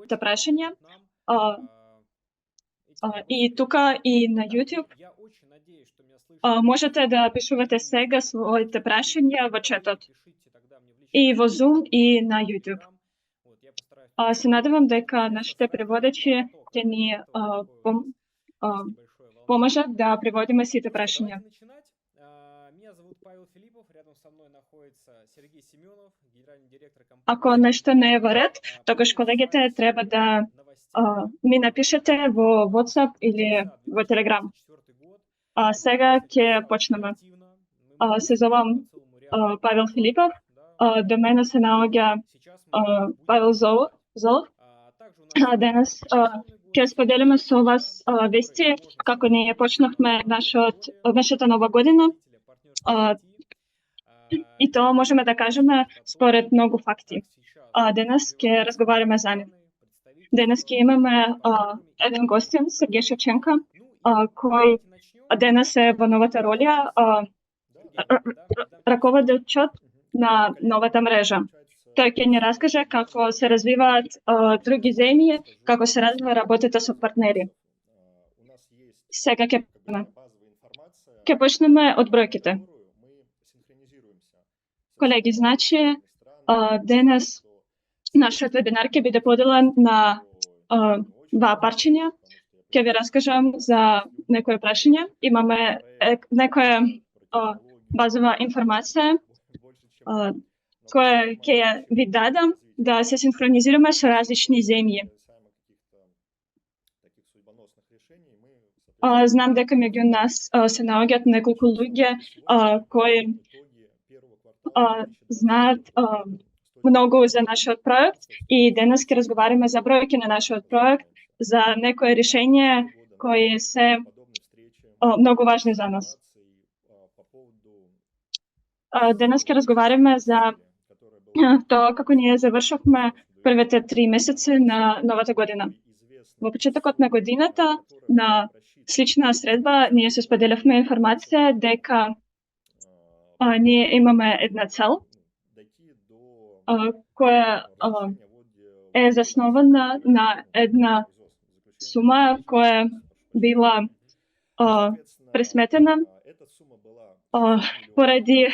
запрошення. А, І тука, і на YouTube. Можете да пишувате сега своите прашања во четот. И во Zoom, и на YouTube. Се надевам дека нашите преводачи ќе ни поможат да преводиме сите прашања. Ако нешто не е во ред, тогаш колегите треба да ми напишете во WhatsApp или во Telegram. Сега ќе почнеме. Се зовам Павел Филипов. До мене се наоѓа Павел Золов. Денес ќе споделиме со вас вести како ние почнавме нашата нова година. И тоа можеме да кажеме според многу факти. Денес ќе разговараме за нив. Денес ќе имаме еден гостин, Сергеј Шевченко, кој денес е во новата роля раководачот на новата мрежа. Тој ќе ни раскаже како се развиваат други земји, како се развива работата со партнери. Сега ќе почнеме од бројките. Колеги, значи, денес нашиот вебинар ќе биде поделен на два парчиња. Ќе ви раскажам за некои прашања. Имаме некоја базова информација која ќе ви дадам да се синхронизираме со различни земји. Знам дека меѓу нас се наоѓаат неколку луѓе кои знаат многу за нашиот проект и денес ќе разговараме за бројки на нашиот проект, за некои решење кои се многу важни за нас. Денес ќе разговараме за тоа како ние завршавме првите 3 месеци на новата година. Во почетокот на годината, на слична средба, ние се споделавме информација дека ние имаме една цел, која е заснована на една сума која била пресметена поради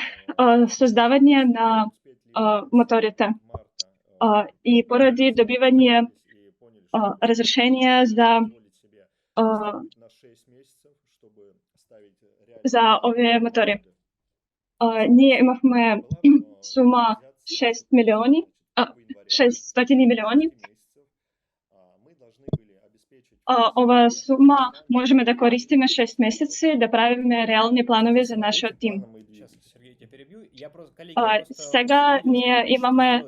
создавање на моторите и поради добивање разрешение за овие мотори. Ние имавме сума 600 милиони. Ова сума можеме да користиме 6 месеци да правиме реални планови за нашиот тим. Сега ние имаме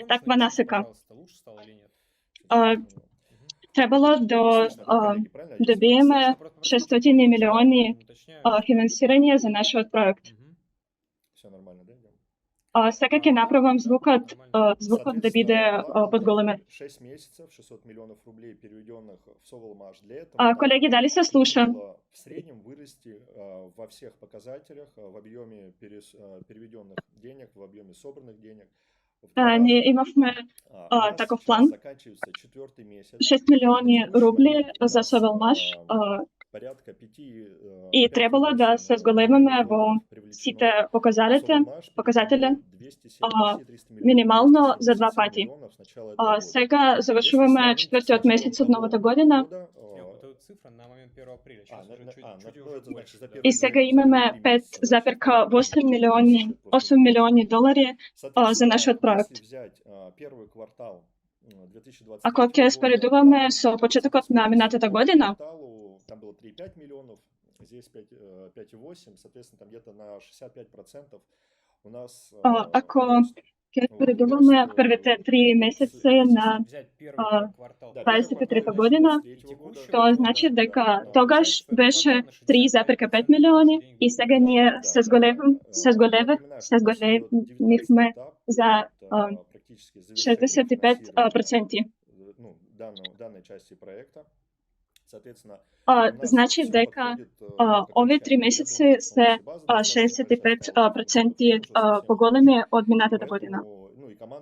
таква насека. Требало да добиеме 600 милиони финансирање за нашиот проект. Сега ќе направам звукот да биде подголемен. 6 месецев, 600 миллионов рублей, переведенных в Соволмаш. Для этого колеги, дали се слуша? В среднем вырасти во всех показателях, в объеме переведенных денег, в объеме собранных денег. Ние имавме таков план. 6 милиони рубли за Соволмаш. И требало да се зголемиме во сите показатели минимално за 2 пати. Сега завршуваме 4-тиот месец од новата година. И сега имаме 5,8 милиони долари за нашиот проект. Ако ќе споредуваме со почетокот на минатата година, там было 3,5 миллионов, здесь 5,8, соответственно, там где-то на 65% у нас... Ако ќе споредуваме првите 3 месеци на 23 година, тоа значи дека тогаш беше 3,5 милиони и сега ние се зголемивме за 65%. Данной части проекта. Значи дека овие 3 месеци се 65% поголеми од минатата година.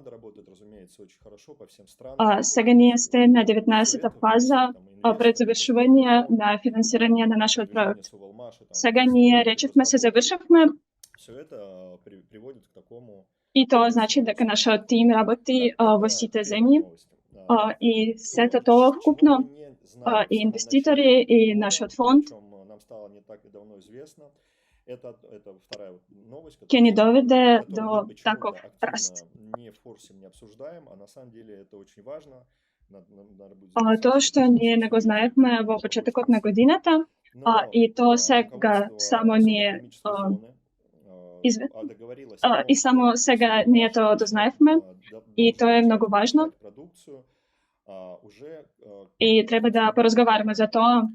команда работает, разумеется, очень хорошо по всем странам. Сега ние сте на Всё 19-та это фаза вместе, там, инвесторы, пред завршување на финансирање на нашиот продвижение проект. Сувалмаша, там, Сега в ние стройке, речевме се разработке. завршивме Всё это приводит к такому и тоа успешному значи дека росту. нашиот тим работи Так, во это сите первая земји новость. и То, сето тоа чего вкупно мы не знали в и самом инвеститори начале и года, нашиот то, о фонд чём нам стало не так и давно известно, это вторая вот новость, ќе ни доведе которую до мы почему-то таков раст. активно не форсим, не обсуждаем, а на самом деле это очень важно. Надо будет Тоа што записать ние не го знаевме во очень почетокот на интересно. годината, Но и тоа сега руководство само ние экономической зоны известно. договорилось о том, И само что сега ние тоа дознаевме и тоа е многу важно продукцию уже и треба да поразговараме за тоа.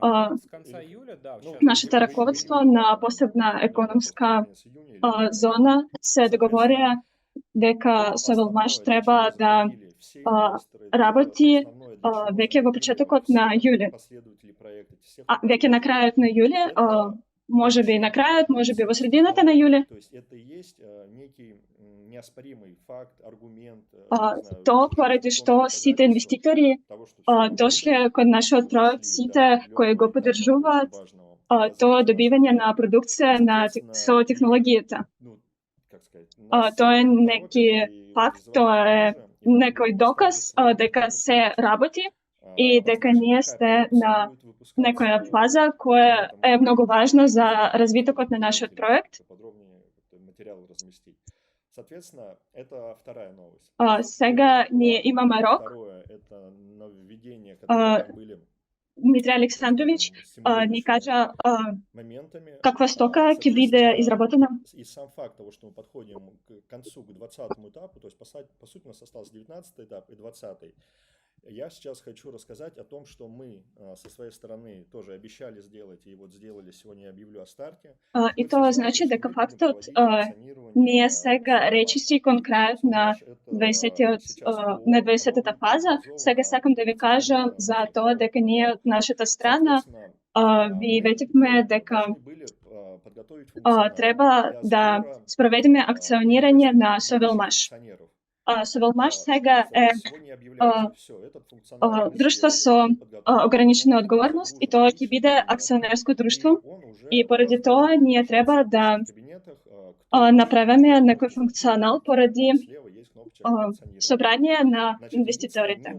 С конца июля, да, Ну, сейчас Нашето раководство на посебна економска зона се договорија дека Севелмаш треба да работи веќе во почетокот на јули. Веќе на крајот на јули, можеби на крајот, можеби во средината на јули. То есть это и есть некий неоспоримый факт, аргумент, Тоа поради што сите инвеститори дошле кон нашиот проект, сите кои го поддржуваат тоа добивање на продукција со технологијата. Тоа е неки факт, тоа е некој доказ дека се работи и дека ние сте на некоја фаза која е многу важна за развитокот на нашиот проект. Соответствено, это вторая новость. Сега ние имаме рок. Второе, это нововведения, которые там были. Дмитрий Александрович ни кажа моментами, каква стока ќе биде изработена. И сам факт того, что мы подходим к концу, к 20-му этапу, то есть по сути у нас остался 19-й этап и 20-й. Я сейчас хочу рассказать о том, что мы со своей стороны тоже обещали сделать, и вот сделали, сегодня я объявлю о старте. И тоа значи дека фактот ние сега речиси кон крајот на 20-та фаза, сега сакам да ви кажам за тоа дека ние од нашата страна ви ветивме дека треба да спроведеме акционирање на Севелмаш. Севелмаш сега е друштво со ограничена одговорност и тоа ќе биде акционерско друштво и поради тоа ние треба да направиме некој функционал поради собрање на инвеститорите.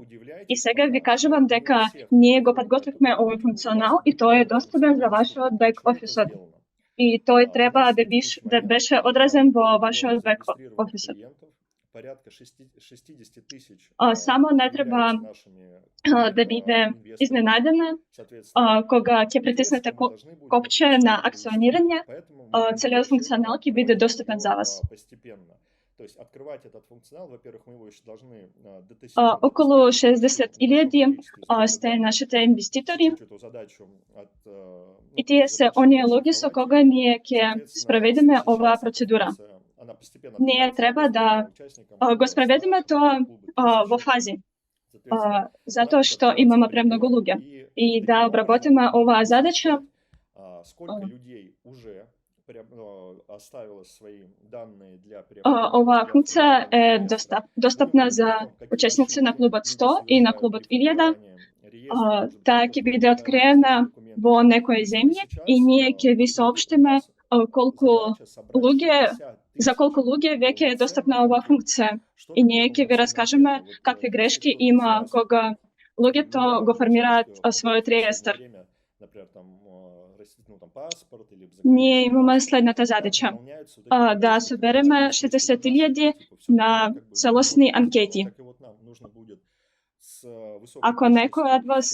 И сега ви кажувам дека ние го подготвивме овој функционал и тој е достапен за вашиот бек офисот. И тој треба да беше одразен во вашиот бек офисот. Порядка 60 тысяч. Само не треба да биде изненадена кога ќе притиснете копче на акционирање, целиот функционал ќе биде достапен за вас. То есть открывать этот функционал, во-первых, мы его еще должны околу 60.000 сте нашите инвеститори. И тие се оние луѓе со кога ние ќе спроведеме оваа процедура. Ние треба да го спроведеме тоа во фази, затоа што имаме премногу луѓе. И да обработиме оваа задача, сколько людей уже оставила свои данные для оваа функција е достапна за учесници на клубот 100 и на клубот 1000. Таа ќе биде откриена во некои земји и ние ќе ви соопштиме за колку луѓе веќе е достапна оваа функција. И ние ќе ви раскажеме какви грешки има кога луѓето го формираат својот реестар. Ние имаме следната задача да собереме 60.000 на целосни анкети. Ако некој од вас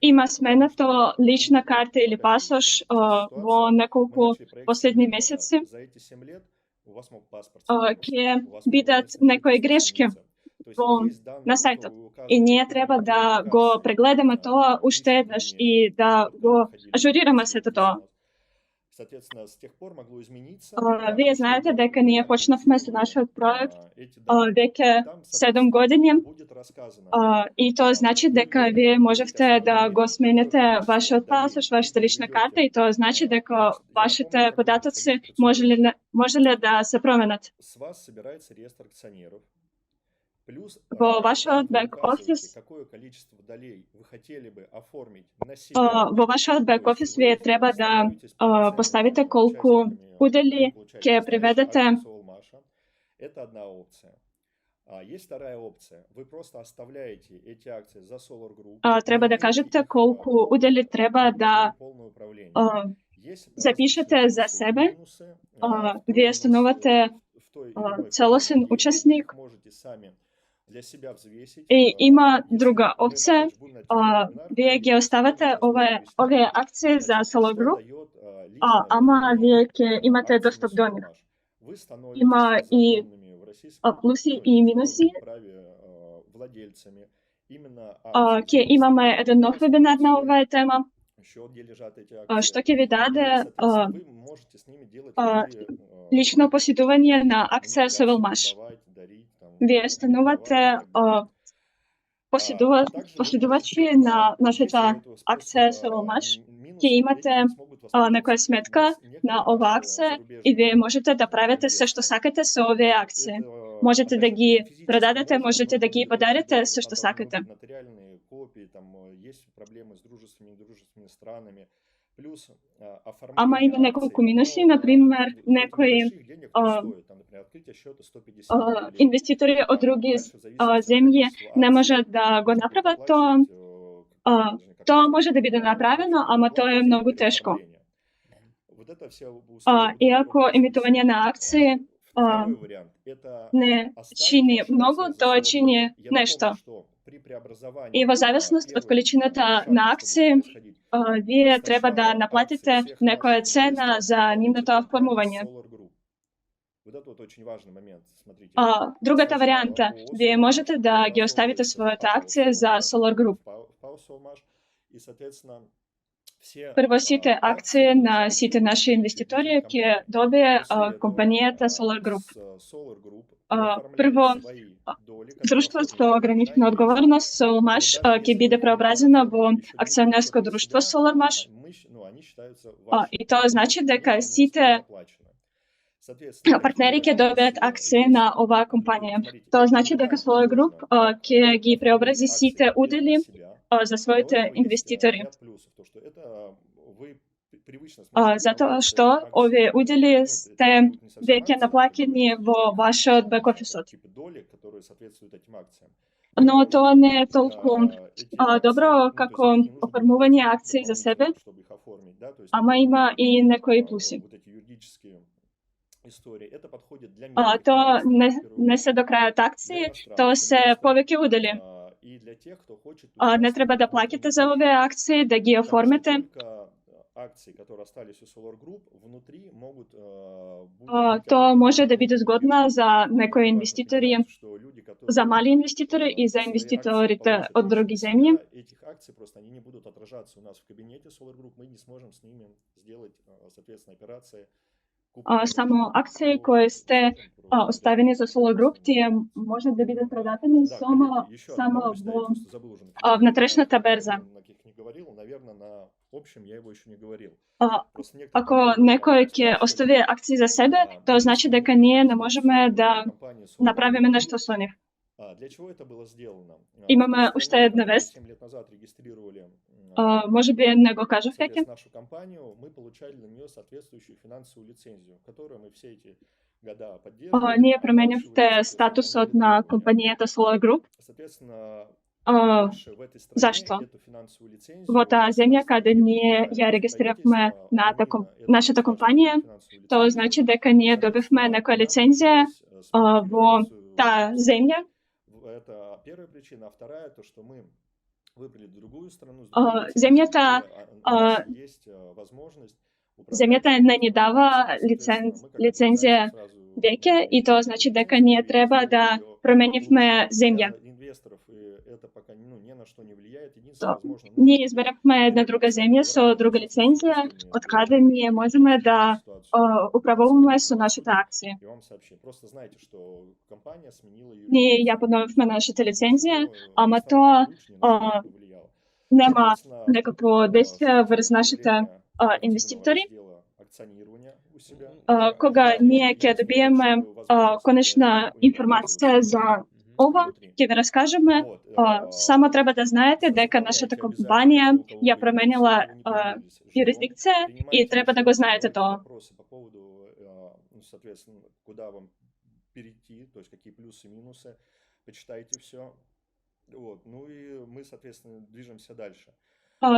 има сменато лична карта или пасош во неколку последни месеци, ќе бидат некои грешки на сајтот. И ние треба да го прегледаме тоа уште еднаш и да го ажурираме сето тоа. Соответственно, с тех пор могло измениться. Ви знаєте, дека ние почнавме со нашиот проект веќе 7 години, будет рассказано. и тоа значи дека вие можевте да го смените вашиот пасош, вашата лична карта, и тоа значи дека вашите податоци можеле да се променат. С вас собирается реестр акционеров. Плюс Во вашиот вы бек-офис, указываете, какое количество долей вы хотели бы оформить на себя. во вашиот бек-офис вие треба да поставите колку удели ќе приведете. Это одна опция. Есть вторая опция. Вы просто оставляете эти акции за Solar Group. Треба да кажете колку удели треба да полное управление. Есть запишете за плюсы и себе. минусы. Вие станувате в той или иной целосен форме. учесник. Вы можете сами для себя взвесить. И има Если друга мы опция. будем на вебинар, Вие ги оставате овие акции за Solar Group, ама вие ќе имате достъп до нив. Има и плюси и минуси. Ќе имаме еден нов вебинар на оваа тема, што ќе ви даде лично посетување на акција Sovelmash. Вие станувате поседувачи на нашата акција Sovelmash. Ќе имате некоја сметка на оваа акција и вие можете да правите се што сакате со овие акции. Можете да ги продадете, можете да ги подарите, се што сакате. Нотариальные копии, там есть проблемы с дружественными и недружественными странами. Плюс Ама има неколку минуси, например, некои инвеститори од други земји не можат да го направат тоа. Тоа може да биде направено, ама тоа е многу тешко. Иако емитување на акции не чини многу, тоа чини нешто. И во зависност од количината на акции, вие треба да наплатите некоја цена за нивното оформување. Другата варијанта, вие можете да ги оставите своите акции за Solar Group. Прво сите акции на сите наши инвеститори ќе добие компанијата Solar Group. Прво, друштво со ограничена одговорност Sovelmash ќе биде преобразено во акционерско друштво Sovelmash. И тоа значи дека сите партнери ќе добијат акции на оваа компанија. Тоа значи дека Solar Group ќе ги преобрази сите удели за своите инвеститори. Затоа што овие удели сте веќе наплатени во вашиот бек-офисот. Но тоа не е толку добро како оформување акции за себе, ама има и некои плюси. Тоа не се до крајот акции, тоа се повеќе удели. Не треба да плаќате за овие акции, да ги оформите. Тоа може да биде згодно за некои инвеститори, за мали инвеститори и за инвеститорите од други земји. Само акции кои сте оставени за Solar Group, тие може да бидат продадени само во внатрешната берза. Ако некој ќе остави акции за себе, тоа значи дека ние не можеме да направиме нешто со нив. Имаме уште една вест. Може би не го кажав веќе. Ние променивте статусот на компанијата Solar Group. Зашто? Во таа земја каде ние ја регистриравме нашата компанија, тоа значи дека ние добивме некоја лицензија во таа земја. Земјата не ни дава лицензија веќе и тоа значи дека ние треба да променивме земја. на что не влияет. Единственное, То возможно, ние изберахме една друга земја со друга лицензија, од каде ние можеме да управуваме со нашите акции. И вам сообщим. Просто знайте, что компания сменила Ние ја юрисдикцию. подновивме нашите лицензија, Ну, ама не тоа станете ключ, ни на что не повлияло. нема Соответственно, некакво действие врз с нашите появления активного инвеститори. раздела акционирования у себя, Кога ние ќе добиеме конечна информација за ова, ќе ви раскажеме. вот, Само треба да знаете дека нашата компанија ја променила юрисдикција и треба да го знаете тоа. Вопросы по поводу, ну, соответственно, куда вам перейти, то есть какие плюсы, минусы, почитайте все. Вот, ну и мы, соответственно, движемся дальше.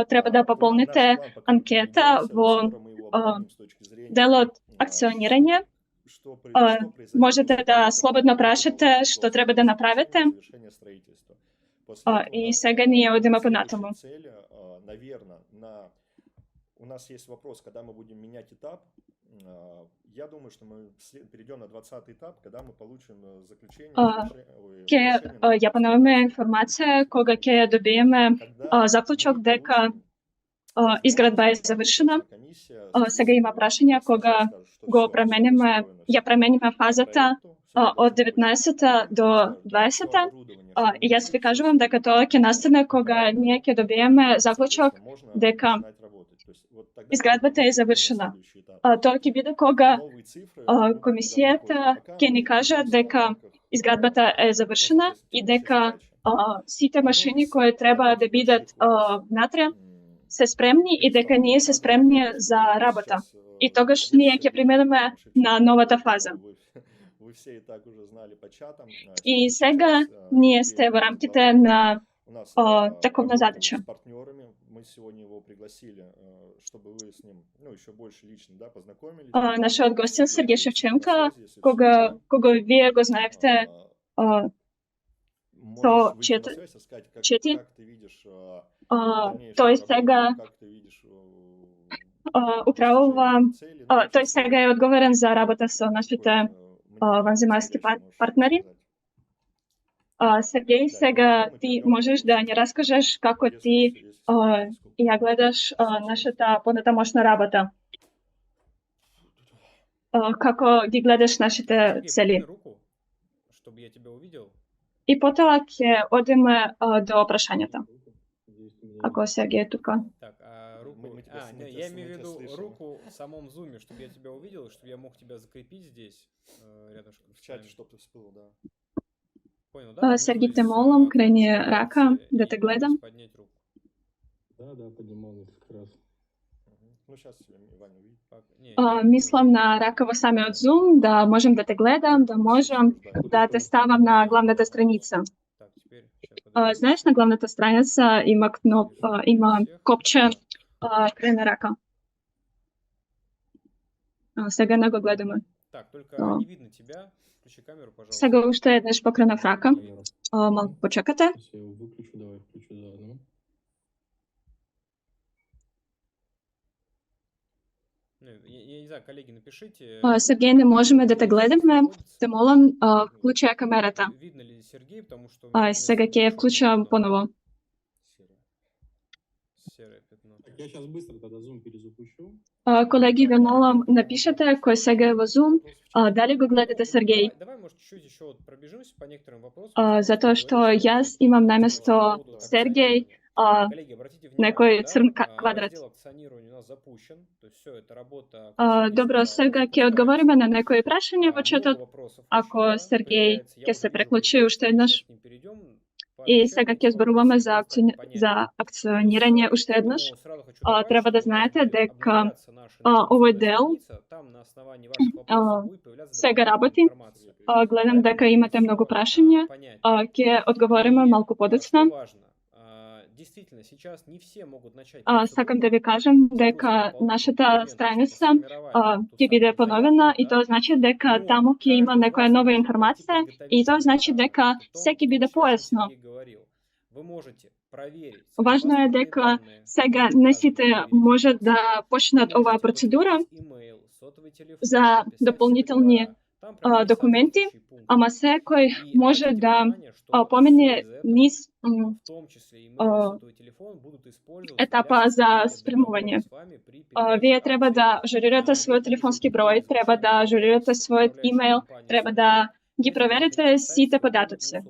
Треба да Наш пополните план пока не анкета меняется, во скоро мы его обновим с точки зрения, делот акционирање. что произойдет Можете после да того, как слободно мы прашате готовы што до треба да направите. завершения строительства. После этого у И нас, сега ние одиме следующая понатаму. цель, наверно, у нас есть вопрос, когда мы будем менять этап. Я думаю, что мы перейдем на 20-й этап, когда мы получим заключение. Ќе ја поновиме информација кога ќе ја добиеме заклучок дека изградба е завршена. Сега има прашања кога го премениме, ја премениме фазата од 19 до 20. И јас ви кажувам дека тоа ќе настане кога ние ќе добиеме заклучок дека изградбата е завршена. Тоа ќе биде кога комисијата ќе ни каже дека изградбата е завршена и дека сите машини кои треба да бидат внатре се спремни и дека ние се спремни за работа. И тогаш ние ќе преминеме на новата фаза. И сега ние сте во рамките на таковна задача. Мы сегодня его пригласили, чтобы вы с ним, ну, еще больше лично, да, познакомились. Нашиот гостин Сергеј Шевченко, кога вие го знаевте со чети, тој сега управува, тој сега е одговорен за работа со нашите ванземалски партнери. Сергеј, сега ти можеш да ни раскажеш како ти ја гледаш нашата понатамошна работа. Како ги гледаш нашите цели. И потоа ќе одиме до прашањата. Ако Сергеј е тука. Так, руку... я имею в виду руку в самом зуме, чтобы я тебя увидел, чтобы я мог тебя закрепить здесь, рядышком. В чате, чтобы ты всплыл, да. Понял, да? Сергеј, те молам, крени рака, да те гледам. Поднять руку. Да, поднимал несколько раз. Ну, сейчас Ваня увидит. Мислам на рака во самиот Zoom, да можем да те гледам, да можем да те ставам на главната страница. Так, теперь, знаеш, на главната страница има има копче крени рака. Сега не го гледаме. Так, только не видно тебя. Включи камеру, пожалуйста. Сега уште еднаш покренав рака. Малку почекате. Я его выключу, давай включу заодно. Я не знаю, коллеги, напишите. Сергеј, не можеме да те гледаме. Те молам, вклучи ја камерата. Видно ли Сергей, потому что... Сега ќе ја вклучам поново. Серое пятно. Так, я сейчас быстро тогда зум перезапущу. Колеги, ве молам, напишете кој сега е во Zoom, дали го гледате Сергеј. Давай, может, чуть-чуть еще вот пробежимся по некоторым вопросам. Затоа што јас имам наместо Сергеј некој црн квадрат. Добро, сега ќе одговориме на некои прашања во четот. Ако Сергеј ќе се преклучи уште еднаш. И сега ќе зборуваме за акционирање уште еднаш. Треба да знаете дека овој дел сега работи. Гледам дека имате многу прашања. Ќе одговориме малку подоцна. Сакам да ви кажам дека нашата страница ќе биде поновена и тоа значи дека таму ќе има некоја нова информација и тоа значи дека се ќе биде појасно. Важно е дека сега не сите можат да почнат оваа процедура за дополнителни документи, ама секој може да помине низ етапа за спремување. Вие треба да ажурирате својот телефонски број, треба да ажурирате својот имейл, треба да ги проверите сите податоци.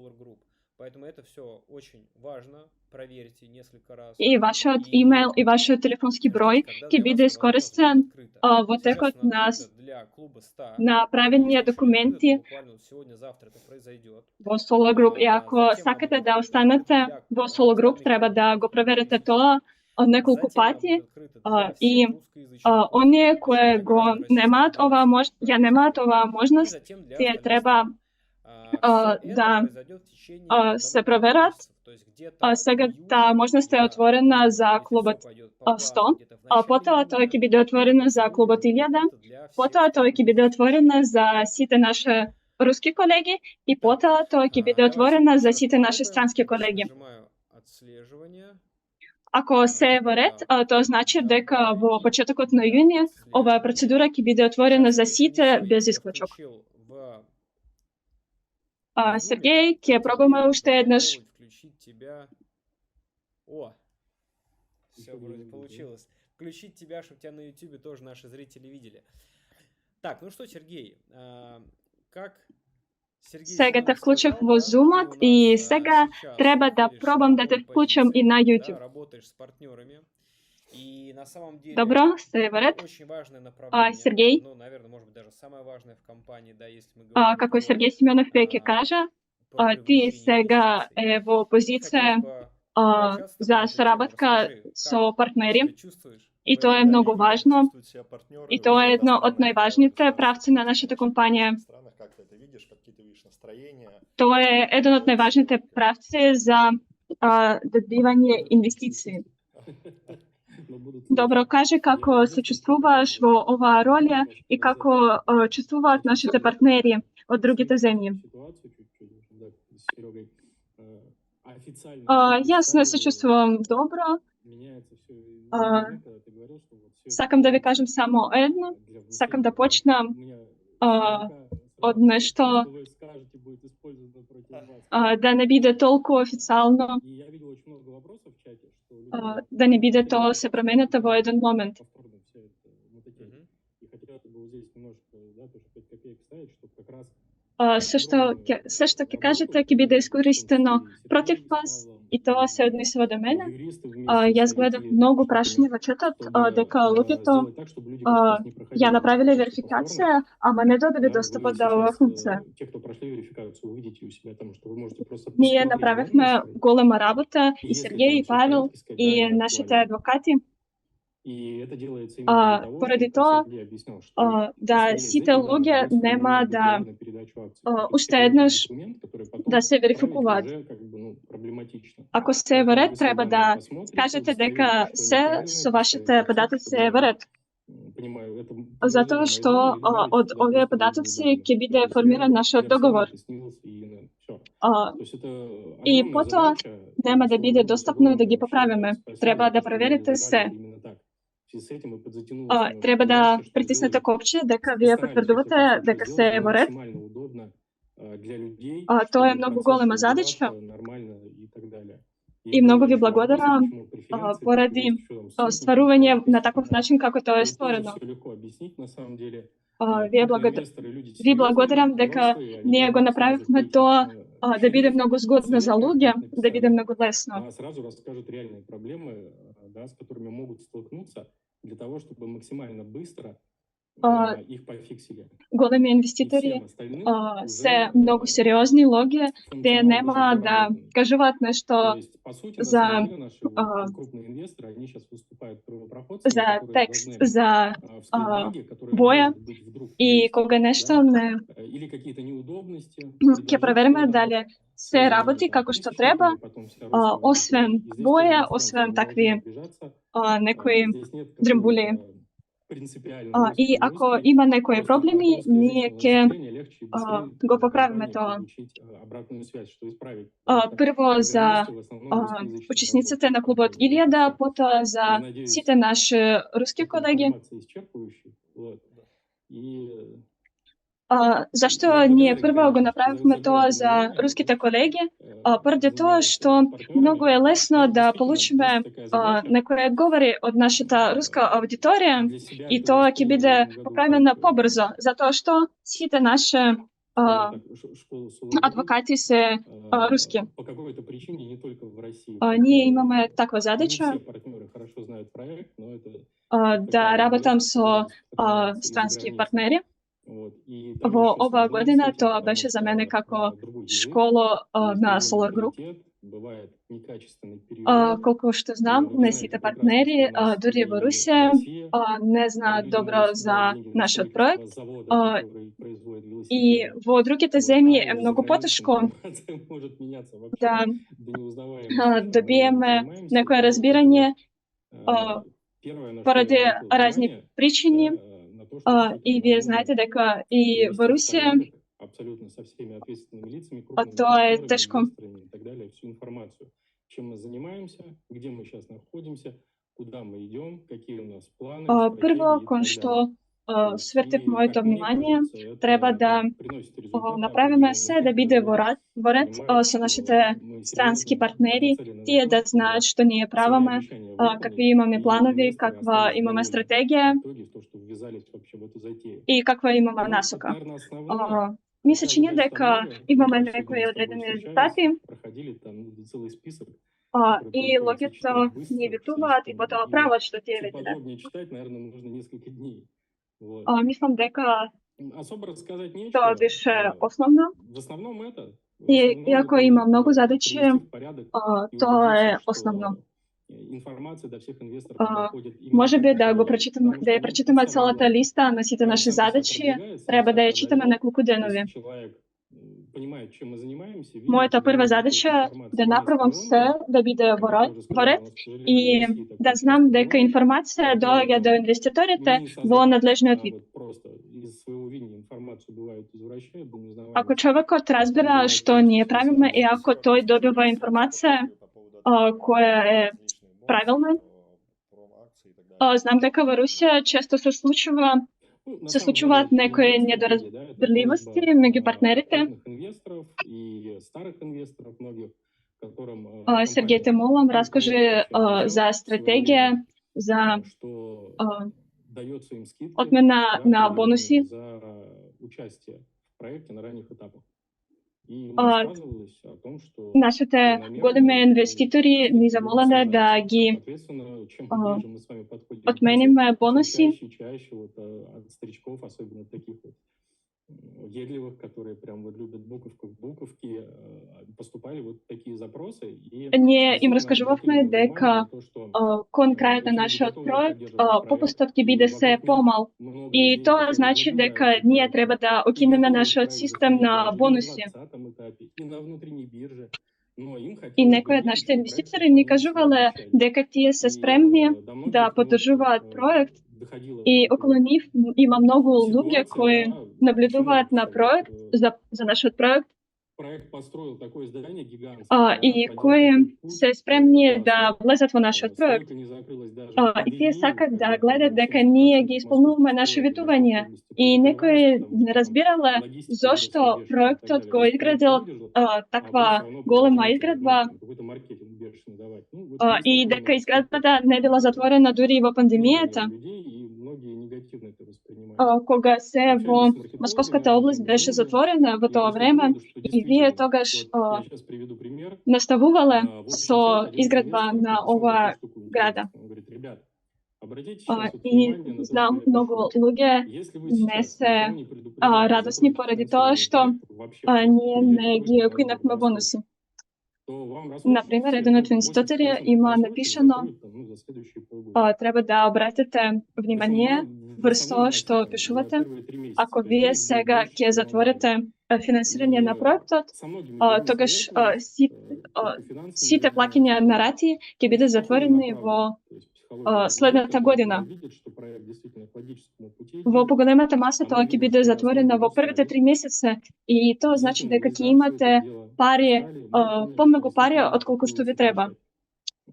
Поэтому это все очень важно. Проверьте несколько раз. И вашиот имейл и вашиот телефонски број ќе биде искористен во текот на правење документи во Solo Group. И ако сакате да останете во Solo Group, треба да го проверите тоа неколку пати. И оние кои го немаат оваа можност, тие треба да се проверат. Сега таа можност е отворена за клубот 100, потоа тоа ќе биде отворено за клубот 1000, потоа тоа ќе биде отворено за сите наши руски колеги и потоа тоа ќе биде отворено за сите наши странски колеги. Ако се е во ред, тоа значи дека во почетокот на јуни оваа процедура ќе биде отворена за сите без исклучок. Сергеј, ќе пробаме уште еднаш. Все вроде получилось. Включить тебя, чтобы тебя на YouTube тоже наши зрители видели. Так, ну что, Сергей, как... Сега те вклучив во Zoom и сега треба да пробам да те вклучам и на YouTube. Работаешь с партнерами. И на самом деле Добро, се во ред. Сергеј, ну, наверное, может быть, даже самое важное в компании, да, если мы говорим... како Сергеј Симеонов веќе кажа, ти сега е во позиција за соработка со партнери. И тоа е многу важно. И тоа е едно од најважните правци на нашата компанија. Тоа е еден од најважните правци за добивање инвестиции. Добро, кажи како се чувствуваш во оваа роля и како чувствуваат нашите партнери од другите земји. Јас не се чувствувам добро. Сакам да ви кажам само едно. Сакам да почнам од нешто да не биде толку официјално, да не биде тоа се променета во еден момент. Се што ќе кажете ќе биде искористено против вас и тоа се однесува до мене. Јас гледав многу прашања во четот дека луѓето ја направиле верификација, ама не добиле достапот до оваа функција. Ние направивме голема работа и Сергеј и Павел и нашите адвокати. Поради тоа, да сите луѓе нема да уште еднаш да се верификуваат. Ако се е во ред, треба да кажете дека се со вашите податоци е во ред. Затоа што од овие податоци ќе биде формиран нашиот договор. И потоа нема да биде достапно да ги поправиме. Треба да проверите се. Треба да притиснете копче дека вие потврдувате дека се е во ред. Тоа е многу голема задача. И многу ви благодарам поради стварување на таков начин како тоа е створено. Ви благодарам дека ние го направивме тоа да биде многу згодно за луѓе, да биде многу лесно. Для того, чтобы максимально быстро их пофиксили. Големи инвеститори се многу сериозни луѓе, те нема да кажуваат нешто за текст, за боја и кога нешто не ќе провериме дали се работи како што треба, освен боја, освен такви некои дрембули. И ако има некои проблеми, ние ќе го поправиме тоа. Прво за учесниците на клубот 1000, потоа за сите наши руски колеги. Zašto nije prvo го направихме тоа за руските колеги? Поради тоа што многу е лесно да получиме некои одговори од нашата руска аудиторија и тоа ќе биде поправено побрзо, затоа што сите наши адвокати се руски. По какой-то причине не только в России. Ние имаме таква Не задача все партнеры хорошо знают проект, но это да работам со странски партнери. вот. И Во там еще оваа сложнее с година этим, тоа потому беше за что мене како другой язык, школа на Solar Group. приоритет, бывает некачественный перевод. Колку што знам, Вы не знаете сите прекрасно, партнери, что у нас дури и во Русија, Россия, не знаат люди добро могут за собрать деньги на нашиот строительство проект. завода, который производит И велосипеды. во другите Вот. земји А е за многу границей потешко информация может меняться вообще да до неузнаваемости. добиеме Занимаемся, некое то это разбирање вот, первое, на что поради я обратил разни внимание, причини. на то, что всё-таки И вие нам знаете нужно дека и во привести в Русија порядок абсолютно со всеми ответственными лицами, крупными тоа е партнерами, тешко. инвесторами и так далее, всю информацию, чем мы занимаемся, где мы сейчас находимся, куда мы идем, какие у нас планы, Прво, стратегии и кон так што далее. То есть, свртив и, моето как мне внимание, кажется, треба это да приносит результаты направиме определенные, се да биде во ред понимают, со что нашите мы странски серьезно партнери, нацелены на тие то, да чтобы знаат што ние свои правиме, обещания какви выполнить, имаме и планови, инвесторы каква остались имаме довольны стратегија в итоге, то, что ввязались вообще в эту затею. и каква имаме Ну, насока. это, наверное, основное. Ми се Хотя чини задач там дека много. имаме Мы сегодня некои с тобой одредени встречались, резултати проходили там целый список, и который приходится луѓето читать ни быстро, ветуваат и потоа прават што тие чуть ветиле. подробнее читать, наверное, нужно несколько дней. Вот. Мислам дека Особо рассказать тоа нечего. беше основно. В основном это. В И основном иако это има вот, многу задачи, привести в порядок и тоа е убедиться, что основно. информация до всех инвесторов доходит именно Може би так, да как го надо. прочитаме, Потому да ја что, ну, прочитаме это самое целата главное. листа на сите Проект наши сам по себе задачи, продвигает, сам треба да ја себя читаме продает. неколку денови. Если человек понимает, чем мы занимаемся, видит, Мојата где прва находится задача е информация да в направам местном се уме, да биде во как я ред, уже во сказал, ред но, к сожалению, в и России да такое знам часто дека бывает. информација Партнеры доаѓа до там инвеститорите не во сознательно, надлежниот вид. вот просто из своего видения информацию бывают извращают до Ако неузнаваемости. човекот разбира Бывает што ние Спасибо, правиме и спасибо, ако тој Константин, добива всё информација рассказали по поводу этого, која е различных бонусов, правилна, промоакций и так далее. знам дека во Русија често се случува Ну, на се самом деле, случуваат это не некои моя стратегия, да, это недоразбирливости просьба меѓу партнерите. крупных инвесторов и старых инвесторов многих, которым Сергеј, те компания молам, конкретно раскажи вообще за обещала в своё стратегија, время, за что дается им скидки, отмена да, на определенные бонуси. за участие в проекте на ранних этапах. И им А, рассказывалось о том, что Нашите планомерно големи эти инвеститори ни скидки будут замолеле да снижаться. ги Соответственно, чем ближе мы с вами подходим к концу, отмениме тем бонуси. чаще и чаще вот от старичков, особенно таких вот въедливых, которые прям вот любят буковку в буковке, поступали вот такие запросы. И Ние им действительно раскажувавме обратили мы дека внимание на то, что кон крајот на эти люди нашиот готовы проект поддерживать проект, попустот ќе и биде се вокруг них помал. много И людей, тоа которые значи дека наблюдают за ние проектом треба да и окинеме готовы в нашиот проект систем заходить на даже и на бонуси. 20-м етапе, и на внутренней бирже. Но им И хотелось бы некои од видеть, нашите что проект инвеститори ни выполняет свои кажувале обещания. дека тие се И спремни до да многих поддржуваат проект доходило и до околу такой нив има многу луѓе ситуации, кои да, наблюдуваат почему на вот, проект, за нашиот проект проект построил такое здание гигантское, и да, проделал кои такой путь се спремни классный, да влезат во нашиот проект. стройка не закрылась даже в И тие пандемию, сакат да когда там гледат дека 70% ние ги исполнуваме московских наши строек и ветувања. московской области И позакрывались, некои потому не что там разбирале логистика выросла зошто бешено и так проектот далее. го То есть проект изградил выдержал, а вы таква все равно голема продолжаете, изградба там какой-то маркетинг бешеный давать. Ну, вот есть и дека определенная скидка, изградбата не била затворена дури и во пандемијата, мнение людей, и многие негативно это воспринимают. кога се Общались во с маркетологами Московската на эту област тему, беше ну, затворена во и тоа пришли к време выводу, что и вие действительно, тогаш вот я сейчас приведу пример. наставувале В общий со чат один из изградба инвесторов на написал такую ова штуку града. интересную. Он говорит, ребят, обратите сейчас вот И внимание на то, что знам я многу пишу. луѓе Если вы не сейчас се никого не предупреждая радосни закроете поради тоа финансирование што проекта, вообще просто ние придете не просто ги на окинавме разговор бонуси. то вам рассрочат Например, все, еден од ну, инвеститори 80% има рассрочат, напишано закроют там, ну, за следующие полгода. треба да обратите Причем, внимание в врз основном, тоа знаете, што там, за пишувате. первые 3 месяца. Ако То есть вие денег будет сега больше, ќе чем вам надо. затворите финансирање на И проектот, со многими другими тогаш советами, чисто финансами сите я плаќања знаю, на что рати ќе бидат очень похоже затворени на правду. во То есть психология людей, следната которые, година. когда видят, что проект действительно к логическому пути Во идет, поголемата маса тоа они ќе видят, биде что затворено основы во првите устали. 3 месеца и тоа значи Действительно, дека ќе реализацию это имате дело пари, устали, ну и поняли, что помногу пари действительно надо отколку што ви попробовать треба. сокращать.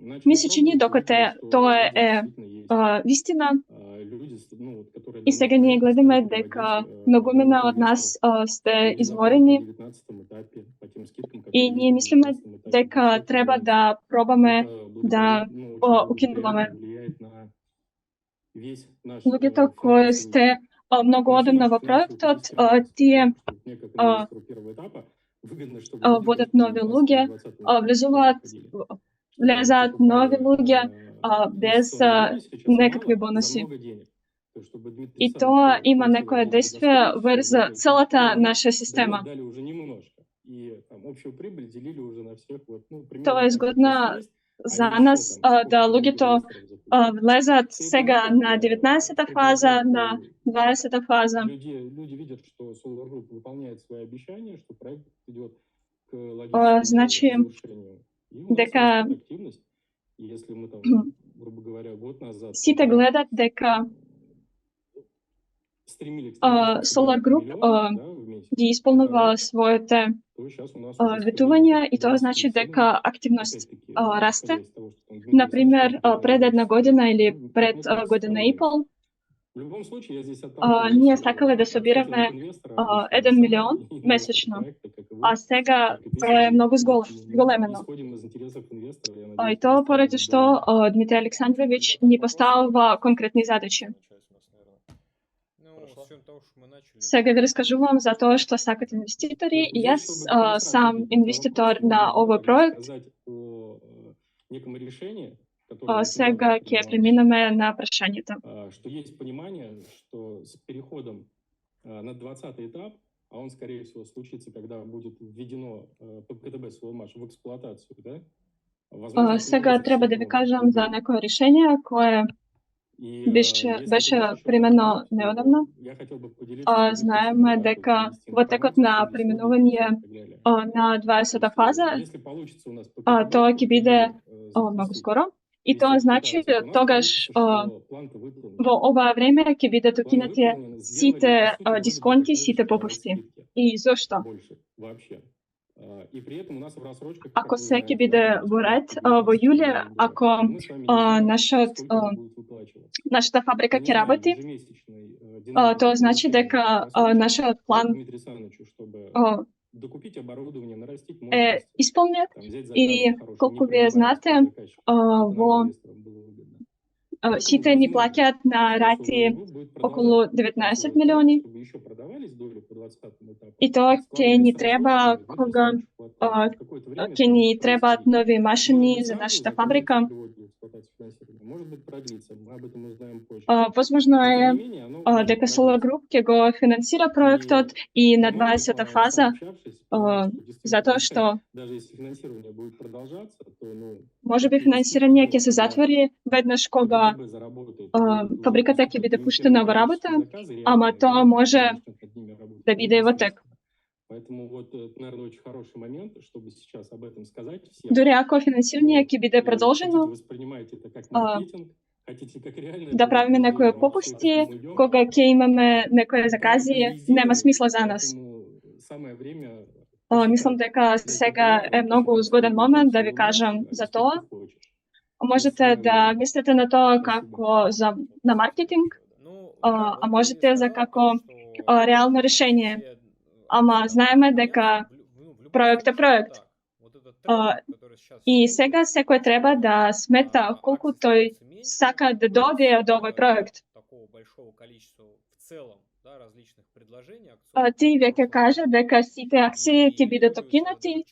начали ми се чини пробовать, докато увидели, что то лагерь е действительно есть. вистина. Люди, ну, вот, которые И давно в сега ние проекте, гледаме стали дека приводить многумина новых од нас инвесторов. сте Люди заходят на изморени 19-м этапе по тем скидкам, и которые ние есть на мислиме 19-м этапе, до дека 100 треба бонусов. да пробаме Это да ну, очень укинуваме благоприятно влияет на весь наш луѓето кои финансовый, сте многу на всю одамна нашу во проектот, финансово-политическую активность. тие Да? Что мне, как а, инвестору первого этапа, выгодно, чтобы люди водат были нови на 19-м луѓе, и 20-м этапе влезуваат, заходили. влезаат нови луѓе без Инвестиционной доли сейчас некакви мало за боноси. много денег. То, чтобы Дмитрий И сам тоа има платил некое отдельно действие за врз строительство, целата ну, наша система. дали уже немножко. И там общую прибыль делили уже на всех. Вот, ну, примерно Тоа е так. згодно То есть есть, за они нас еще там сколько да новых луѓето инвесторов запустили. влезат Всей сега этой на группе, 19-та при фаза, на подготовке 20-та фаза. люди видят, что Solar Group выполняет свои обещания, что проект идет к логическому Значи, завершению. И у нас дека растет активность. И если мы там, грубо говоря, год назад сите гледат дека стремились к Solar Group миллиона, да, в месяц, ги исполнува своите то сейчас у нас уже ветувања и тоа 27, значи дека активност опять-таки, расте. исходя из того, что там Дмитрий Например, Александрович пред една година или ну, пред несколько година и составляющих. пол, В любом случае, я здесь ние отталкиваюсь сакале да от собираме титулов инвестора, обычно 1 сам милион инвестор месечно, проекта, как и вы, а сега как и ты, тоа е Сергей. многу Вот, мы зголемено. исходим из интересов инвестора, я И надеюсь, тоа просто поради будем што довольны. Дмитрий Александрович ни поставува конкретни задачи. Начать у нас, наверное. Ну, Хорошо. с учетом того, что мы начали... Сега ви раскажувам за тоа што сакат инвеститори и јас Здесь, чтобы как раз сам ответить на инвеститор вопрос, на можно овој было проект. сказать о неком решении, которое Сега недавно ќе принималось, преминеме на прашањето. что есть понимание, что с переходом на 20-й этап, а он, скорее всего, случится, когда будет введено ПКТБ Соломаш в эксплуатацию, да? Возможно, Сега поменяется треба да все ви планы. кажам за некое решение кое И беше если ты можешь еще примено добавить, то неодамно. я хотел бы поделиться с тобой Знаеме впечатлением, да, дека как ввести во текот на информацию, среди преминување исследователей и так далее. на То 20-та есть, фаза, если получится у нас ПКТБ, тоа ќе биде ввели, многу запустить, скоро. И тоа ввести значи эксплуатацию, то у нас тогаш получится, что план-то выполнен. во ова време ќе бидат План укинати выполнен, сделали, сите по сути, вроде бы дисконти, как сите можешь попусти. скидки И зошто? больше вообще. И при этом у нас в рассрочках, Ако как вы се ќе знаете, биде да, во ред порядка во 19 јуле, миллионов долларов, ако но мы с вами не знаем, нашот сколько это будет выплачиваться. нашата фабрика Мы не ќе знаем работи, ежемесячной динамики тоа значи получения дека рассрочек нашиот от план Дмитрия Александровича, чтобы докупить оборудование, нарастить е мощность, исполнет. там, взять И заказы хорошие, колку не вие прогибаясь знаете, под заказчика, чтобы во нам, инвесторам, было выгодно. Поэтому сите ни возможно, плаќаат на что рати Solar Group будет околу продолжать 19 финансировать милиони. проект, чтобы еще продавались доли по 20-му этапу, И тоа ќе складывались ни с треба рассрочками, Дмитрий кога Александрович платил. Какое-то время ќе это ни может требаат происходить. нови Может машини быть, за сразу нашата заказывается фабрика. приводит в эксплуатацию финансирования, может быть, продлится, мы об этом узнаем позже. Возможно Но, е тем не менее, оно может дека Solar продлиться. Group ќе го финансира проектот и на По моем 20-та опыту, фаза, сам общавшись, понимаю, что затоа действительно, што даже если финансирование будет продолжаться, то, ну, можеби какие-то финансирање скидки, ќе се затвори веднаш кога ПКТБ заработает, будут фабриката ќе биде пуштена во работа, ама тоа може да биде и во тек. Поэтому вот, наверное, очень хороший момент, чтобы сейчас об этом сказать всем. Дури ако финансирање ќе биде И продолжено, хотите, воспринимайте это как маркетинг, хотите как реально да правиме некои попусти, кога ќе имаме некои закази, нема смисла за нас. Самое время Мислам дека сега е многу згоден момент да ви кажам за тоа. Можете да мислите на тоа како на маркетинг, Ну, а можете за како реално решение. Ама знаеме дека проект е проект. И сега секој треба да смета колку тој сака да добие од овој проект. Ти веќе кажа дека сите акции ќе бидат укинати,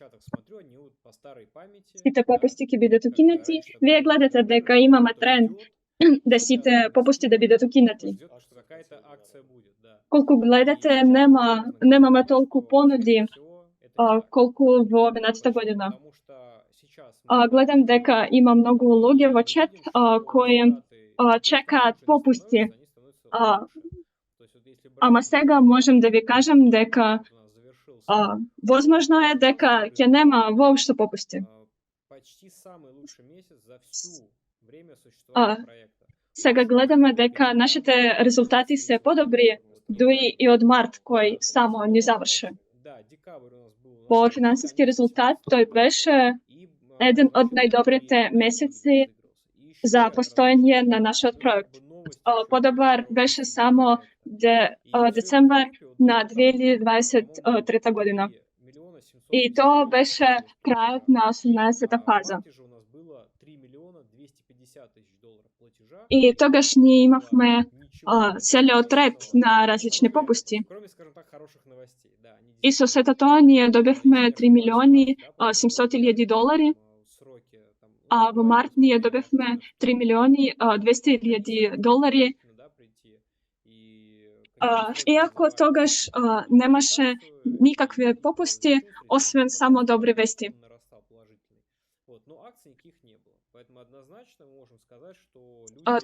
сите попусти ќе бидат укинати. Вие гледате дека имаме тренд да сите попусти да бидат укинати. Колку гледате, немаме толку понуди колку во минатата година. Гледам дека има многу луѓе во чат кои чекаат попусти. Ама сега можем да ви кажам дека возможно е дека ќе нема воопшто попусти. Сега гледаме дека нашите резултати се подобри дури и од март кој само ни заврши. По финансиски резултат тој беше Jedan od najdobrите месеци за постојање на нашиот проект. Подобар беше само децембар на 2023 година. И тоа беше крајот на 18-та фаза. И тогаш ние имавме целиот ред на различни попусти. И со сето тоа ние добивме 3 милиони 700 илјади долари, а во март ние добивме 3 милиони 200 илјади долари. Иако тогаш немаше никакви попусти, освен само добри вести.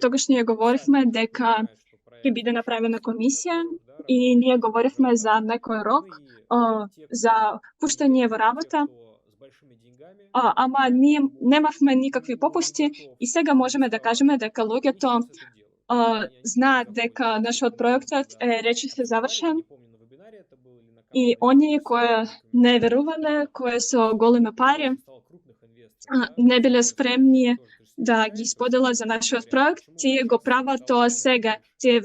Тогаш ние говоривме дека ќе биде направена комисија и ние говоривме за некој рок за пуштање во работа, ама ние немавме никакви попусти и сега можеме да кажеме дека луѓето знаат дека нашиот проектот е речиси завршен и оние кои не верувале, кои со големи пари, не биле спремни да ги споделат за нашиот проект, тие го прават тоа сега, тие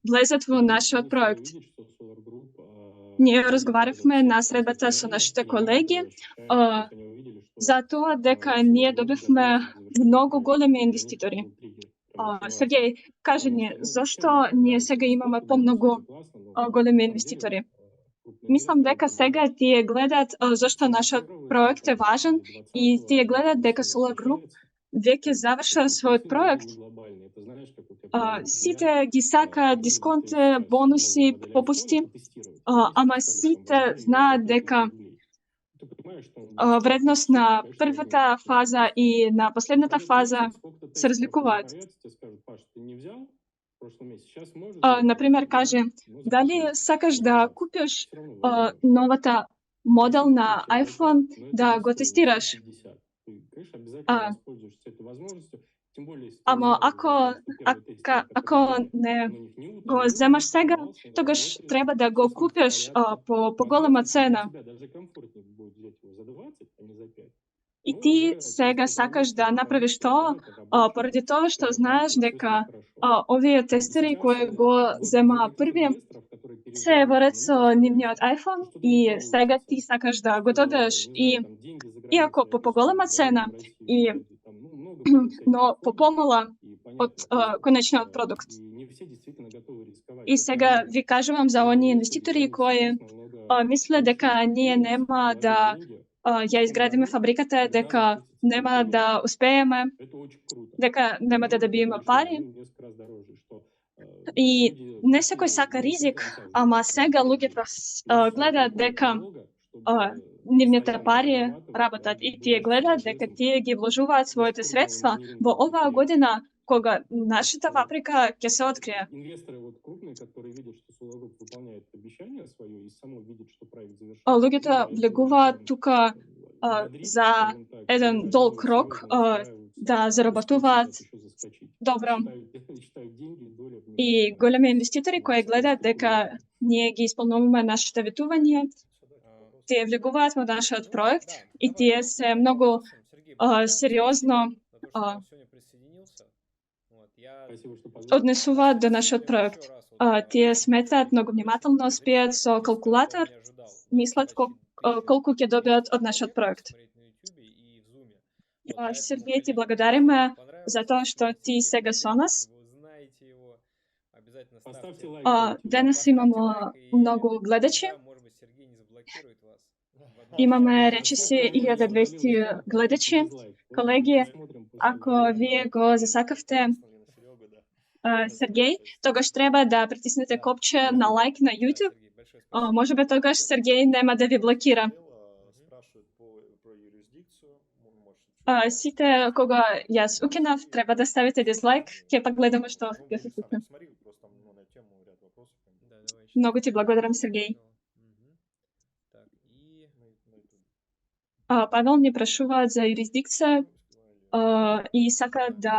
влезат во нашиот проект. Ние разговаравме на средбата со нашите колеги за тоа дека ние добивме многу големи инвеститори. Сергеј, кажи ни, зашто ние сега имаме помногу големи инвеститори? Мислам дека сега тие гледат зашто нашиот проект е важен и тие гледат дека Solar Group веќе завршил својот проект. Сите ги сакаат дисконти, бонуси, попусти, ама сите знаат дека вредност на првата фаза и на последната фаза се разликуваат. Например, каже, дали сакаш да купиш новата модел на iPhone да го тестираш? Ама ако не го земаш сега, тогаш треба да го купиш по голема цена. И ти сега сакаш да направиш тоа поради тоа што знаеш дека овие тестери кои го зема први се во ред со нивниот iPhone и сега ти сакаш да го додадеш и иако по поголема цена но по помала од конечниот продукт. И сега ви кажувам за оние инвеститори кои мисле дека ние нема да ја изградиме фабриката, дека нема да успееме, дека нема да добиеме пари. И не секој сака ризик, ама сега луѓето гледаат дека нивните пари работат и тие гледаат дека тие ги вложуваат своите средства во оваа година кога нашата фабрика ќе се открие. Луѓето влегуваат тука за еден долг рок да заработуваат добро. И големи инвеститори кои гледаат дека ние ги исполнуваме нашите ветувања, тие влегуваат во нашиот проект и тие се многу сериозно однесуваат до нашиот проект. Тие сметаат многу внимателно, спијат со калкулатор, мислат колку ќе добијат од нашиот проект. Сергеј, ти благодариме за тоа што ти сега со нас. Денес имамо многу гледачи. Имаме речиси 1200 гледачи. Колеги, ако вие го засакавте Сергеј, тогаш треба да притиснете копче на лайк на YouTube. Можеби тогаш Сергеј нема да ви блокира. Сите кога јас укинав, треба да ставите дизлайк, ќе пак гледаме што ќе се случи. Многу ти благодарам, Сергеј. Павел ни прашуваат за юрисдикција и сакаат да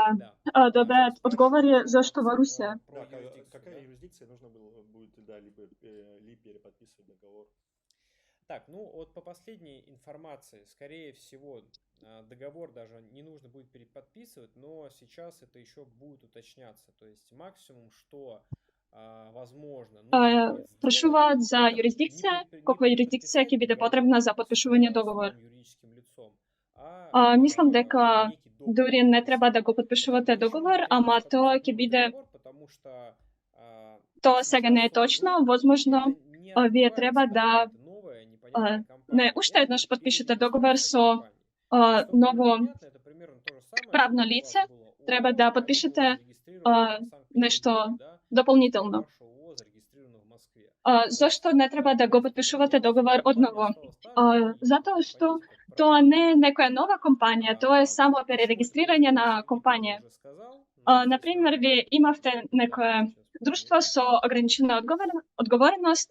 добијат одговори зашто во Русија. Какая юрисдикция нужно было будет либо переподписывать договор? Так, ну вот по последней информации, скорее всего, договор даже не нужно будет переподписывать, но сейчас это еще будет уточняться. То есть максимум, что возможно, нужно будет Прошу сделать, вас за это юрисдикция. не Каква юрисдикция предподписать ќе биде договор потребна за с подпишување договор? самым юридическим лицом, Мислам дека некий договор дури не треба да подписать. го подпишувате Почему договор, не ама требуется тоа подписать ќе новый биде, договор? Потому что тоа сега не сейчас е Solar точно, Group возможно, это не вие открывается треба как да какая-то новая непонятная не компания. уште Это еднаш подпишете договор перерегистрация со компании. Чтобы было ново понятно, это примерно то же самое, правно что вот у вас лице, было треба ООО, да и оно было подпишете зарегистрировано там в Санкт-Петербурге, нешто да, а теперь дополнително. ваше ООО зарегистрировано в Москве. То Зошто есть не треба да го просто подпишувате поменялось, а договор компания одново? осталась та же, и Затоа как што понятие, как тоа правовое не е лицо. некоја нова компанија, тоа е само Почему это перерегистрирање на происходит, Сергей тоже компанија. уже сказал, но, естественно, Например, вие имавте некое сейчас друштво проверю. со ограничена одговореност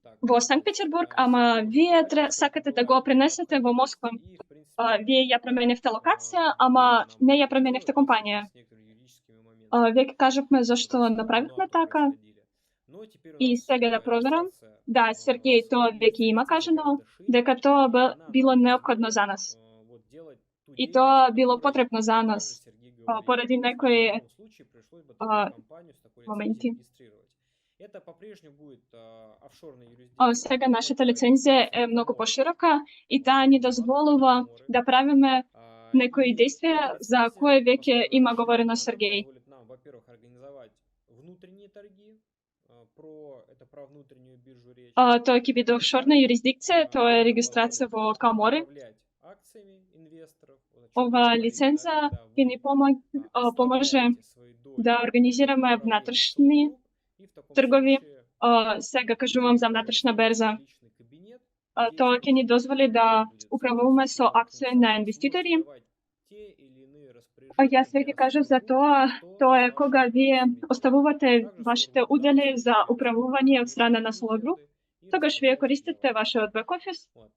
Так, во вот, Санкт-Петербург, Сергей ама уже вие говорил, что это сакате да была го пренесете во необходимость, Москва. и, в принципе, Вие ја променивте локација, нужно ама нам не было ја это променивте сделать в связи компанија. с некоторыми юридическими моментами, Вие ќе кажавме зашто которые все направивме давно така. происходили. Но теперь у И нас сега да проверам. регистрация Да, Сергей, тоа веќе има экспертиза кажано, гораздо шире, дека тоа и она било нам неопходно позволит за нас. вот делать ту И деятельность, тоа о било которой потребно за также нас Сергей говорил. поради В некои противном случае пришлось бы такую компанию с такой лицензией моменти. регистрировать. Это по-прежнему будет офшорная юрисдикция. Сега Ну, нашата это лицензија регистрация е в многу Коморах, поширока и таа ни дозволува Коморы. да правиме некои И эта действија за лицензия кои веќе има расширенная, говорено она Сергей. позволит нам, во-первых, организовать внутренние торги, про внутреннюю биржу речь. Тоа ќе биде офшорна Во-вторых, юрисдикција, тоа е это регистрација позволит во Камори. управлять акциями инвесторов, вот о чем Ова мы говорили, да, лицензија когда ќе ни вы поможе оставляете свои доли да в организираме управлении Solar внатрешни Group, и в таком тргови. случае Сега кажувам за вы внатрешна организуете берза. свой личный кабинет, где Тоа ќе ни дозволи да будет управуваме со соответствующий акции на функционал, инвеститори. сможете давать те или иные Јас распоряжения веќе для кажав Solar за Group, тоа, что тоа с е кога вашими вие акциями делать. оставувате Также Solar вашите Group в данном удели за случае управување од страна на помещает Solar Group. дивиденды и Тогаш вие распределяет их для користите вас. вашиот бек-офис. Вот.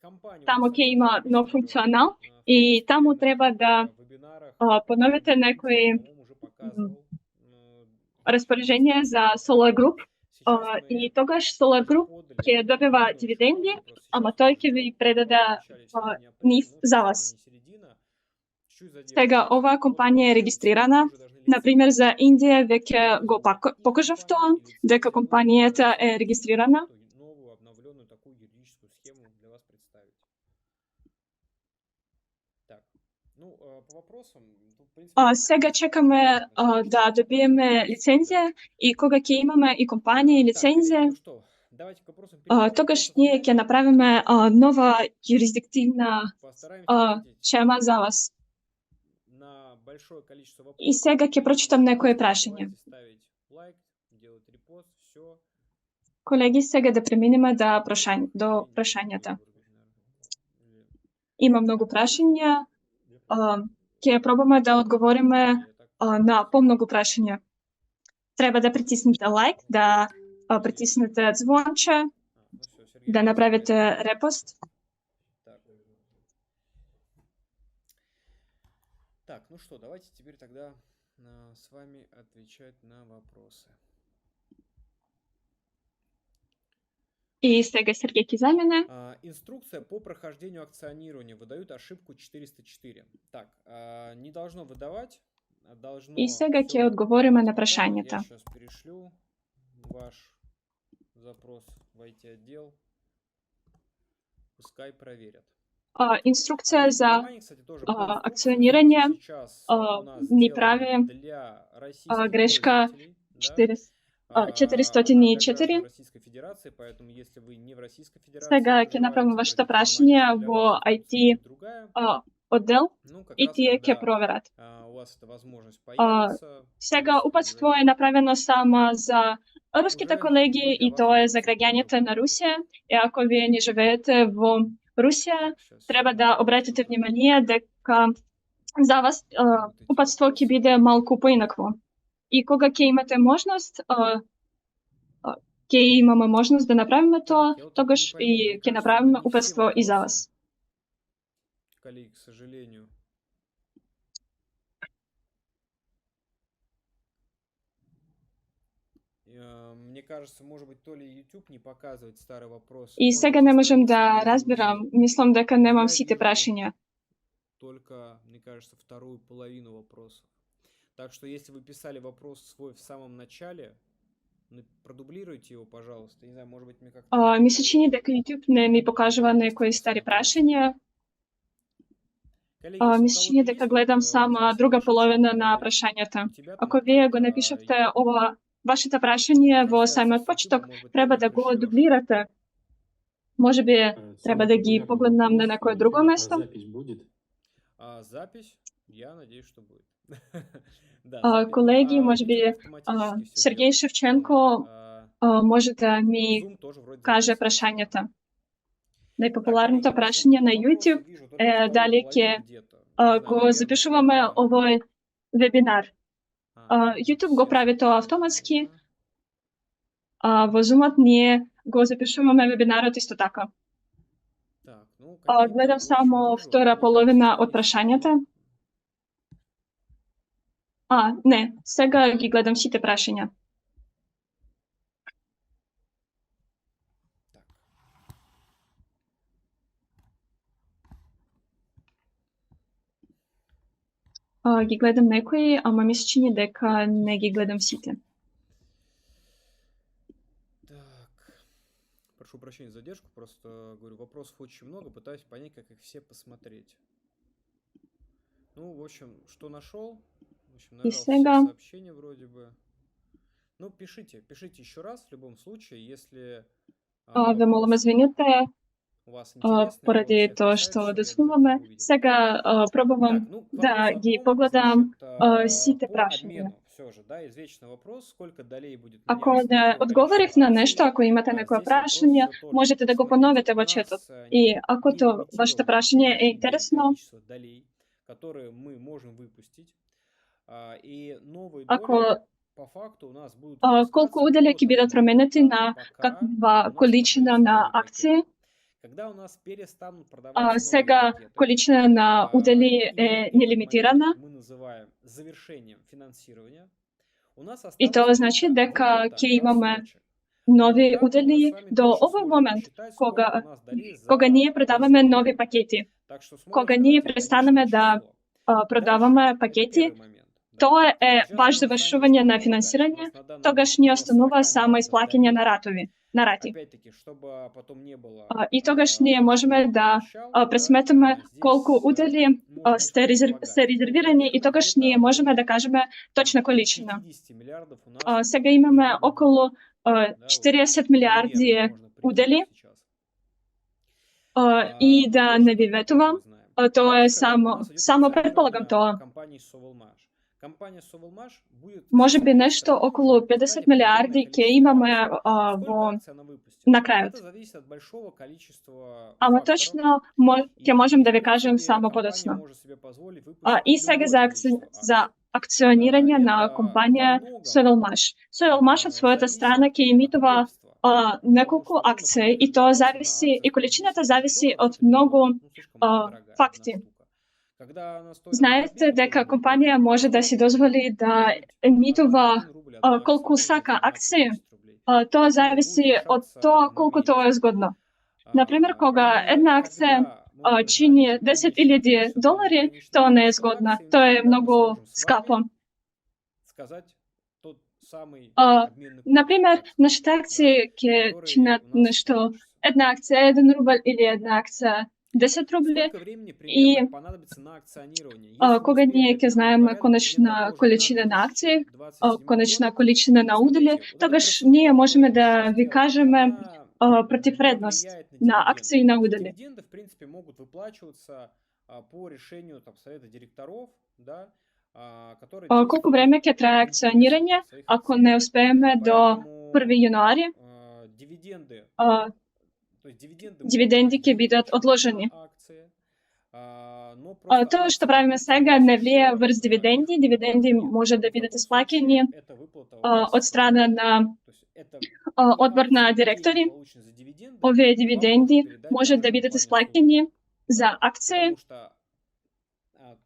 Компания у Таму нас ќе има обновлена, нов посмотрю, функционал в и принципе, таму на треба да каких-то вебинарах поновите предыдущих, некои по-моему, уже показывал распорежение за демонстрацию Solar Group. Сейчас И мы тогаш Solar Group подали ќе добива определенную дивиденди, шаблон, просто ама сейчас тој мы ќе ви ждем, предаде обещали середине апреля, низ но за пока вас. уже не середина, чуть Сега, задерживается. оваа Вот компанија е в регистрирана. Индии уже должны Например, за лицензировать. Индија веќе Когда го уже и покажав тоа, компания, и лицензия дека можно компанијата будет е регистрирана. эту новую обновленную такую юридическую схему для вас представить. Так, ну, по вопросам, ну, в принципе, Сега чекаме да добиеме лицензија и кога ќе имаме и компанија и так, коллеги, лицензија, ну что, давайте к вопросам перейдем. тогаш Вопросов ние нет. ќе направиме нова юрисдиктивна Постараемся ответить шема за вас. на большое количество вопросов. И сега ќе прочитам некои прашања. Забывайте ставить лайк, делать репост, все. Колеги, сега да преминеме до прашањата. Има многу прашања. Ќе пробаме да одговориме на помногу прашања. Треба да притиснете лайк, да притиснете звонче, да направите репост. Так, ну что, давайте теперь тогда с вами отвечать на вопросы. И сега Сергей ќе за мене. Инструкция по прохождению акционирования выдают ошибку 404. Так, не должно выдавать, а должно... И сега ќе всё одговориме на показывать. прашањата. Я сейчас перешлю ваш запрос в IT-отдел. Пускай проверят. Инструкција за Внимание, кстати, тоже по инструкции, акционирање сейчас у нас ни сделана прави для российских грешка пользователей, да? 404. Она для граждан Российской Федерации, поэтому если вы не в Российской Федерации Сега ќе направиме вашето прашање во IT оддел и тие ќе проверат. у вас эта возможность появится. Сега упатство е направено само за руските колеги и тоа е за граѓаните на Русија. И ако вие не живеете во Русија, треба да обратите внимание дека за вас упатство ќе биде малку поинакво. И кога ќе имате можност, ќе имаме можност да направиме тоа, тогаш и ќе направиме упатство и за вас. Коллеги, к сожалению. Мне кажется, может быть, то ли YouTube не показывает старый вопрос, И может сега быть, не и можем страница да перезагрузила. разберам. Мислам дека Но немам я сите вижу прашања. только, мне кажется, вторую половину вопросов. Так что, если вы писали вопрос свой в самом начале, продублируйте его, пожалуйста. Не знаю, может быть, мне как-то... Ми се чини дека YouTube не ми покажува Можно некои быстро стари посмотреть. прашања. Коллеги, если Ми у се кого-то чини есть дека вот, гледам не само знаю, друга следующий чат, половина на может быть, прашањата. у тебя там Ако вие го открыто напишете ова вашето прашање во трансляция самиот с YouTube, почеток, может быть, треба тоже да го пришлешь. дублирате. Може би треба Самый да ги популярный погледнам на вопрос некое на друго YouTube, а место. запись будет? Запись, я надеюсь, что будет. Да, запись будет. Колеги, може YouTube би автоматически все Сергей делает. Шевченко Вот. може да ми Zoom тоже вроде каже записывается, да. прашањата. Так, Најпопуларното коллеги, в общем, прашање на вопросы YouTube вижу только е вторую дали половину ќе где-то. Не знаю, го наверное, запишуваме это... овој вебинар. YouTube го сейчас прави тоа посмотрим. автоматски, а во Zoom-от ние го запишуваме вебинарот исто така. Так, ну, какие-то, Гледам в общем, само вижу. втора Мне половина кажется, од скорее всего, прашањата. Не, сега ги гледам сите прашања. Ги гледам некои, ама ми се чини дека не ги гледам сите. Так, прошу прощения за задержку, просто, говорю, вопросов очень много, пытаюсь понять, как их все посмотреть. Ну, в общем, что нашел? В общем, И нажал все сега сообщения вроде бы. Ну, пишите еще раз в любом случае, если ве молам вопросы извините у вас интересны, поради либо вообще тоа касаются, што чтобы я одесуваме. обязательно увидел. Сега пробувам Так, ну, к да вопросу о ги том, погледам значит, сите по прашања. обмену, все же, да, извечный вопрос, сколько долей будет Ако меняться, не какое одговорив количество на акций. нешто, ако имате некое Здесь вопрос прашање, все тот же. можете да го Смотрите, поновите у во нас четот. И ако то вашето прашање е нелимитированное интересно, количество долей, которые мы можем выпустить, и новые ако доли по факту у нас будут колку выпускаться удели до ќе бидат того променети момента, на пока каква у нас количина продаются на новые акции. пакеты. Когда у нас перестанут продаваться новые Сега пакеты, количина на удели именно е этот нелимитирана. момент мы называем завершением финансирования. У нас И тоа останется значи только дека выплата ќе имаме рассрочек. Но нови там мы удели с вами до тоже овој сможем момент, посчитать, кога сколько у нас долей кога за ние продаваме произведен нови период. пакети. Так что сможем Кога сказать ние и престанеме конечное да число. продаваме Дальше, это пакети, первый момент. Да? тоа е Сейчас баш будем с вами завршување на предполагать. У финансирање, нас на данный тогаш момент ни около останува 40 само миллиардов исплаќање долей. на рати. Опять-таки, чтобы потом не было И тогаш ние можеме клиент да обещал, да, пресметаме здесь колку удели можно се легко предполагать. резервирани и Наверное, тогаш ние где-то можеме до да кажеме точна количина. 50 миллиардов у нас Сега имаме только на околу да, вот 40 примерно милиарди можно прикинуть удели. сейчас. И Но да точно не ви мы тоже ветувам, не знаем. тоа е Дальше у нас идет само предполагам акционирование тоа. компании Sovelmash. Компания Sovelmash будет в Може би своей нешто стране околу уже выпускать 50 милиарди определенное ќе количество имаме акций. Сколько во акций она выпустит? на крајот. Это зависит от большого количества Ама факторов. точно ќе можем И, да в ви кажем принципе, само компания подоцна. может себе позволить выпустить И сега любое количество за акций. акционирање на Это компанија во многом Sovelmash. Sovelmash од својата зависит страна ќе от емитува удобства. Потому неколку что, ну, акции например, и тоа торговаться на зависи, акциях и по количината 10 зависи долларов од это многу неудобно, слишком дорогая одна факти. штука. Когда она стоит 1 Знаете копейку, дека тоже неудобно. компанија може да си дозволи да Может быть, емитува 1 рубль одна акция, колку может быть, сака 12 акции, или 10 рублей. тоа Это будет зависи од решаться тоа в колку моменте. тоа е згодно. Например, кога И една акција когда мы будем знать чини уже 10.000 конечное количество долей, долари, конечное тоа не е количество згодно. акций, Тоа е тогда мы многу сможем с скапо. вами сказать тот самый А, обменный курс, Например, так сказать, нашите да, акции ќе который чинат у нас нешто, получится. една акција 1 рубл или една акција 10 рубли. Сколько времени И примерно понадобится на акционирование? Если мы кога успеем ние ќе допилить знаеме порядок конечна где-то тоже количина на на акции, 2027 конечна год, количина на удели, смотрите, вот эта тогаш процедура, ние можеме которую мы да сейчас ви делаем, кажеме она противвредност не влияет на дивиденды. акции и на То есть удели. дивиденды, в принципе, могут выплачиваться по решению там, совета директоров, да, который Колку действует време ќе трае в интересах акционирање, своих ако акционеров. не успееме до Поэтому 1 јануари, дивиденды, то есть дивиденды дивиденди могут ќе быть бидат выплачены одложени. на акции, но просто Тоа што акции правиме допустим, сега у не вас влијае еще врз их дивиденди. выплаты Дивиденди нет. може да В бидат таком исплаќени случае эта выплата у вас, од страна на то есть это одбор на акции, деньги, директори. полученные за дивиденды, Овие вам дивиденди может передать може также да бидат компания исплаќени Sovelmash, за да? акции. Потому что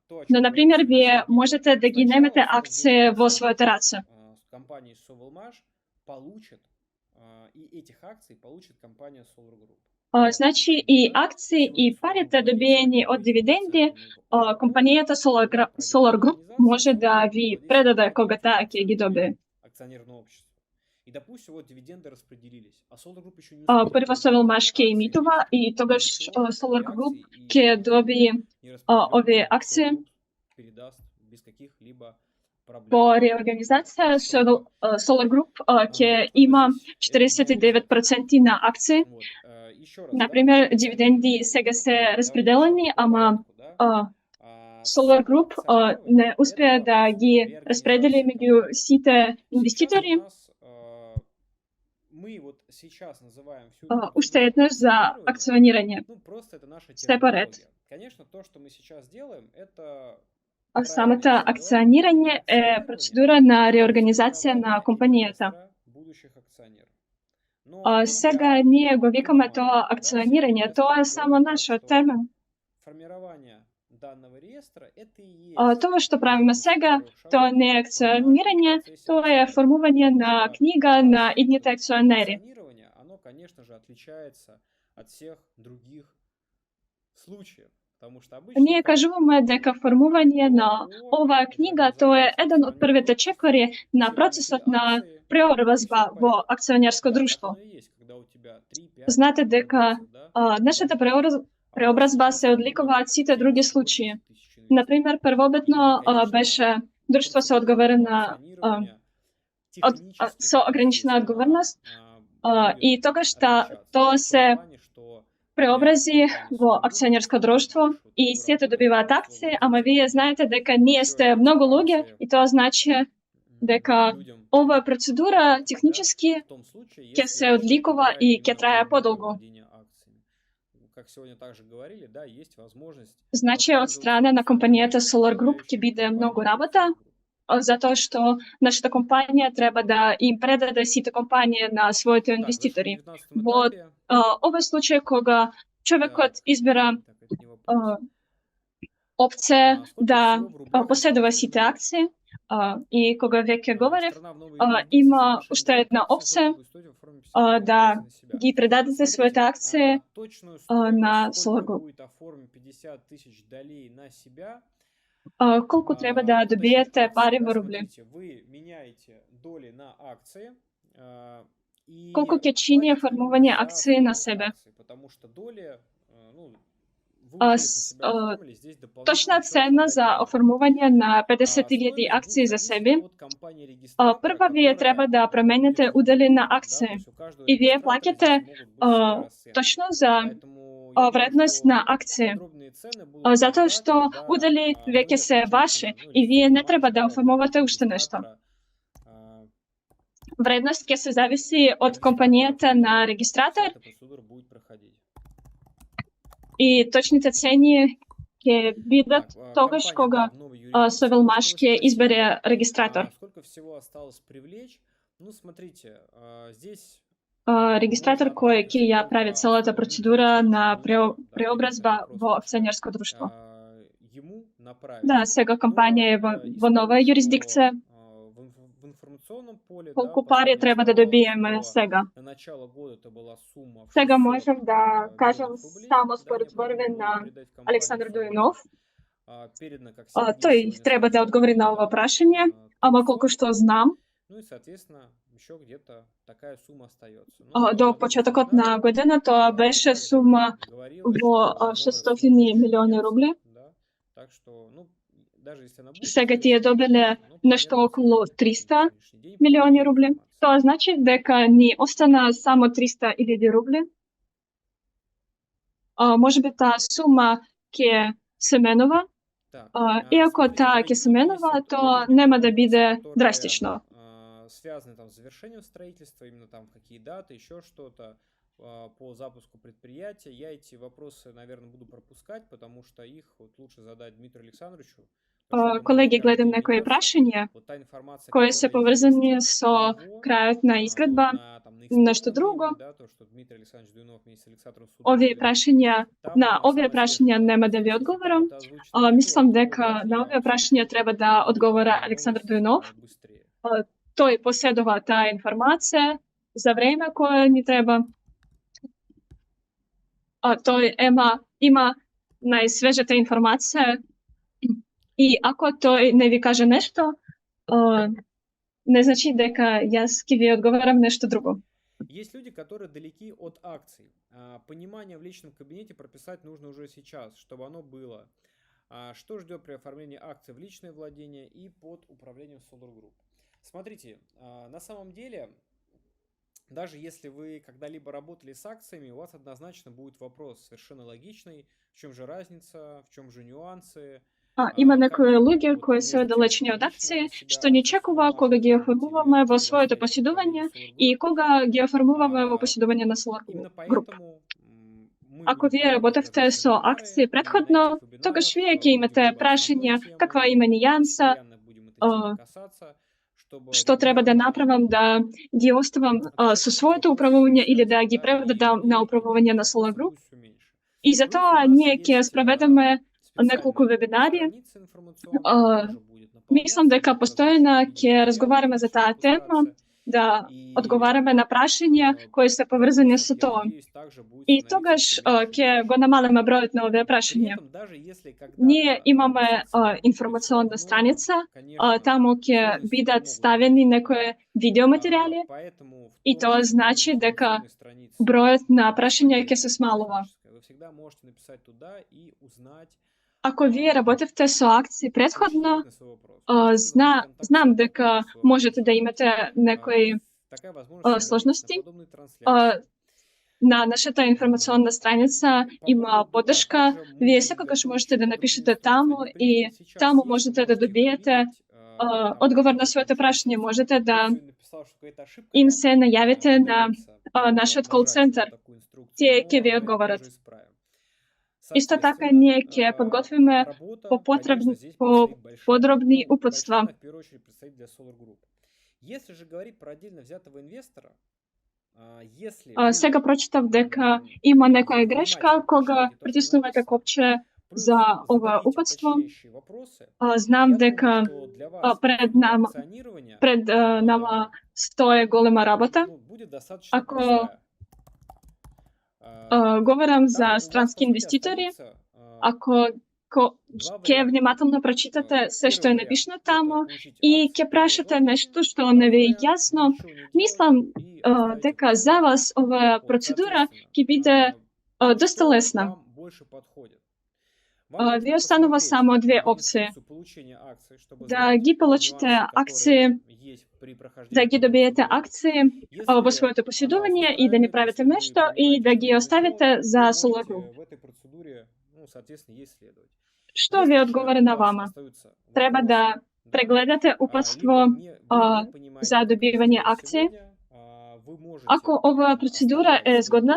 то, о Но, чем говорил например, сегодня вие Сергей, можете да ги сначала немете у вас акции будет во контракт својот раце. с компанией Sovelmash получит, и этих акций получит компания Solar Group. Znači i akcije i parite dobijeni od dividendi компанията Solar Group може да ви предаде кога таа ќе ги добие. Акционерное общество. И допустим, вот дивиденды распределились, а Solar Group еще не успел. Прво Sovelmash ќе имитува и тогаш Solar Group ќе добие овие акции. Передаст без каких-либо проблем. По реорганизација Solar Group ќе има 49% на акции. Вот, еще раз, Например, дивиденди сега се распределени, ама Solar Group не успеа да ги распредели меѓу сите инвеститори. Мы вот сейчас называем всю Уште еднаш за акционирање. Ну, просто это наша Все поред. терминология. Конечно, то, что мы сейчас делаем, это Самата акционирање е процедура на реорганизација на компанијата. будущих акционеров. Но Сега ние го викаме тоа акционирање, тоа е само наша термин. формирование данного реестра это и есть Тоа што правиме сега, тоа не е акционирање, тоа е формување на книга на идните акционери. Акционирование, оно, конечно же, отличается от всех других случаев, потому что обычно Ние кажуваме дека формување на оваа книга тоа е еден од првите чекори на процесот на преобразба во акционерско друштво. Знаете дека нашата преобразба се одликува од сите други случаи. Например, првобитно беше друштво со одговорна со ограничена одговорност и тогаш тоа се преобрази во акционерско друштво и сите добиваат акции, ама вие знаете дека ние сте многу луѓе и тоа значи дека оваа процедура технички ќе се одликува и ќе трае подолго. Как сегодня также говорили, да, есть возможность. Значи од страна на компанијата Solar Group ќе биде многу работа, затоа што нашата компанија треба да им предаде сите компании на своите инвеститори. Во овој случај кога човекот избира опција да поседува сите акции и кога веќе говорев, има уште една опција да ги предадете своите акции на Solar Group. Колку треба да добиете пари во рубли? Колку ќе чини формување акции на себе? Точна цена за оформување на 50.000 акции за себе. Прва вие треба да промените удели на акции и вие плаќате точно за вредност на акции. Затоа што удели веќе се ваши и вие не треба да оформувате уште нешто. Вредност ќе се зависи од компанијата на регистратор и точните цени ќе бидат тогаш кога Sovelmash ќе избере регистратор. Сколько всего осталось привлечь? Ну, смотрите, здесь регистратор кој ќе ја прави целата процедура на преобразба во акционерско друштво. Да, сега компанија е во нова юрисдикција. Колку пари треба да добиеме сега? Сега можем да кажем само според зборове на Александар Дуинов. Тој треба да одговори на ова прашање, ама колку што знам, до почетокот на година тоа беше сума во 600 милиони рубли. Сега тие добиле нешто околу 300 милиони рубли. Тоа значи дека ни остана само 300.000 рубли. Може би таа сума ќе се менува. Иако таа ќе се менува, тоа нема да биде драстично. Связаны там с завершением строительства, именно там какие даты, еще что-то по запуску предприятия. Я эти вопросы, наверное, буду пропускать, потому что их вот лучше задать Дмитрию Александровичу. Колеги, гледам некои прашања кои се поврзани со крајот на изградба, нешто друго. Овие прашања, на овие прашања нема да ви одговорам. Мислам дека на овие прашања треба да одговора Александар Дуинов. той поседува таа информација за време кое ни треба. Тој има најсвежата информација и ако тој не ви каже нешто, не значи дека јас ќе ви одговарам нешто друго. Есть люди, которые далеки от акций. Понимание в личном кабинете прописать нужно уже сейчас, чтобы оно было. Что ждет при оформлении акций в личное владение и под управлением Solar Group? Смотрите, на самом деле, даже если вы когда-либо работали с акциями, у вас однозначно будет вопрос совершенно логичный, в чем же разница, в чем же нюансы. Има некои луѓе кои се далечни од акции, што ни чекува кога ги оформуваме во своето поседување и кога ги оформуваме во поседување на Solar Group. Ако вие работевте со акции претходно, тогаш вие ќе имате прашања каква има нијанса, што треба да направам да ги оставам со своето управување или да ги преведам на управување на Solar Group. И затоа ние ќе спроведеме неколку вебинари. Мислам дека постојано ќе разговараме за таа тема, да одговараме на прашања кои се поврзани со тоа. И тогаш ќе го намалиме бројот на овие прашања. Ние имаме информационна страница, таму ќе бидат ставени некои видеоматеријали и тоа значи дека бројот на прашања ќе се смалува. Ако вие работевте со акции претходно, знам дека можете да имате некои сложности. На нашата информационна страница има поддршка. Вие секогаш можете да напишете таму и таму можете да добиете одговор на своите прашања. Можете да им се најавите на нашиот кол-центар. Тие ќе ви одговорат. Исто така ние ќе подготвиме по подробни упатства. Сега прочитав дека има некоја грешка кога притиснувате копче за ова упатство. Знам дека пред нама стои голема работа. Ако говорам за странски инвеститори, ако ќе внимателно прочитате се што е напишано таму и ќе прашате нешто што не ви е јасно, мислам дека за вас оваа процедура ќе биде доста лесна. Ви останува само две опции. Да ги получите акции, да ги добиете акции во своето поседување и да не правите нешто и да ги оставите за Solar Group. Што ви одговара на вама? Треба да прегледате упатство за добивање акции. Ако оваа процедура е згодна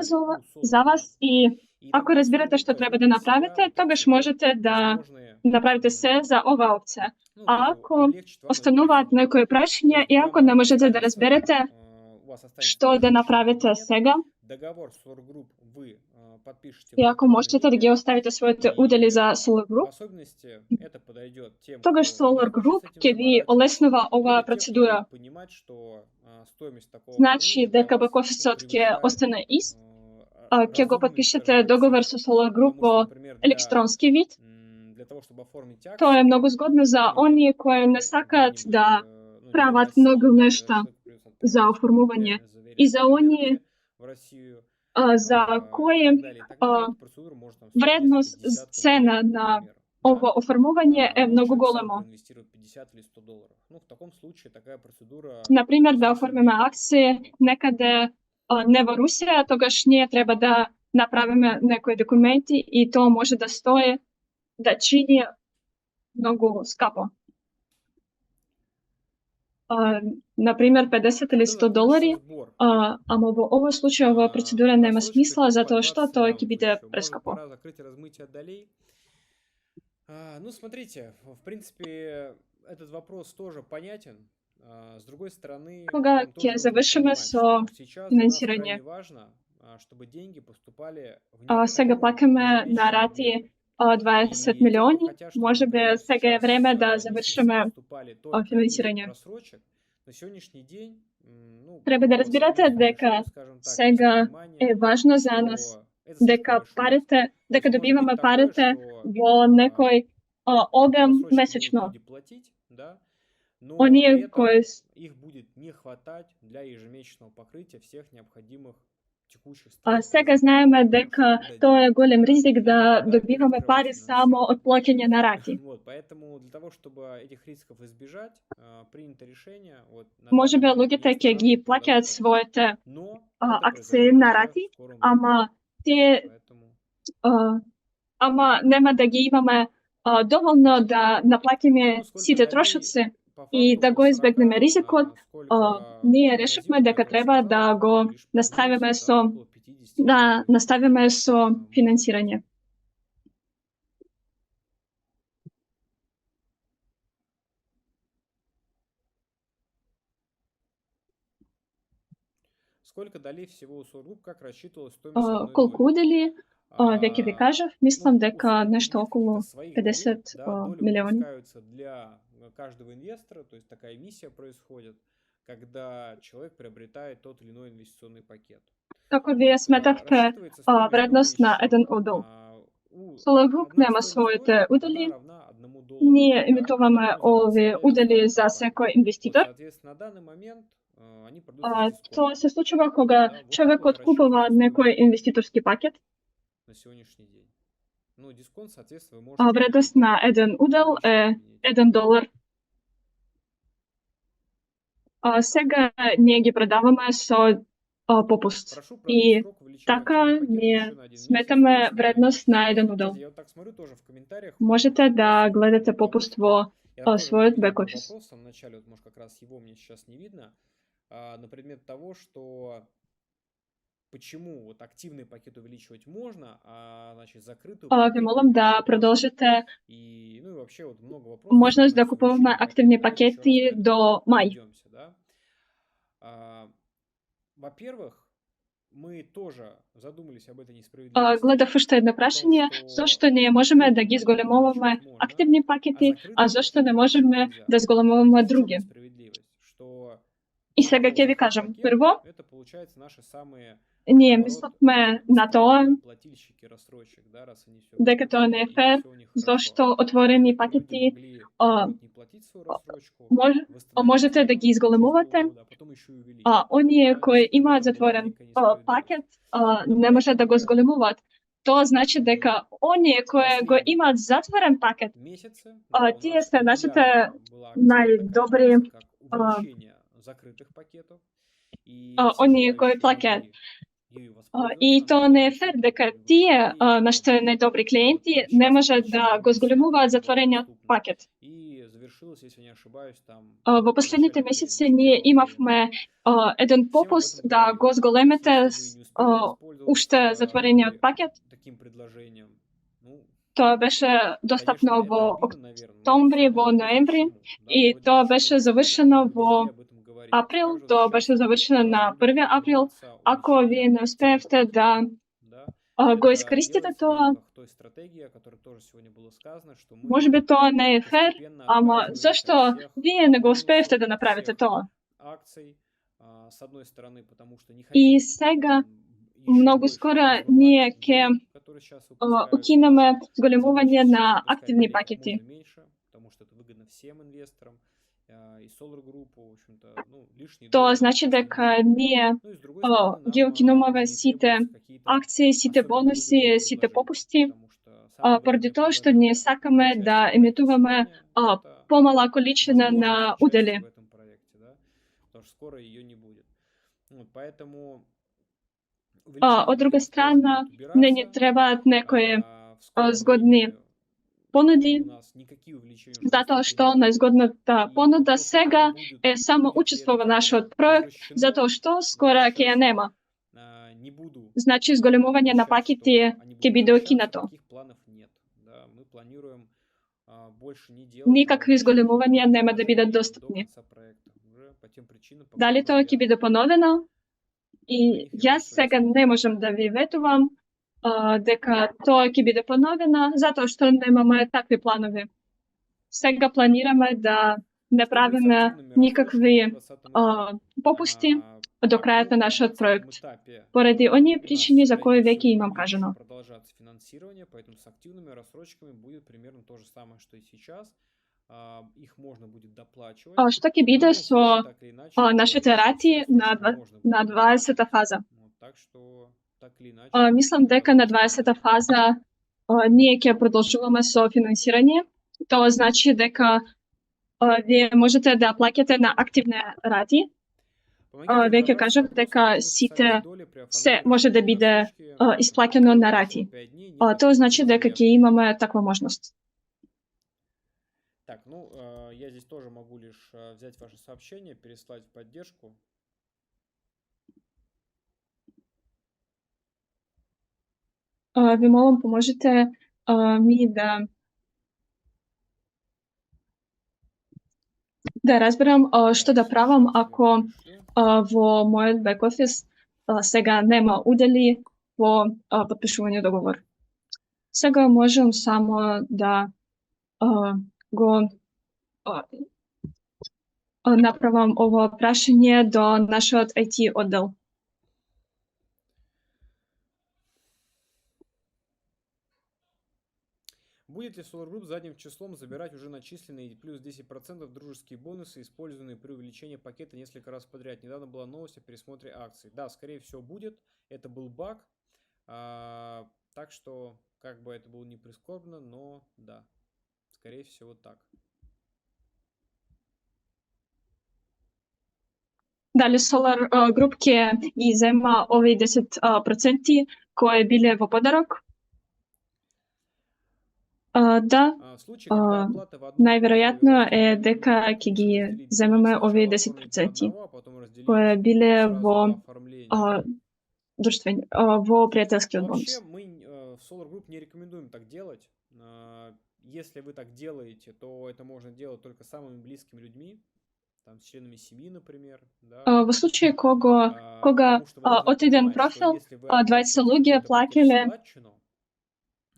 за вас и ако разбирате што треба да направите, тогаш можете да направите се за оваа опција. А ако остануваат некои прашања и ако не можете да разберете што да направите сега, и ако можете да ги оставите своите удели за Solar Group, тогаш Solar Group ќе ви олеснува оваа процедура. Значи дека бек-офисот ќе остане ист, ќе го подпишете договор со Solar Group во електронски вид. Тоа е многу згодно за оние кои не сакаат да прават многу нешта за оформување и за оние за кои вредност, цена на ово оформување е многу големо. Например, да оформиме акции некаде не во Русија, тогаш ние треба да направиме некои документи и тоа може да стои, да чини многу скапо. Например, 50 или 100 долари, ама во овој случај оваа процедура нема смисла, затоа што тоа ќе биде прескапо. Ну, смотрите, в принципе, этот вопрос тоже понятен. С другой стороны, кога ќе завршиме со финансирање, сега плакаме на рати 20 милиони, може би сега е време да завршиме финансирање. На сегодняшний день, Треба да по разбирате совместному дека решению, скажем так, есть сега е понимание, важно за нас что это слишком дека большой риск. парите, То есть дека может быть добиваме такое, парите что во некој обем просрочки будут месечно. люди платить, да, но Оние при этом кои их будет не хватать для ежемесячного покрытия всех необходимых текущих сега стресов. знаеме дека тоа е голем ризик да Да, добиваме пари переоткрывать само финансирование. од плаќање на рати. Вот, поэтому для того, чтобы этих рисков избежать, принято решение вот на Можеби данный момент луѓето не ќе ги останавливать плаќаат продажу своите пакетов. Но это акции произойдет на уже рати, в скором времени. ама тие Поэтому ама нема да ги имаме доволно да наплатиме сколько сите дали трошоци по и факту да по го избегнеме 40, ризикот, сколько ние отразило, решивме дека как я треба сказал, да го лишь наставиме прогноз, со да, около 50 да годовых наставиме со может быть. финансирање. Сколько дали всего у Сургуп, как рассчитывалась стоимость одной Колку доли? удели, веќе ви кажав, мислам дека нешто околу своих 50 долей, да, доли милиони. выпускаются для каждого инвестора, то есть такая миссия происходит, когда человек приобретает тот или иной инвестиционный пакет. Како вие сметавте Рассчитывается стоимост вредност доли на еще. еден удел? Одна Соловук нема стоимост своите доли, удели. она равна одному доллару. Ние да? емитуваме Ну, овие зависит от удели статуса за компании. секој Вот, инвеститор. соответственно, на данный момент они продаются с Тоа дисконтом. се случува кога Да, вот човек так вот откупува рассчитывается некој стоимость инвеститорски пакет, на сегодняшний день. Ну, дисконт, соответственно, вы можете вредност увидеть на еден в удел вашем е кабинете. $1. Сега ние ги продаваме со попуст. Прошу продлить И срок увеличения така активных пакетов ние еще на 1 месяц сметаме до 7 вредност месеца. на еден удел. Кстати, я вот так смотрю тоже в комментариях. Можете да вопросы гледате по попуст попусту. во Я тоже својот видел был бек-офис. вопрос в самом начале, вот может как раз его мне сейчас не видно, на предмет того, что почему вот активный пакет увеличивать можно, а значит закрытую Ви пакет молам да увеличивать нельзя. продолжите И, ну и вообще вот много вопросов, можност да связанных с купуваме увеличением активни пакета. Давайте еще раз пакети по этому до мај. пройдемся, да. Во-первых, мы тоже задумались об этой несправедливости. Гледав уште едно О том, прашање, что зошто не можеме да открытые ги пакеты зголемуваме увеличивать можно, активни а пакети, закрытые зошто не пакеты можеме увеличивать нельзя. да зголемуваме В чем други? несправедливость? Что И сега ќе ви закрытый кажам, пакет прво, это получается наши самые, ние наоборот, мислевме на тоа старые плательщики рассрочек, да, раз они все дека тоа не е фер, зошто отворени пакети могли наоборот, не платить свою рассрочку, можете да ги изголемувате, да, потом еще и увеличить. оние Да, кои действительно, имаат в этом была затворен некая несправедливост. пакет Но не при можат да этом го мы зголемуваат. Тоа значи дека оние кои го последние имаат затворен пакет, месяцы, да, у тие нас се нашите популярна была акция најдобри такая, как увеличение закрытых пакетов. И все оние кои желающие плаќаат. могли ею И воспользоваться. тоа Она не е была фер доступна дека для любых тие людей, нашите чтобы најдобри клиенти вот не часто можат да посещение го зголемуваат была затворениот доступна. пакет. И завершилось, если не ошибаюсь, там Во в последните начале апреля, месеци может, ние 1 апреля. имавме еден Всем об попуст этом да говорили. го зголемите Если вы не успели уште воспользоваться затворениот пакет. таким предложением, ну, Тоа беше достапно конечно, это во обидно, наверное, но октомври, самый во вопрос, ноември почему, да, и вроде тоа почему беше не успели, завршено вроде во везде об этом говорили. април, Также вот тоа сейчас беше завршено у нас на будет 1 април. продолжаться Ако вие увеличение не успеевте да да, го это искористите делается в тоа, рамках той стратегии, о которой тоже сегодня было сказано, что мы можеби тоа не е фер, постепенно ама отказываемся зашто от всех вие не го успеевте бонусов, да от направите всех тоа? акций, с одной стороны, потому что не И хотим сега еще многу больше скоро измывать ние ќе доли, которые сейчас выпускаются. укинеме Наша зголемување задача на сейчас выпускать активни долей как пакети. можно меньше, потому что это выгодно всем инвесторам, и Solar Group, в общем-то, ну, лишние Тоа доли нам значи сейчас не дека нужны. ние Ну и с другой стороны, ги нам укинуваме не сите требуются какие-то акции, сите особенно бонуси, выгодные сите предложения, попусти, потому что самое поради выгодное тоа што ние предложение сакаме для да участия в емитуваме проекте это помала количина на возможность удели. участия в этом проекте, да, потому что скоро ее не будет. Вот, поэтому увеличение Од друга пакетов тоже страна, будет не ни убираться. требаат некои В скором згодни времени понуди, у нас никакие увеличения уже затоа наступить што не будут. најзгодната И понуда вопрос о сега том, будет, е само будет ли учество это во как-то нашиот проект, возвращено затоа што в скоро наш ќе ја счет, нема. не буду Значи, зголемување на обещать, пакети что они ќе будут биде возвращаться, укинато. таких планов нет. Да, мы планируем больше не делать Никакви различных зголемувања нема да бидат предложений до достапни. конца проекта. Уже по тем причинам, по Дали тоа которым ќе я биде поновено? И на них и јас раньше сега рассказывал. не можам да ви ветувам дека тоа ќе биде поновено, затоа што немаме такви планови. Сега планираме да не Чтобы быть правим активными никакви разработчиками на 20 этапе, попусти до как краja минимум на нашиот 20 проект. этапе Поради оние у нас, причини за кои вероятнее веќе всего, имам будет еще кажано. продолжаться финансирование, поэтому с активными рассрочками будет примерно то же самое, что и сейчас. Их можно будет доплачивать. Што ќе В биде любом случае, со так или иначе, мы нашите говорим, что все рати рассрочки можно на будет доплатить. 20-та фаза? Вот, так что, так или иначе, Мислам дека на разработчикам 20-та фаза ние ќе продолжуваме со финансирање. Тоа значи дека вие можете да плаќате на активни рати. помогите Веќе разобраться с кажав вопросом дека активности сите социальной доли при се оформлении може да расчетной биде рассрочки. исплаќано на Прошло рати. 5 дней, не Тоа поступила значи дека ќе заявка. имаме таква можност. Так, ну, я здесь тоже могу лишь взять ваше сообщение, переслать в поддержку. Ви молам поможете ми да разберам што да правам Сейчас я ако пришлю. во мојот бек офис сега нема удели во потпишување договор. Сега можам само да го направам ово прашање до нашиот IT оддел. Будет ли Solar Group задним числом забирать уже начисленные плюс 10% дружеские бонусы, использованные при увеличении пакета несколько раз подряд? Недавно была новость о пересмотре акций. Да, скорее всего будет. Это был баг. Так что, как бы это было не прискорбно, но да, скорее всего так. Дали Solar Group ќе ги зема овие 10% кои биле во подарок? Да, В случае, когда оплата в одном најверојатно пользователе е растет дека по одному, ќе ги лучше разделить земеме бонус. овие Сначала оформить за 10%, одного, а потом разделить кои биле сразу во два оформления. друштвени, во пријателскиот Вообще бонус. мы в Solar Group не рекомендуем так делать. Если вы так делаете, то это можно делать только самыми близкими людьми, там, с членами семьи, например. Да? Во случај кога Потому что вы должны од еден понимать, что профил если вы двајца оплачиваете луѓе какой-то пакет в плаќале складчину,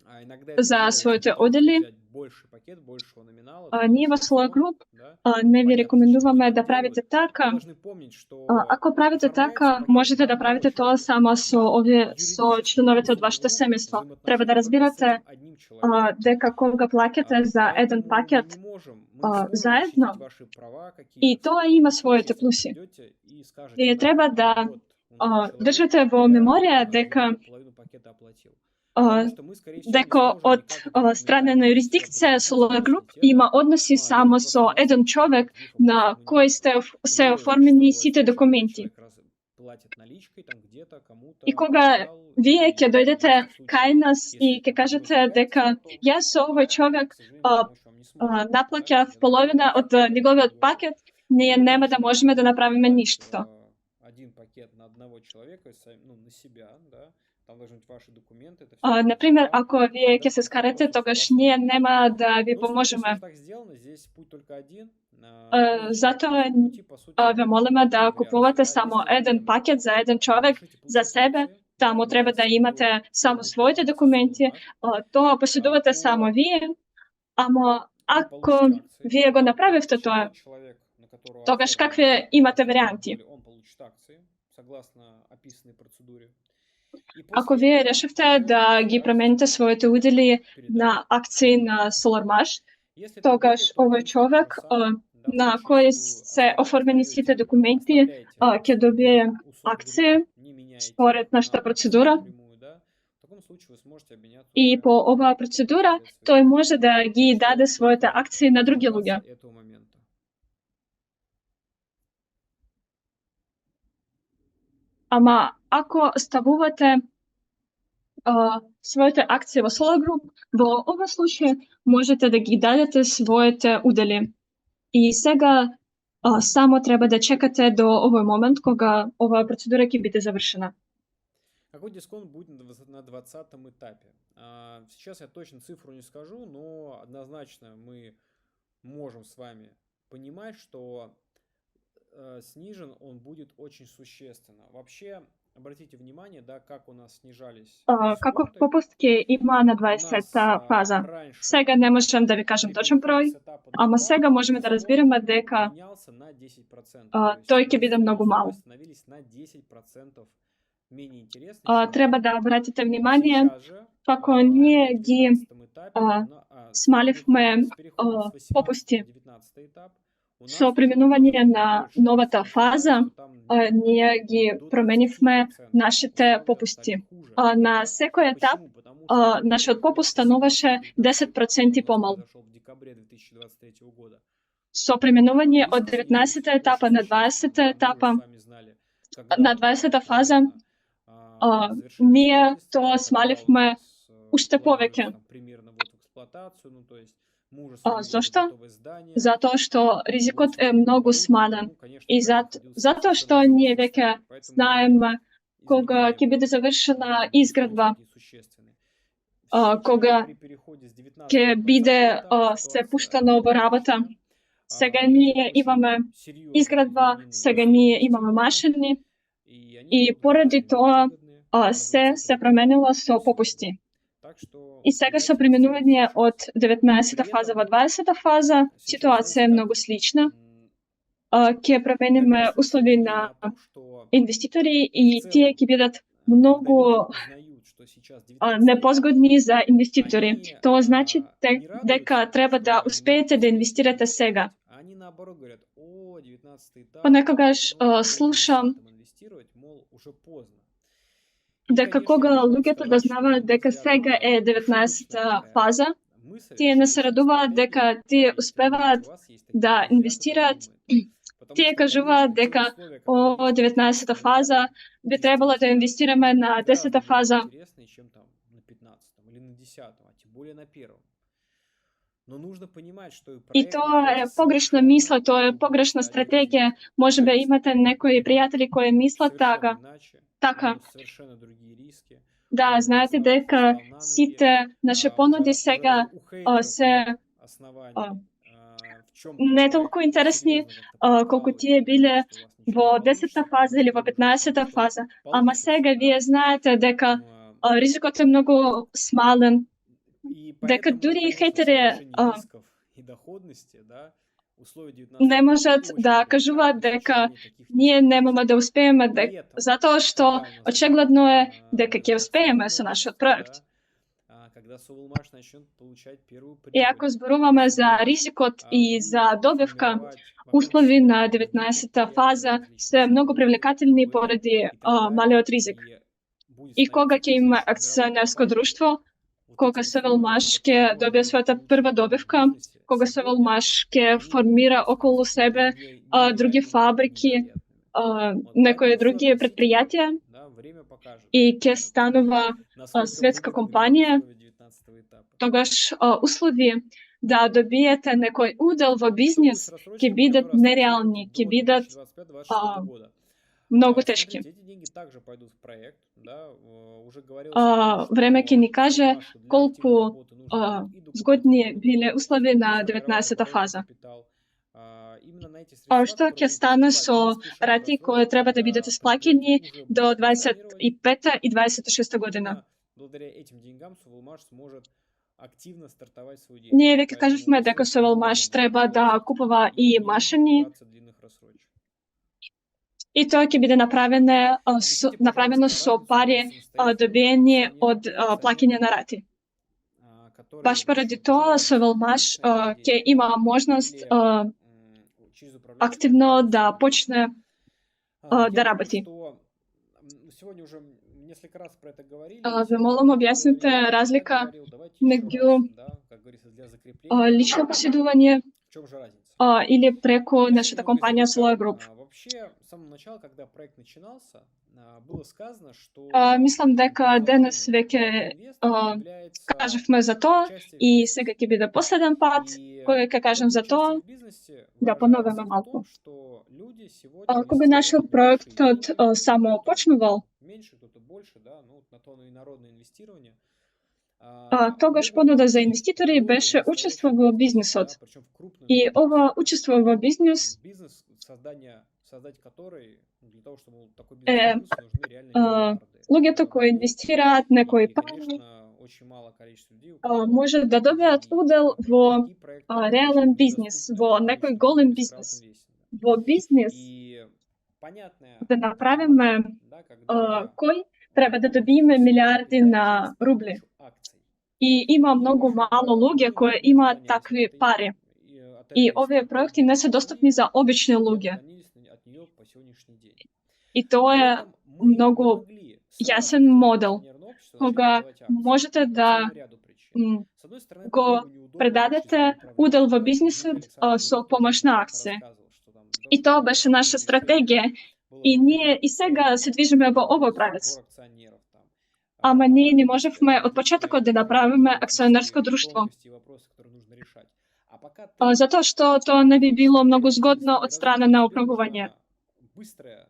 а иногда это за делается своите для того, чтобы одели, взять больший пакет, большего номинала, там, ние во большой Solar фонд, Group да, не ви понятно, зачем люди рекомендуваме так да правите делают. Вы така. должны помнить, что Ако правите оформляется така, пакет можете для да одного правите тоа человека. само со Да, овие со юридически членовите од Solar вашето Group семејство. Треба да взаимоотношения только с разбирате этим одним человеком. дека кога плаќате за еден Поэтому пакет мы не сможем заедно, защитить ваши права и какие-то тоа в има таком случае, своите если вы плюси. придете и скажете, Вие да, треба да вот он тот человек, држите во я меморија за дека него половину пакета оплатил. Потому что мы, скорее всего, не дека сможем од никак это страна на документально юрисдикција подтвердить, Solar Group защитить это. има односи Ну, а само делать со просто еден выставку човек таких на вопросов мы не кој будем. се Тем более, оформени зачастую сите бывает случаи, когда документи. человек платит наличкой там где-то кому-то, И кога передал, вие ќе и дојдете есть случаи, кај нас и если ќе там кажете нужен дека гарантийный поток, јас со овој човек к сожалению, помочь вам не сможем. Да? наплаќав Я половина думаю, од понятно, о чем неговиот говорю. пакет, ние Вы нема да можете можеме да направиме брать ништо. один пакет на одного человека, ну, на себя, да, там должны быть ваши документы, это все Например, ако вие ќе се скарате, тогаш ние нема да ви Ну, в случае, если поможеме. уже так сделано, здесь путь только один. Ну, Затоа пути, по сути, ве молиме да три купувате варианта, да. само Если вы еден пакет за еден човек, решите за получать себе, акции, таму треба да имеется в виду имате само Solar Group своите акции документи, Solar Mash, тоа поседувате то само вие, ама вы ако получите акции, вие го да, направивте точно тоа, тот человек, на которого тогаш оформлена какви акция, имате оформлена варианти? доля, он получит акции, согласно описанной процедуре. И Ако после вие этого решивте уже да эти ги промените акции своите удели передать на акции кому-то. на Solar Mash, Если так тогаш далее, то, в овој принципе, то човек же самое. Да, в на случае, кој если се оформени сите документи ќе оставляете добие у Solar Group, акции не меняете според на нашата акции процедура. напрямую, да, в таком случае вы сможете обменяться И уже по оваа процедура отдать свои тој акции. може да ги Так что даде своите только акции на други дождаться луѓе. этого момента. Ама ако ставувате своите акции во Solar Group, во овој случај можете да ги дадете своите удели. И сега само треба да чекате до овој момент кога оваа процедура ќе биде завршена. Какой дисконт будет на 20-м этапе? Сейчас я точно цифру не скажу, но однозначно мы можем с вами понимать, что снижен он будет очень существенно. Вообще, обратите внимание, да, как у нас снижались Каков дисконты. попустки има на У нас 20-та фаза? раньше Сега не можем да ви кажем при точен переходе број, с этапа на ама этап сега можеме да дисконт разбереме дека менялся на 10%. То тој есть ќе биде инвестиционные многу мал. условия становились на 10% менее интересны, чем Треба ранее. да обратите внимание Сейчас же како на ние ги 19 этапе а, с смаливме переходом с 18 попусти. на 19 этап у нас Со уже преминување тоже на больше. новата Я считаю, фаза, что там не ние ги до променивме 30% нашите условия попусти. стали хуже. На Да? секој етап Почему? Потому что нашиот переход попуст с 18 становеше на 19 10% у нас помал. произошел в декабре 2023 года. Со преминување од Риски 19 снизились етапа очень на существенно. 20 Да? Мы етапа, уже с вами знали, когда на у нас 20 фаза, планомерно завершили ние строительство, тоа когда у смаливме нас уште планируется повеќе. там примерно вот в эксплуатацию, ну то есть мы уже сами видели Зошто? готовые здания, Затоа што готовое ризикот е строительное многу оборудование, смален. ну, конечно, И проект находился в затоа што совершенно ние взрослой веќе стадии, поэтому знаеме кога изменения ќе биде были завршена не изградба, такие существенные. Сейчас кога при переходе с 19 ќе на 20 биде этап се ситуация пуштено во работа. динамичная. Сега Идут ние очень имаме серьезные изградба, изменения сега условий ние имаме инвестирования, машини и они и будут поради гораздо тоа менее выгодные на се 20 этапе променило со сегодня. попусти. Так что И сега со давайте преминување следующий. од 19-та При фаза этом во 20-та фаза, сейчас, ситуација знаете е как, многу слична. м, Ќе промениме появляется услови мнение на о том, что инвеститори в и тие целом, ќе бидат когда многу люди узнают, что сейчас 19 этап, непозгодни за инвеститори. они Тоа значи не дека радуются, треба что да они могут успеете да успеть инвестирате сега. инвестировать, а они наоборот говорят: о, 19 этап, Понекогаш ну надо было в слушам 10-м инвестировать, мол, уже поздно. И, дека конечно, кога я могу луѓето сказать, дознаваат что дека несмотря сега на е ошибочная 19-та такая фаза, мысль, тие не се ошибочная радуваат стратегия, дека да, тие если, может успеваат быть, у вас есть такие да друзья, которые инвестираат. думают. Потому Тие что, кажуваат конечно, те дека условия, о которые есть на 19-та 19 фаза этапе, би требало да действительно инвестираме на гораздо 10-та более фаза. интересные, чем там на 15-м или на 10-м, а тем более на 1-м. Но нужно понимать, что и И проект тоа е находится погрешна совершенно мисла, тоа е в другой погрешна стадии стратегија. развития. Можеби Проект имате некои пријатели кои мислат совершенно така. иначе, у Така. него совершенно другие риски. Да, Он знаете ставит, дека встал на ноги, сите наши понуди уже сега даже у хейтеров се нет оснований в чем-то не проект толку интересни серьезно как-то колку подкалывать тие и биле говорить, что у вас ничего во не 10-та получится, фаза или во когда вы уже 15-та что фаза. Ама получится, сега да? вие знаете дека Ну, ризикот е многу смален, И дека поэтому, дури и конечно, в хейтери соотношении рисков и доходности, да, условия 19 не этапа можат очень да кажуваат благоприятны с точки дека зрения таких ние низких немаме рисков. да успееме, При этом, затоа што когда у нас очигледно е будет дека ќе успееме со стартиране нашиот роста, проект. да, когда Sovelmash начнет получать первую И прибыль, ако зборуваме за Sovelmash ризикот и будет за добивка, формировать вокруг услови себя на другие 19-та предприятия, фаза различные се многу заводы, привлекателни КБ поради и так далее, малиот ризик. и будет И кога становиться ќе има по-настоящему мировой акционерско компанией, друштво, вот кога эти условия, Sovelmash под ќе которыми добие вы својата получите прва прибыль в добивка, бизнесе кога сегодня, Sovelmash ќе они формира будут, околу скажем так, себе други нереальными, фабрики, невероятными. Вот, некои поэтому все други относительно, предпријатија да, время покажет, и ќе вот, станува насколько светска выгодны будут компанија, условия 19 этапа. тогаш услови да добиете некој удел во Что будет бизнис с ќе рассрочками, бидат которые остались нереални, выплатить ќе до бидат 2025-2026 года? многу тешки. Смотрите, эти деньги также пойдут в проект, да, уже говорилось о том, что Време ќе ни каже Sovelmash для колку активной работы нужно будет и докупать згодни оборудование, биле услови и на формировать 19-та оборотный фаза. капитал. Именно на эти средства, Што ќе которые будут стане поступать, не со спеша в рати кои рассрочку, треба да когда бидат предприятие исплакени уже до будет функционировать, 25-та и 26-та година? именно благодаря этим деньгам Sovelmash сможет активно стартовать свою деятельность. Ние веќе Поэтому кажавме дека рассрочки Sovelmash можно будет треба да платить, купува и и не нужно машини, пугаться длинных рассрочек. и тоа ќе биде направено Объясните, направено пожалуйста, со разницу пари между самостоятельным добиени од акционером, плаќање на рати. который Баш поради ищет тоа возможность Sovelmash открыть своя ќе деятельность, има можност или через управляющую активно компанию да своего почне Я да думаю, работи. что сегодня уже несколько раз про это говорили. Ве Сегодня молам я објасните говорил, я разлика говорил, давайте еще меѓу раз, да, как говорится, для закрепления. лично поседување В чем же разница? или преку Начнем нашата немного компанија издалека. Solar Group. Вообще, с самого начала, когда проект начинался, было сказано, что Мислам дека денес предложение веќе инвестора является кажавме за тоа участие в и бизнесе. сега ќе биде последен пат И кој ќе кажем это за тоа. участие в бизнесе Да выражается поновиме в малку. том, что люди сегодня Кога инвестируют нашиот небольшие проектот деньги, само кто-то почнувал, меньше, кто-то больше, да, ну, на то и народное инвестирование, тогаш могут понуда за получить инвеститори доли в беше настоящем учество во бизнесе, бизнисот. да, причем в крупном И бизнесе. ова учество во бизнес Бизнес создания создать который, для того, чтобы такой бизнес Е, появился, нужны реально а, миллиарды Луѓето кои инвестираат некои И, пари, конечно, очень мало количество людей, у кого може да эти добијат деньги есть. удел А во такие проекты, они реален очень бизнес, недоступны во некој обычному голем люди с бизнес, краудинвестинга. во бизнес И понятная да такая направиме модель, да, когда кој треба да добиеме милиарди на рубли. И има многу мало луѓе кои имаат такви пари. И овие проекти не се достапни за обични луѓе. от нее по сегодняшний день. И тоа При е этом мы не многу могли сразу јасен через модел, акционерное общество начать кога продавать акции можете по да целому ряду причин. С одной стороны, это го было бы неудобно предадете точки зрения удел во управления. бизнисот Дмитрий Александрович со Левит помош тоже на неоднократно акции. рассказывал, что там для того, И чтобы тоа принять беше наша решение, стратегија. было И ние необходимо и сега поставить се движиме во овој сбор правец. акционеров там. Ама ние не Есть можевме од различные почетокот да направиме акционерско друштво. тонкости и вопросы, которые нужно решать. А пока ты Затоа што тоа не би било многу згодно од страна на тебе управување. нужна быстрая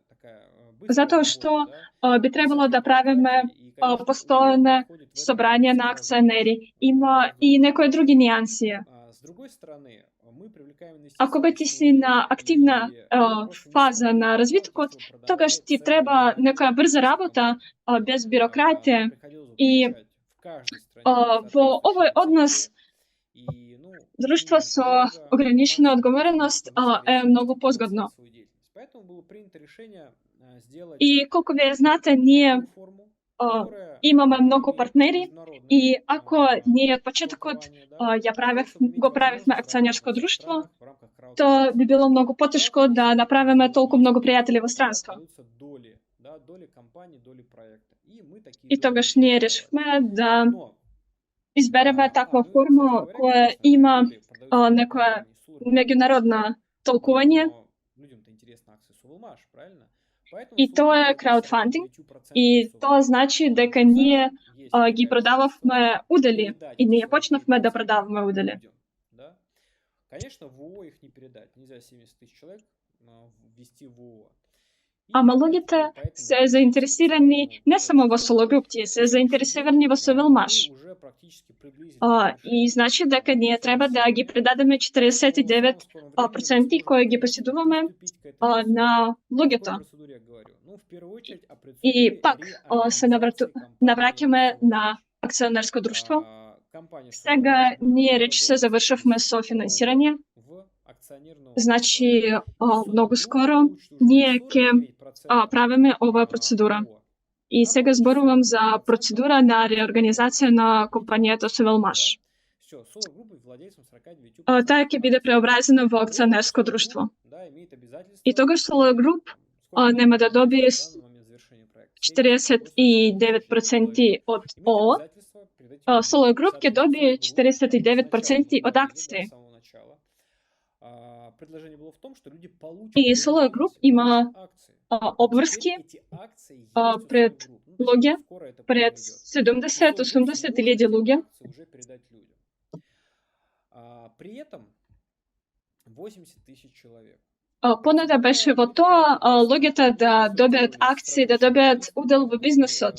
Затоа работа, што да, би требало всякой да правиме бюрократии. И, конечно, постојане удел подходит в этом собрања на гораздо акционери. лучше. Има Гораздо и лучше. некои други нијанси. С другой стороны, мы привлекаем инвестиции Ако ти очень си на много, активна и мы просто не фаза смогли на развитокот, отталкиваться от тогаш ти продавания треба ценного некоја брза внимания работа без Нам бирократија. приходилось бы И получать в каждой стране во овој соответствующие однос лицензии. И, ну, друштво очень со долго ограничена компания одговореност пыталась е многу быстрее позгодно. свою деятельность. Поэтому было принято решение сделать И колку вие знаете, ние такую форму, которая имаме многу имеет партнери международное и ако ние од почетокот столкновение, да, ја для того, чтобы иметь го правевме возможность акционерско работать в друштво, странах в рамках то би било многу потешко да краудфандинга. направиме толку многу пријатели во Тогда странство. продаются доли, да, доли компаний, доли проекта. И мы такие И доли тогаш начали ние продавать. решивме да Но избереме таква кстати форма говоря, која конечно, има доли продаются доли некоја компании Solar меѓународно толкување. Но людям-то интересны акции Sovelmash, правильно? Поэтому И тоа е Sovelmash владеет краудфандинг. 49% И тоа Sovelmash. значи дека Потенциал ние есть ги такая продававме удели передать и эти ние почнавме да 49% продаваме удели. людям, да? Конечно, в ООО их не передать. Нельзя 70 тысяч человек ввести в ООО. И Ама опять-таки луѓето поэтому се есть заинтересирани специальный не само во Solar Group, тие се заинтересирани во Sovelmash. Мы уже практически приблизились к И решению. значи дека ние треба да ги предадеме 49% кои ги поседуваме на луѓето. И пак се навраќаме на акционерско друштво. Сега ние рече се завршавме со финансирање. Значи многу скоро ние ќе правиме оваа процедура. И сега зборувам за процедура на реорганизација на компанијата Sovelmash. Таа ќе биде преобразена во акционерско друштво. И тогаш Solar Group нема да добие 49% од ООО. Solar Group ќе добие 49% од акции. И Solar Group има обврски пред луѓе, пред 70-80 илјади луѓе. При этом 80 тысяч человек. Понада беше во тоа луѓето да добијат акции, да добијат удел во бизнисот.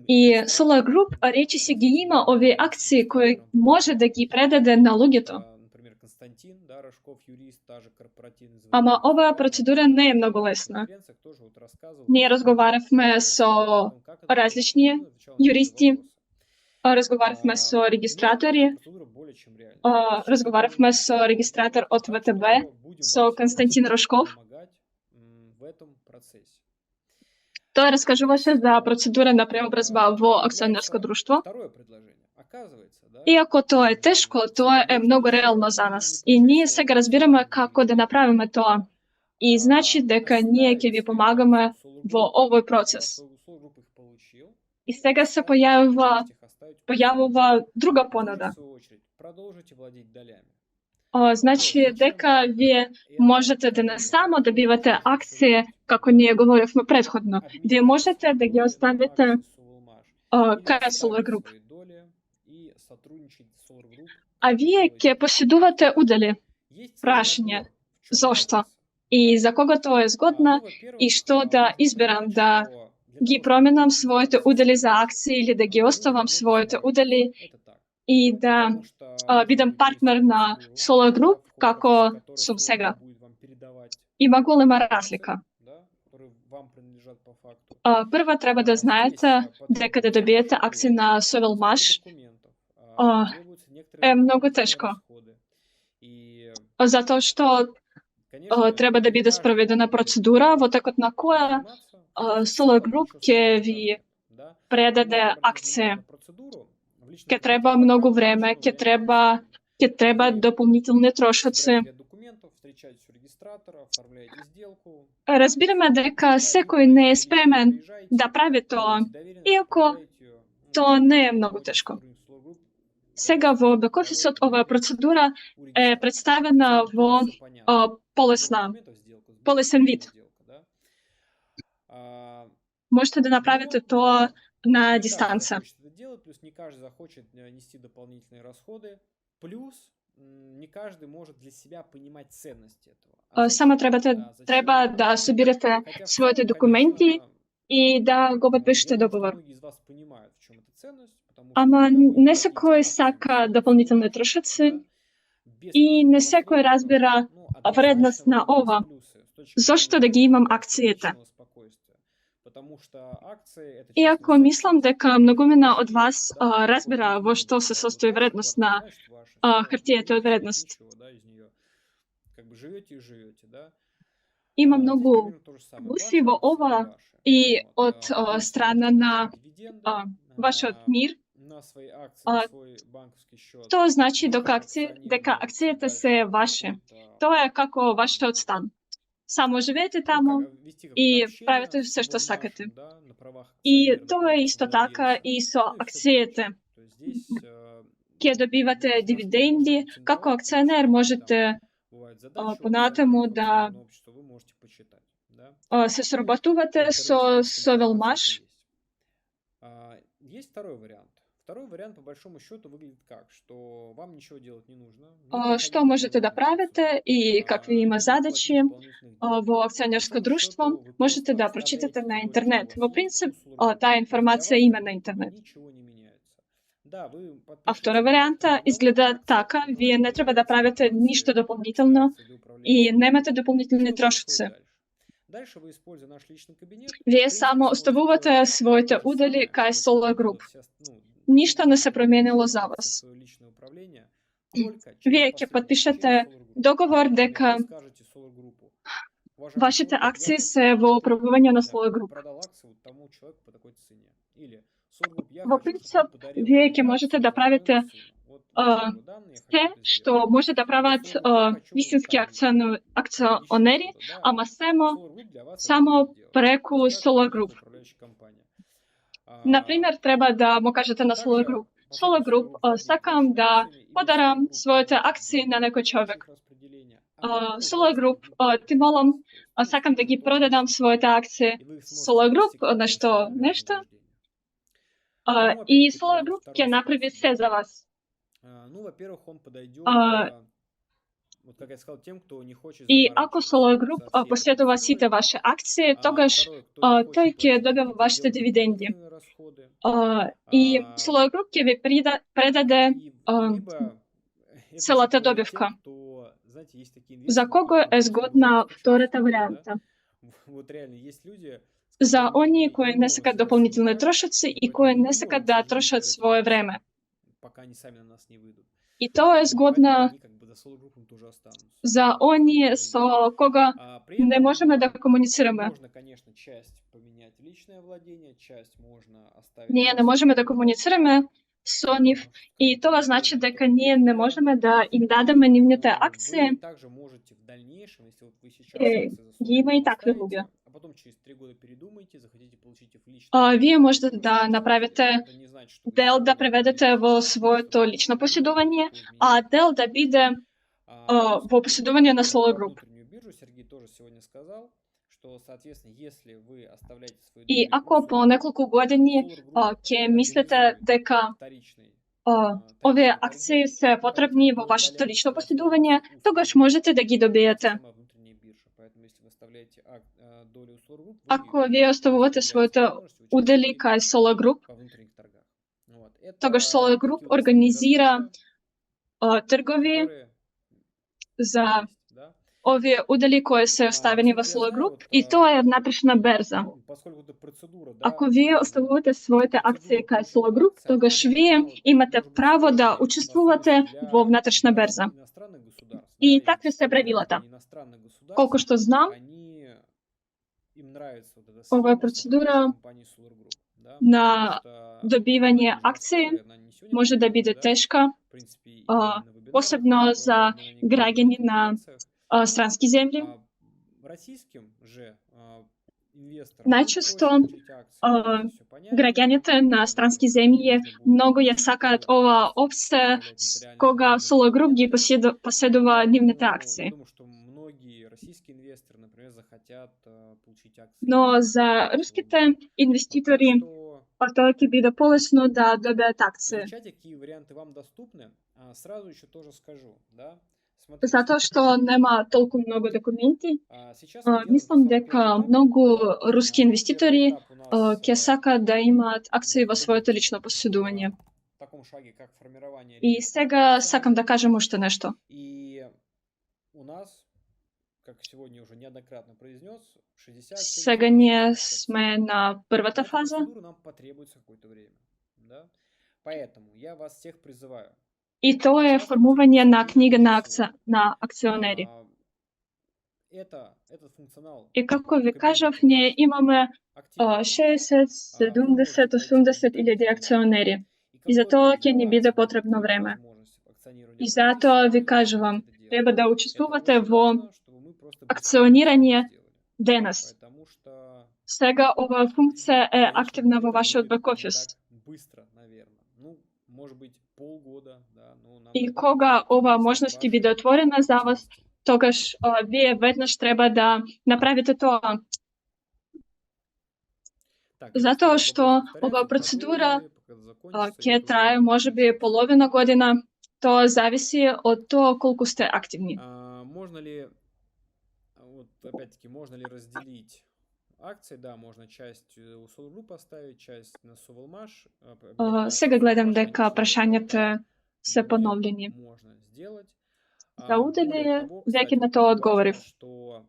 И Solar Group речиси ги има овие акции кои може да ги предаде на луѓето. Ама оваа процедура не е многу лесна. Ние разговаравме со различни юристи, разговаравме со регистратори, разговаравме со регистратор од ВТБ, со Константин Рожков. Тој раскажуваше за процедура на преобразба во акционерско друштво. Иако тоа е тешко, тоа е многу реално за нас. И ние сега разбираме како да направиме тоа. И значи дека ние ќе ви помагаме во овој процес. И сега се појавува друга понуда. Значи дека вие можете да не само добивате акции, како ние говоревме предходно. Вие можете да ги оставите кај Solar Group. А вие ќе поседувате удели. Прашање. Зошто? И за кога тоа е згодно и што да изберам, да ги променам своите удели за акции или да ги оставам своите удели и да бидам партнер на Solar Group како сум сега. передавать Има голема акции, разлика. да, которые вам принадлежат по факту. Прво треба да Здесь знаете дека да добиете подписывать акции договор на требуется набор Совелмаш документов, требуются е некоторые многу дополнительные тешко, расходы. И, затоа што конечно, треба да не биде каждый спроведена может процедура во текот на која заниматься, хотя в Solar целом Group ничего ќе сложного там ви нет, да. Но предаде можете обратить акции. внимание на процедуру. В личном Ќе кабинете треба пока многу не време, разрешено ќе взаимодействие. треба Вы дополнителни трошоци. собираете ряд документов, встречаетесь у регистратора, оформляете сделку, Разбираме дека да, и секој выполняете не е свою личную, спремен приезжаете, да прави тоа, делаете доверенность, иако оформляете ее, тоа не е на многу очень тешко. сотрудник Solar Group Сега за во вас бек-офисот проводит оваа доверенность процедура у е регистратора. В представена целом тоже во все понятно. Сбор полесна, документов, сделка, сбор полесен документов, вид. сделка, да. А, Можете да направите Но тоа на не каждый дистанца. захочет это делать, плюс не каждый захочет нести дополнительные расходы, плюс не каждый может для себя понимать ценность этого. А Само зачем? треба Зачем? да соберете Хотя в своите целом, документи конечно, и да го я подпишете думаю, что договор. многие из вас понимают, в чем эта ценность, потому что Ама когда вы не владеете секој акциями сака Solar Group, дополнителни трошоци да, без и не каких-то секој посредников, разбира ну, вредност однозначно в на этом есть ова. плюсы с точки Зошто да ги зрения имам вашего акциите? личного спокойствия. Потому что акции это Иако частная мислам собственность, дека многумина од и, вас да, разбира вот во люди што видят, се да, состои вот ваша вредност на квартира, значит, ваша, всё, хартијата од больше нет вредност. ничего, да, из нее. Как бы живете и живете, да. Има Здесь многу примерно то же самое. плюси Ваши во акции ова не ваши. и Вот. од Вы страна сможете на получить дивиденды вашиот мир. на свои акции, на свой банковский счет. Тоа значи Вы дека как акционер дека можете акциите се дальше ваши. вот, Тоа е како вашиот стан. Само живеете ну, таму вести какое-то и общение правите с се што сакате. Solarmash'ем, да, на правах И акционера, на тоа е правах исто така совладельца, и со ну и все акциите. прочее. То есть здесь Ќе добивате на что дивиденди, можно како претендовать, акционер плюс можете там бывают задачи у понатаму акционеров, да акционерное общество, вы можете почитать, да. се Ну, соработувате со корпоративная информация Совелмаш. это есть второй вариант. Второй вариант, по большому счету, выглядит как, что вам ничего делать не нужно. Не проходить Што можете да дополнительных правите процедур, и какви има не задачи платить дополнительных денег. во По акционерско большому друштво, счету, вы можете просто да оставляете прочитате на те доли, что у интернет. вас Во есть, принцип, у Solar Group. таа И для информација вас има как на будто бы интернет. ничего не меняется. Да, вы А подписываете втора доверенный варианта договор изгледа на акциях, така, потом вие не треба да распределяете правите акции, ништо свои дополнително акции для и управленца. немате И дополнителни что происходит трошоци. дальше? Дальше вы, используя наш личный кабинет, в Вие принципе, само сможете оставувате делать своите то же удели самое, кај что Solar смогут Group. делать все, все Ништо не люди, се которые променило получили за акции в вас. свое личное управление, только через Вие ќе посредника, через подпишете Solar Group. договор Например, дека вы скажете Solar Group: уважаемый вашите Solar Group, я акции хочу, се во чтобы ты, управување на не знаю, Solar Group. продал акцию вот тому человеку по такой цене. Или Solar Group, я Во хочу, чтобы принцип, ты подарил вие эти ќе можете акции да правите моему сыну. Вот а, его данные, я се хочу это што сделать. може да Или прават Solar Group, я хочу вистински там еще акционери, что-то, да. ама само Solar Group для вас это само будет делать. преку То есть как Solar некая Group. управляющая компания. Например, треба да му кажете на Solar Также, Group. по Solar сути, Group, Solar Group владеет сакам вашими да акциями, и вы подарам Solar Group своите можете акции на сделать некој човек. общее их распределение. А какого Solar возраста Group, ребенку ти молам, нужно использовать? Ну, сакам да тоже ги можно продадам посчитать. своите акции. И вы их сможете Solar Group, вывести как нешто, персональное нешто. вознаграждение. И Опять-таки Solar приведу Group второй ќе направи способ, се да. за вас. Ну, во-первых, он подойдет, вот как я сказал, тем, кто не хочет И ако заморачиваться Solar Group со всей этой последува процедурой. сите ваши акции, тогаш Второй, кто не хочет тој ќе платить добива какие-то, вашите делать дивиденди. дополнительные расходы. И Solar Group ќе ви предаде И либо это целата еще подойдет добивка. тем, кто, знаете, есть такие За инвесторы, кого которые е просто згодна любят скачать втората услуги, да? варијанта? Вот реально есть люди, с За которыми оние вы кои не не можете сакат связаться дополнителни никак, трошоци и поэтому кои мы не не сакат можем, к да сожалению, трошат продать им свое акции, време. пока они сами на нас не выйдут. И тоа е Вот, поэтому згодно они как бы за Solar Group тоже останутся. за оние со кога При не этом можеме да комуницираме. можно, конечно, часть поменять в личное владение, часть можно оставить Ние за не можеме да Solar Group. комуницираме со нив и Скажем тоа так, значи договор дека ние не такой можеме купли-продажи. да им дадеме нивните Вы акции. также можете в дальнейшем, если вот вы сейчас Е, акции за ги Solar има и Group такви оставите, луѓе. а потом через 3 года передумаете, захотите получить их в личное Вие владение, можете тоже да сможете направите сделать. Это не значит, что вы дел ничего да не преведете поменяете во в своето личном лично поседовании, поседување, никакого а изменения. дел да биде Плюс во поседување на Solar про Group. внутреннюю биржу Сергей тоже сегодня сказал, что, соответственно, если вы оставляете свои И доли у ако по Solar Group, неколку години Solar Group ќе мислите организует дека вторичный овие тарифные акции торги, се потребни во вы вашето удаляете лично растворяемость поседување, у тогаш Solar Group. можете да ги Это добиете. сама внутренняя биржа. Поэтому, если вы оставляете долю у Solar Group, вы Ако вие оставувате своите удели кај Solar Group, по внутренних торгах. Вот. Это тогаш Solar Group такие вот основные организира различия, тргови которые за есть, да? ovi udjeli koji su ostavljeni v Solar Group i to je внутрішня берза. Поскольку это процедура, да, Ако ви оставите своите акции кај Solar Group, тогаш вие имате право да учествувате во внутрішна берза. иностранных государств, И да, такви се правилата. иностранных государств, Колку што знам, им нравится вот эта ова е схема процедура компании Solar Group, да, на потому что добивање отдельная акции история, она не сегодня може да появилась, биде да, тешка, в принципе, и а, на вебинарах посебно за мы на них говорили, граѓани на на конференциях. странски земји. Российским же инвесторам Најчесто проще получить акции, а, это всё понятно, граѓаните на странски земји нужно будет многу ја сакаат ова опција кога Solar Group ги поседува нивните Поэтому я акции. думаю, что многие российские инвесторы, например, захотят получить акции. Но за руските Вот. инвеститори Так что тоа ќе биде полесно да добијат акции. изучайте, какие варианты вам доступны. Сразу еще тоже скажу, да. Смотрите, Затоа што нема толку многу документи, сейчас мы делаем мислам самый дека первый этап. многу руски Первый инвеститори этап у нас, ќе сакаат да имаат акции во своето будет лично поседување. в таком шаге, как формирование И регистра сега сакам да кажем уште нешто. И у нас, как сегодня уже неоднократно произнес, 60 Сега ние сме на првата фаза. процедуру нам потребуется какое-то время. Да? Поэтому я вас всех призываю. И тоа е формување на книга на акционери. Этот функционал И како ви кажав, ние имаме 60, 70, 80 илјади акционери. И затоа ќе ни биде потребно време. И затоа ви кажувам, треба да учествувате во акционирање денес. Потому что Сега оваа функција е активна во вашиот будет не бек-офис. так быстро, наверное. Ну, может быть, полгода, да, но нам И это кога оваа важно, можност ќе важно, биде отворена за вас, важно. тогаш вие веднаш треба да направите тоа. Так, Затоа следующий што вопрос повторяется, оваа процедура пока закончится, ќе или трае уже можеби половина година. Тоа зависи од тоа колку сте активни. Можно ли, вот опять-таки, можно ли разделить акции? Да, можно часть у Solar Group оставить, часть на Sovelmash. Сега гледам дека прашањата се поновljeni. Можно сделать. За удели Более того, веќе кстати, на тоа важно, одговорив. что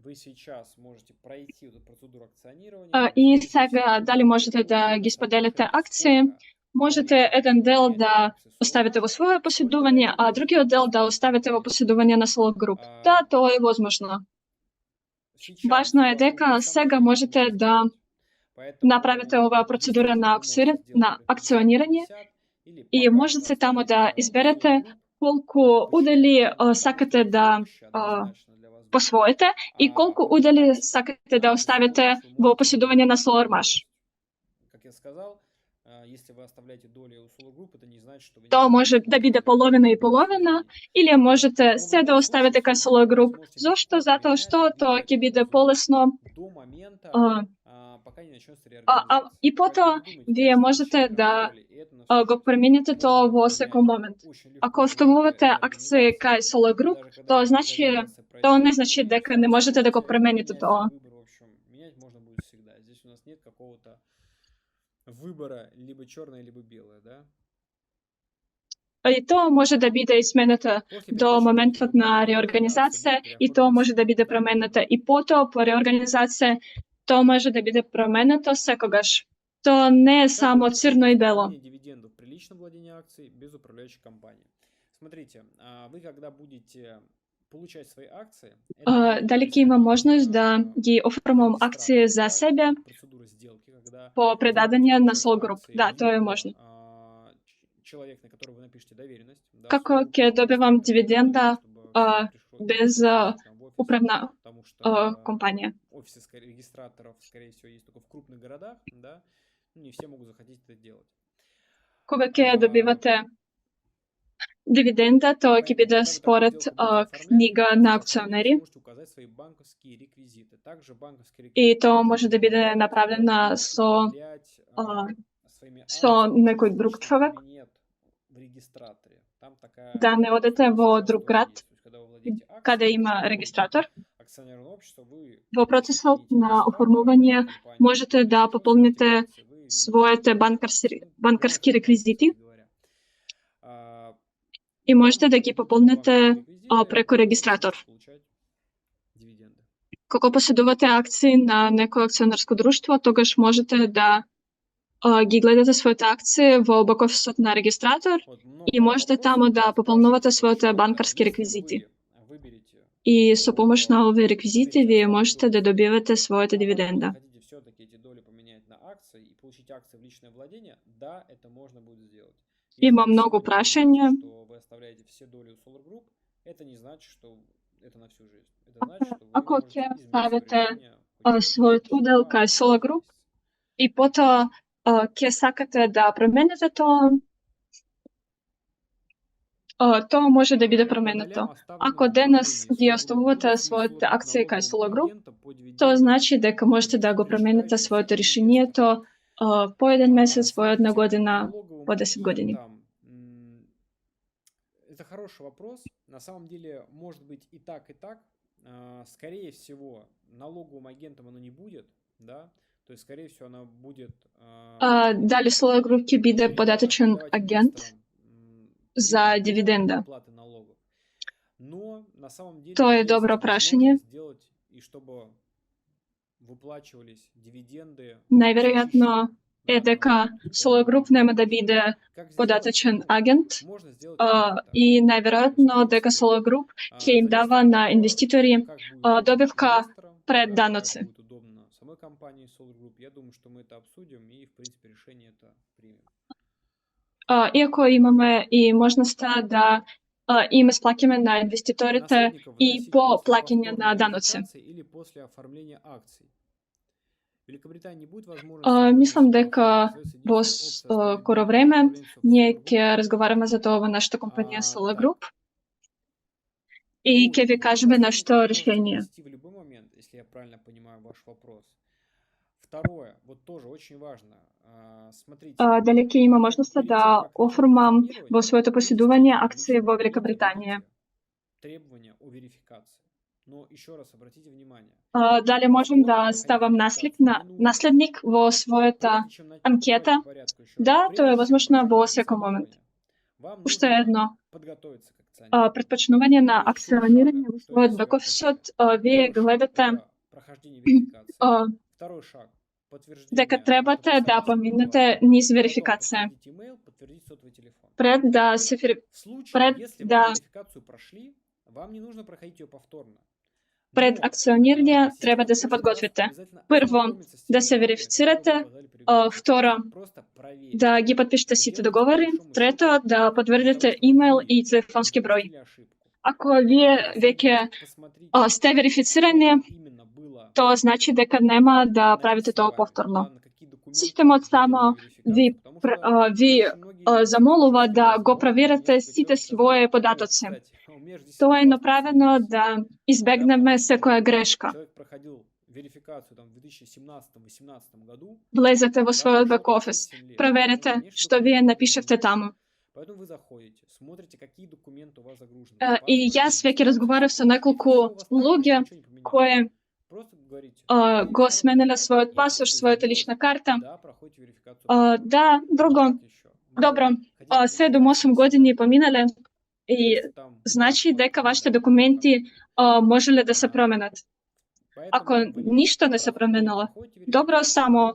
вы сейчас можете пройти эту процедуру акционирования. И сега дали можете да ги споделите акции? Можете еден дел да оставите во свое поседување, а другиот дел да оставите во поседување на Solar Group. Да, тоа е возможно. Важно е дека сега можете да направите оваа процедура на акционирање и можете тамо да изберете колку удели сакате да посвоите и колку удели сакате да оставите во поседување на SolarMash. Как я сказал, если вы оставляете доли у Solar Group, это не значит, что вы Тоа може да биде половина и половина, или можете се да оставите кај Solar Group. Зошто? Затоа што тоа ќе биде полесно. до момента, пока не начнется И реорганизация. потоа вие можете да го промените тоа во секој момент. Ако оставувате акции кај Solar Group, тоа не значи дека не можете да го промените тоа. Менять можно будет всегда. Здесь у нас нет какого-то выбора либо черное, либо белое, да? И тоа може да биде изменето до моментот на реорганизација и тоа може да биде променето и потоа по реорганизација тоа може да биде променето секогаш. Тоа не е само црно и бело. Дивидендов при личном владении акций без управляющей компании. Смотрите, вы когда будете получать свои акции, дали ќе има можност да ги оформам акции за себе процедура сделки, когда по предадење на Solar Group. Да, тоа е можно. Человек, на которого вы напишете доверенность, да, Како ќе добивам дивиденда без управна компанија? Офисы регистраторов, скорее всего, есть только в крупных городах, да, не все могут захотеть это делать. Кога ќе добивате дивиденда, тоа ќе биде според книга на акционери и тоа може да биде направено со некој друг човек, да не одете во друг град каде има регистратор. Во процесот на оформување можете да пополните своите банкарски реквизити и можете да ги пополните преку регистратор. Како поседувате акции на некое акционерско друштво, тогаш можете да ги гледате своите акции во бек-офисот на регистратор Вот и много можете вопросов, тамо да спрашивают, пополнувате что своите банкарски если реквизити. вы выберете И со помош на овие выберете реквизити вие оставить можете доли, да добивате своите а потом вы дивиденда. захотите все-таки эти доли поменять на акции и получить акции в личное владение, да, это можно будет сделать. Если Има вы многу сегодня говорите, прашања. что вы оставляете все доли у Solar Group, это не значит, что это на всю жизнь. Это значит, что вы Ако можете ќе изменить свое ставите решение хоть через својот через удел 2, кај может, Solar 3 Group месяца. и потоа ќе сакате да промените тоа, тоа може да биде По променето. долям, Ако оставленным в денес управлении ги Solar Group, оставувате будет ли своите служить акции кај налоговым Solar Group, агентом по тоа дивидендам значи дека можете да го промените причитающимся своето всем решение инвесторам? по еден месец, по една Смотрите, година, налоговым по 10 години. агентам, это хороший вопрос. На самом деле, может быть и так, и так. Скорее всего, налоговым агентом оно не будет, да. То есть, скорее всего, она будет Дали Solar Group ќе биде податочен передавать агент инвесторам за прибыль до дивиденда? уплаты налогов. Но на самом деле Тоа е есть добро прашање. возможность сделать и чтобы выплачивались дивиденды Најверојатно почище, е да, дека там, Solar Group нема да биде как сделать податочен это? агент Можно сделать и так, и так. и То есть, најверојатно в дека принципе, Solar Group ќе им зависит дава от на того, инвеститори как будет удобно добивка инвесторам, пред да, даноци. как будет удобно самой компании Solar Group. Я думаю, что мы это обсудим и, в принципе, решение это примем. Иако имаме и можноста да им исплаќаме на инвеститорите Наследников и выносить по после плаќање повторной на даноци. верификации или после оформления акций. В Великобритании не будет возможности Мислам бонуса дека оформить. Остается во единственная опция оставить скоро доли време управленцев ние Solar Group. ќе разговараме за тоа во нашата компанија Solar Так, Group и ну ќе ви и кажеме наследников нашто можете решение. вынести в любой момент, если я правильно понимаю ваш вопрос. Второе, вот тоже очень важно. Смотрите, Дали ќе има можноста перед тем, да как начать оформам рекламировать, во своето вы поседување действительно акции во лучше Великобританија. удовлетворите требования о верификации. Но еще раз обратите внимание, Дали можем бесплатно да проходить ставам верификацию не нужно. наследник во својата Прежде чем анкета. давайте по порядку еще раз. Да, тоа е Прежде чем возможно во проходить секој момент. акционирование, вам Уште нужно едно, подготовиться к акционированию. предпочнување на Имеет 4 акционирање шага. во Что својот это в себя бек-офисот, включает? вие Первый шаг гледате это прохождение верификации. Второй шаг подтверждение дека требате да подписание поминете сертификата. низ Потом верификација подтвердить имейл, подтвердить сотовый телефон. пред да се В случае, пред если вы да верификацию прошли, вам не нужно проходить ее повторно. пред Но акционирање треба система да се просит вас подготвите. обязательно Прво, ознакомиться с да теми се данными, верифицирате, которые вы указали при верификации. второ, Просто проверить. да ги подпишете Это сите делается, по договори, большому трето, счету, да из-за того, потврдите чтобы имейл вы и не телефонски број. допустили ошибку. Ако вие веќе Посмотрите, сте что верифицирани, там именно было тоа значи дека нема да правите написано тоа вами, повторно. да, на какие документы Системот вы само делали ви верификацию, потому что ви очень многие замолува слушатели да вас го могут проверите несколько сите человек сказали, своји «О, податоци. кстати, у меня же действительно Тоа е паспорт направено сменился». да Да, избегнеме потому что секоја грешка. человек проходил верификацию там в 2017-2018 году, Влезете во да, својот прошло бек-офис, 5-7 лет. Ну, проверете конечно, што вие документы напишевте изменились. таму. Поэтому вы заходите, смотрите, какие документы у вас загружены. И јас веќе разговарав со неколку луѓе кои Просто говорите, го смениле својот пасош, својата лична карта. Да, друго, добро, 7-8 години поминале и значи дека вашите документи можеле да се променат. Ако ништо не се променило, добро само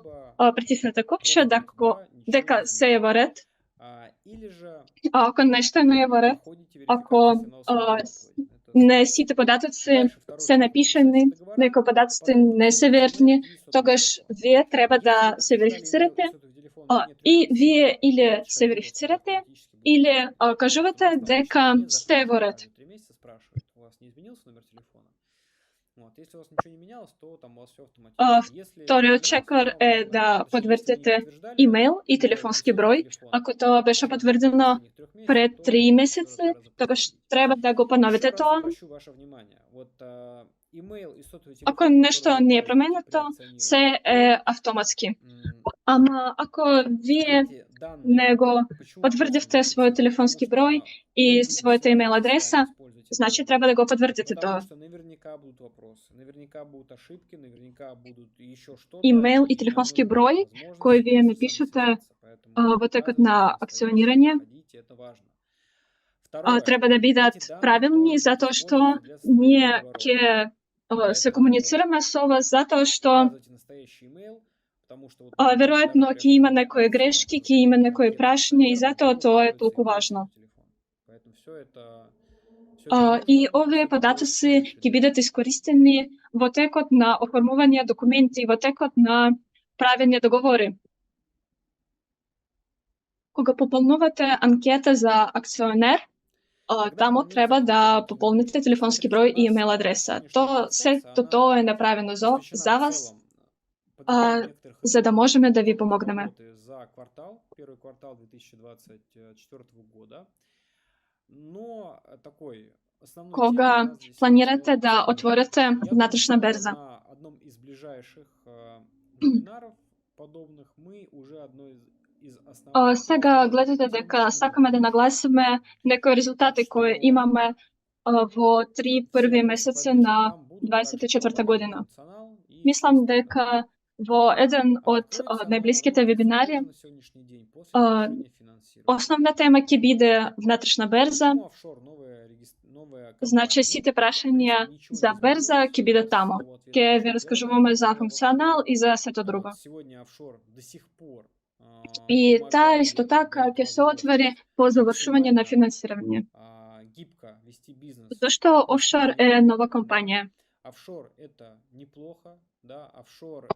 притиснете копче дека се е во ред. Ако нешто не е во ред, ако не сите податоци се напишани, некои податоци не се верни, тогаш вие треба да се верифицирате и вие или се верифицирате, или кажувате дека сте во ред. Вториот чекор е да потврдите имейл и телефонски број. Ако тоа беше потврдено пред 3 месеци, тогаш треба да го поновите тоа. Ако нешто не е променето, се е автоматски. Ама ако вие не го потврдивте својот телефонски број и својата имейл адреса, значи треба да го потврдите тоа. Имейл и телефонски број кој вие напишете во текот на акционирање треба да бидат правилни, затоа што ние ќе се комуницираме со вас затоа што Указывайте настоящий email, потому что вот, например, веројатно да, ќе има например, некои там грешки, тоже ќе има некои анкета прашања и проверка, затоа то тоа е указывается толку имейл на важно. телефон. Поэтому все это И можно, овие всё это податоци делается ќе дальше. бидат искористени во текот на оформување документи, во текот на правење договори. Кога пополнувате анкета за акционер, Когда тамо планируется треба открытие да доверительной пополните группы? телефонски Смотрите, број у и нас имейл на адреса. сегодняшняя Сето трансакция, тоа она е направено посвящена за в вас, целом подведению некоторых за да итогов можеме да ви итогов помогнеме. работы за квартал, первый квартал 2024 года. Но такой основной темой у Кога нас здесь планирате стояла да цена. отворите Я думаю, внатрешна что берза? на одном из ближайших вебинаров подобных мы уже одно из основных тем Сега сделаем гледате тему дека именно сакаме да доверие. нагласиме некои резултати Так кои что имаме во 3 все први опросы месеци поддержки на там будут, также 24 полноценный година. функционал и все Мислам остальное. дека во еден од Кроется она најблиските чуть вебинари позже на сегодняшний день после завершения финансирования. основна тема ќе биде внатрешна берза, Почему офшор новая значи компания? сите В принципе, прашања ничего за не берза изменилось. ќе бидат Качество тамо. того ответа Ќе точно ви то же. раскажуваме за Офшор функционал и за сето друго. сегодня офшор до сих пор И таа помогает исто и така дает ќе се отвори возможность по завршување на максимально финансирање. гибко вести бизнес Зашто на офшор стране. е нова Да, компанија? офшор это неплохо, да, офшор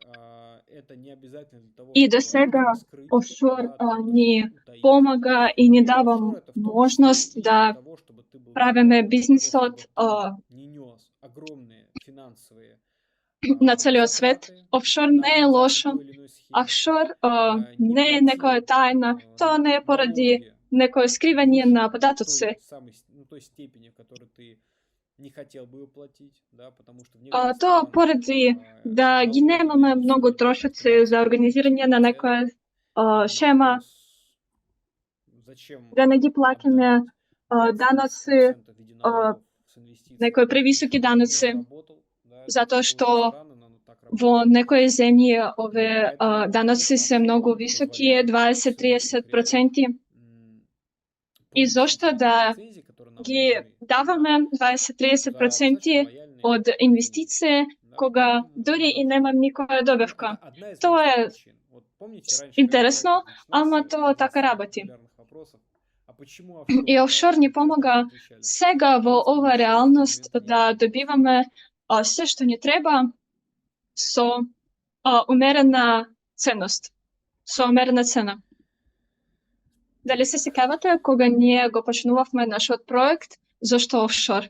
это не обязательно для того, И до чтобы сега скрыть, офшор да, от кого-то ни что-то утаить. помага и ни дава Офшор это в том числе можност и для да того, чтобы ты был правиме гибок, для того, бизнисот чтобы ты не нес огромные финансовые на целиот свет. затраты Офшор на не е реализацию лошо. той или иной схемы, Офшор не не е некоја платил тајна, тоа не е поради налоги некое скривање на выше податоци. той степени, в которой ты не хотел бы платить, да, потому что в Тоа некоторых странах поради да ги налоги немаме на многу трошоци за организирање на некоја шема, зачем да не ги плаќаме отдавать даноци, 20% в виде налогов с инвестиций, некои превисоки чтобы ты не даноци, заработал, да, затоа это што очень странно, но оно так во работает. некои земји овие Поэтому, даноци конечно, се офшор многу он високи, позволяет в сегодняшних 20-30%. реалиях И получить зошто эти да лицензии, которые нам ги нужны, да, даваме за достаточно 20-30% лояльные од деньги, инвестиции, да, кога поэтому дури и именно немам никоја это добивка. одна из Тоа множества е причин. Вот помните, раньше, когда интересно, проект начинался, ама тоа один из така самых работи. популярных вопросов, а почему И офшор, офшор да, ни и каждый раз помага отвечали. сега В во принципе, ова ничего в тот реалност момент не да изменилось. добиваме се што ни треба со умерена ценност, со умерена цена. Дали се сеќавате кога ние го почнувавме нашиот проект, зашто офшор?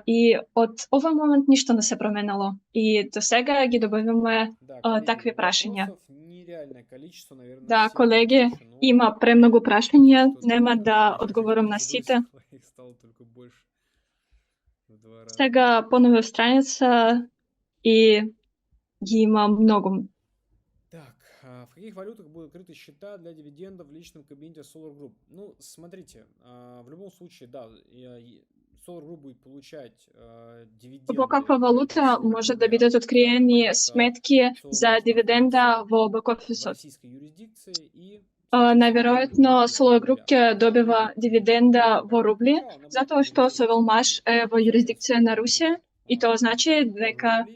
И од овој момент ништо не се променило. И до сега ги добиваме Да, коллеги, такви прашања. вопросов нереальное количество, наверное, Да, всем колеги, отвечу, но има премногу прашања, что-то нема да я одговорам на веду сите. их стало только больше в 2 раза. Сега поновив страница и ги има многу. Так, в каких валютах будут открыты счета для дивидендов в личном кабинете Solar Group? Ну, смотрите, в любом случае, да, Solar Group будет получать дивиденды. Во каква валута може да бидат откриени сметки за дивиденда во бек-офисот? В российской юрисдикции и Најверојатно Solar Group ќе добива дивиденда во рубли, затоа што Совелмаш е во юрисдикција на Русија и тоа значи дека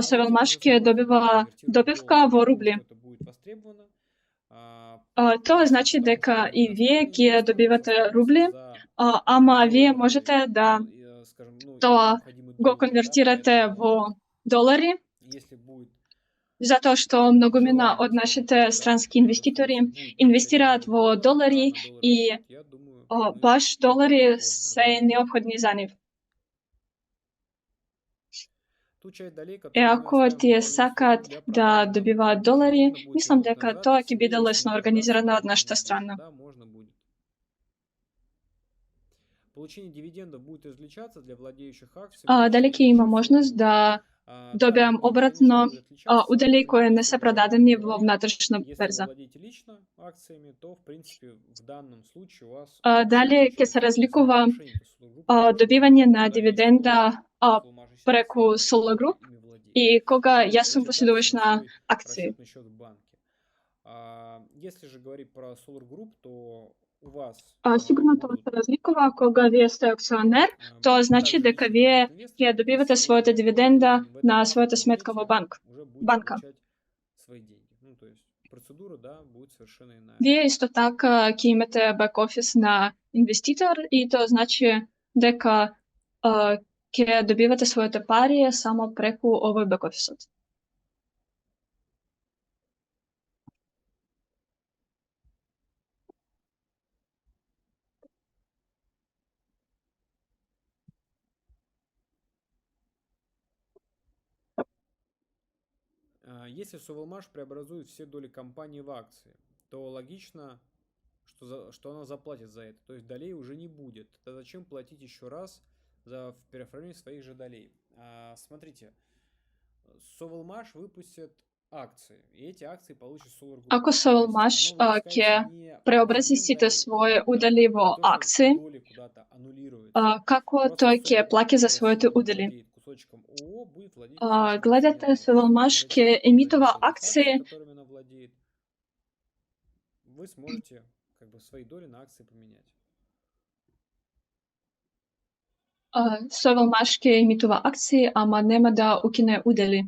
Совелмаш ќе добива добивка во рубли. Тоа значи дека и вие ќе добивате рубли, ама вие можете да тоа го конвертирате во долари, затоа што многумина од нашите странски инвеститори инвестираат во долари и баш долари се неопходни за нив. И ако тие сакаат да добиваат долари, мислам дека тоа ќе биде лесно организирано од нашата страна. Дали ќе има можност да добиам обратно удели кои не се продадени во внатрешна берза? Дали ќе се разликува добивање на дивиденда преку Solar Group и кога јас сум поседувач на акции? Если же говорить про Solar Group, то у вас Sigurno to будут se razlikova koga vi ste akcioner, to znači также дека личный вие кабинет ќе инвестора, добивате плюс своите уровень дивиденда в этом на личном својата сметка во кабинете уже будете банка. получать свои деньги. Ну, то есть процедура, да, будет совершенно иная. Вие исто така ќе имате бек офис на инвеститор и тоа значи дека ќе добивате своите пари само преку овој бек офисот. Если Совелмаш преобразует все доли компании в акции, то логично, что она заплатит за это. То есть долей уже не будет. Тогда зачем платить еще раз за переоформление своих же долей? Смотрите, Совелмаш выпустит акции, и эти акции получит Solar Group. Ако То есть Совелмаш оно выпускается ќе не преобрази взамен сите долей, своје удели во не то, что акции, доли куда-то аннулируются. како Просто тој ќе Solar Group, плаќа за которая своите сегодня удели. владеет кусочком ООО, будет владеть кусочком Гледате, акционерного Совелмаш общества. И ќе затем, емитува зависимости от этих акций, акции, которыми она владеет, вы сможете как бы свои доли на акции поменять. Совелмаш ќе емитува акции, ама нема да укине удели.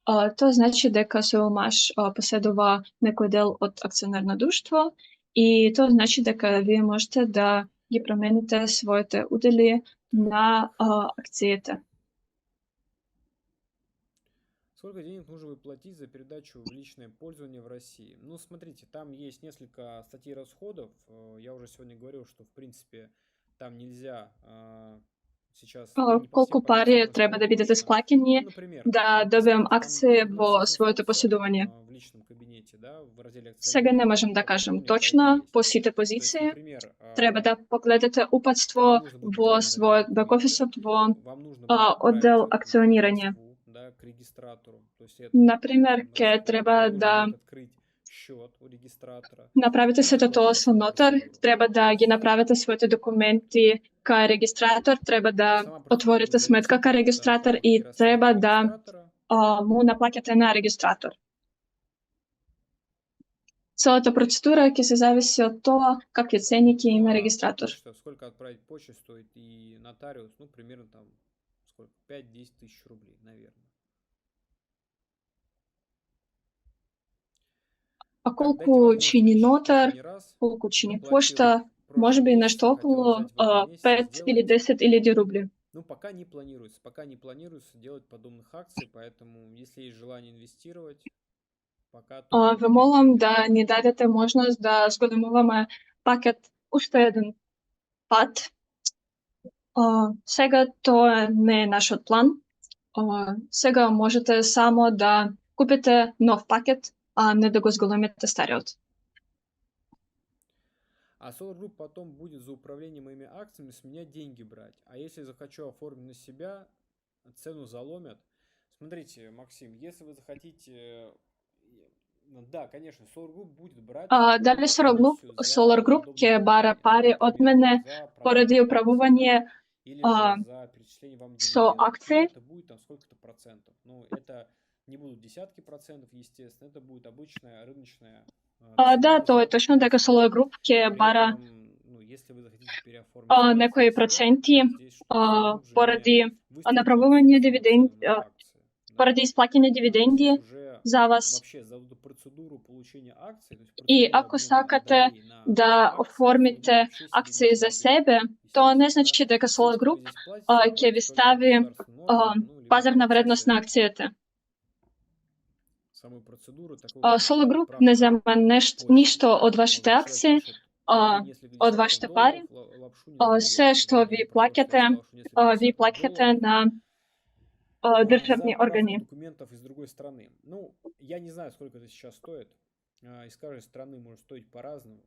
Тоа значи дека Совелмаш поседува некој дел од акционерно друштво и тоа значи дека вие можете да ги промените своите удели на акциите. Сколько денег нужно будет платить за передачу в личное пользование в России? Ну, смотрите, там есть несколько статей расходов. Я уже сегодня говорил, что, в принципе, там нельзя сейчас, ну, не по Колку всем позициям пари рассчитать треба да бидат точно. Ну, исплатени например, да вот добием посмотрите, акции там у нас во есть своето инструкция поседување. в личном кабинете, да, в разделе Сега не акционеры. можем да Там кажем подробнее про это точно есть. по сите То есть, позиции. например, Треба да погледате упатство вам нужно будет во правильно својот заливать бек документы, офисот во вам нужно будет отправить оддел их в акционирање. Москву, да, к регистратору. То есть это Например, ќе Москва. треба Вам нужно да будет открыть счет у регистратора направите и сето тоа заплатить со саму нотар, процедуру. треба То да ги есть направите своите документи кај регистратор, треба да сама процедура отворите будет сметка зависеть кај от регистратор паспорта и и треба рассметки да регистратора. му наплаќате на регистратор. Целата процедура ќе се зависи од тоа какви цени ќе Ну, има а регистратор. почта, сколько отправить почту стоит и нотариус, ну, примерно там, сколько, 5-10 тысяч рублей, наверное. А Так, дайте колку возможность чини пересчитать нотар, последний раз. колку чини Платил пошта, в може прошлом би месяце, нешто хотел околу взять в этом месяце, 5 или сделайте. 10 илјади рубли. Ну, пока не планируется делать подобных акций, поэтому если есть желание инвестировать, пока только Ве молам да ни дадете можност да зголемуваме пакет уште еден пат. Сега тоа не е нашиот план. Сега можете само да купите нов пакет, а не да го зголемите стариот. А Solar Group потом будет за управление моими акциями с меня деньги брать. А если захочу оформить на себя, цену заломят. Смотрите, Максим, если вы захотите... Да, конечно, Solar Group будет брать Дали Solar Group ќе бара пари од мене поради управување или же за перечисление вам со дивидендов. акции. Это будет там сколько-то процентов. Ну, это не будут десятки процентов, естественно, это будет обычная рыночная Да, тоа е точно дека Solar Group ќе бара ну, если вы захотите переоформить свои некои акции на себя, проценти здесь Solar Group же поради не выступит направување как дивиденди, цену на акции, да. поради исплаќање Здесь дивиденди уже за вас. вообще за эту процедуру получения акций, то есть И процедура ако обмена сакате долей на да акции, Solar Group оформите вообще себе акции ничего за не берет, себе, тоа не естественно, да. значи дека Все, Solar что Group вы здесь платите, ќе платите ви только стави государственным органам, ну, либо пазарна в вредност на процессе акциите. самой процедуры такого Solar Group правка не зема почты. ништо од вашите Человек акции, пишет, прикинь, если вы од десятков вашите пари. долларов лапшу не набьете. Се што Да, ви я просто плаќате, сказал, что несколько ви десятков плаќате долларов на за државни отправку органи. документов из другой страны. Ну, я не знаю, сколько это сейчас стоит. Из каждой страны может стоить по-разному.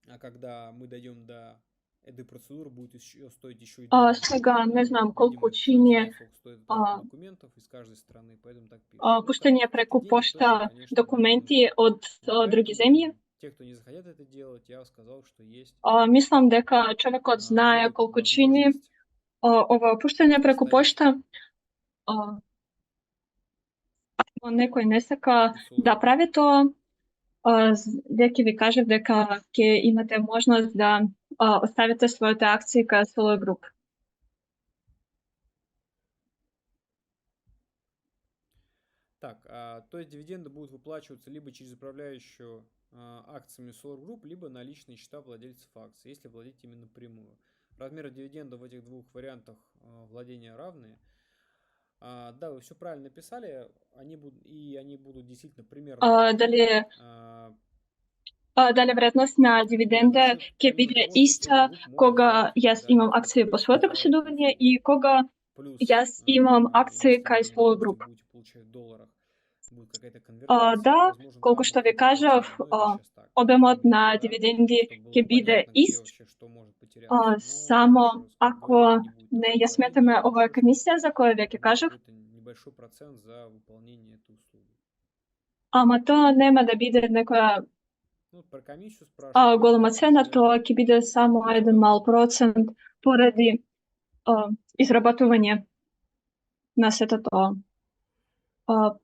А когда мы дойдем до этой процедуры, будет еще стоить еще и дороже. Сега не знам Ну, колку видимо, человек чини знает, сколько стоит отправка документов из каждой страны, поэтому так пишет. Ну, пуштање какие-то преку деньги пошта точно, конечно, документи будут од нужны. други Поэтому земји. те, кто не захотят это делать, я сказал, что есть Мислам дека човекот знае будет колку чини возможность ова пуштање преку оставить пошта. Ако некој не сака у Solar да Group. прави тоа, Веќе ви кажав дека ќе имате можност да оставите своите акции кај Solar Group. Так, то есть дивиденды будут выплачиваться либо через управляющую акциями Solar Group, либо на личные счета владельцев акций, если владеть ими напрямую. Размеры дивидендов в этих двух вариантах владения равные. Да, вы все правильно написали, они будут действительно примерно Дали равны. дали вредност на дивиденде ќе биде иста кога јас имам акции по своето поседување и кога јас имам акции кај Solar Group. Да, колку што ви кажав, обемот на дивиденди ќе биде ист, само ако не ја сметаме оваа комисија за која веќе кажав, Небольшой процент за выполнение этой услуги. ама тоа нема да биде некоја Ну, про комиссию спрашивают. голема цена, тоа ќе биде само еден мал процент поради изработување на сето тоа.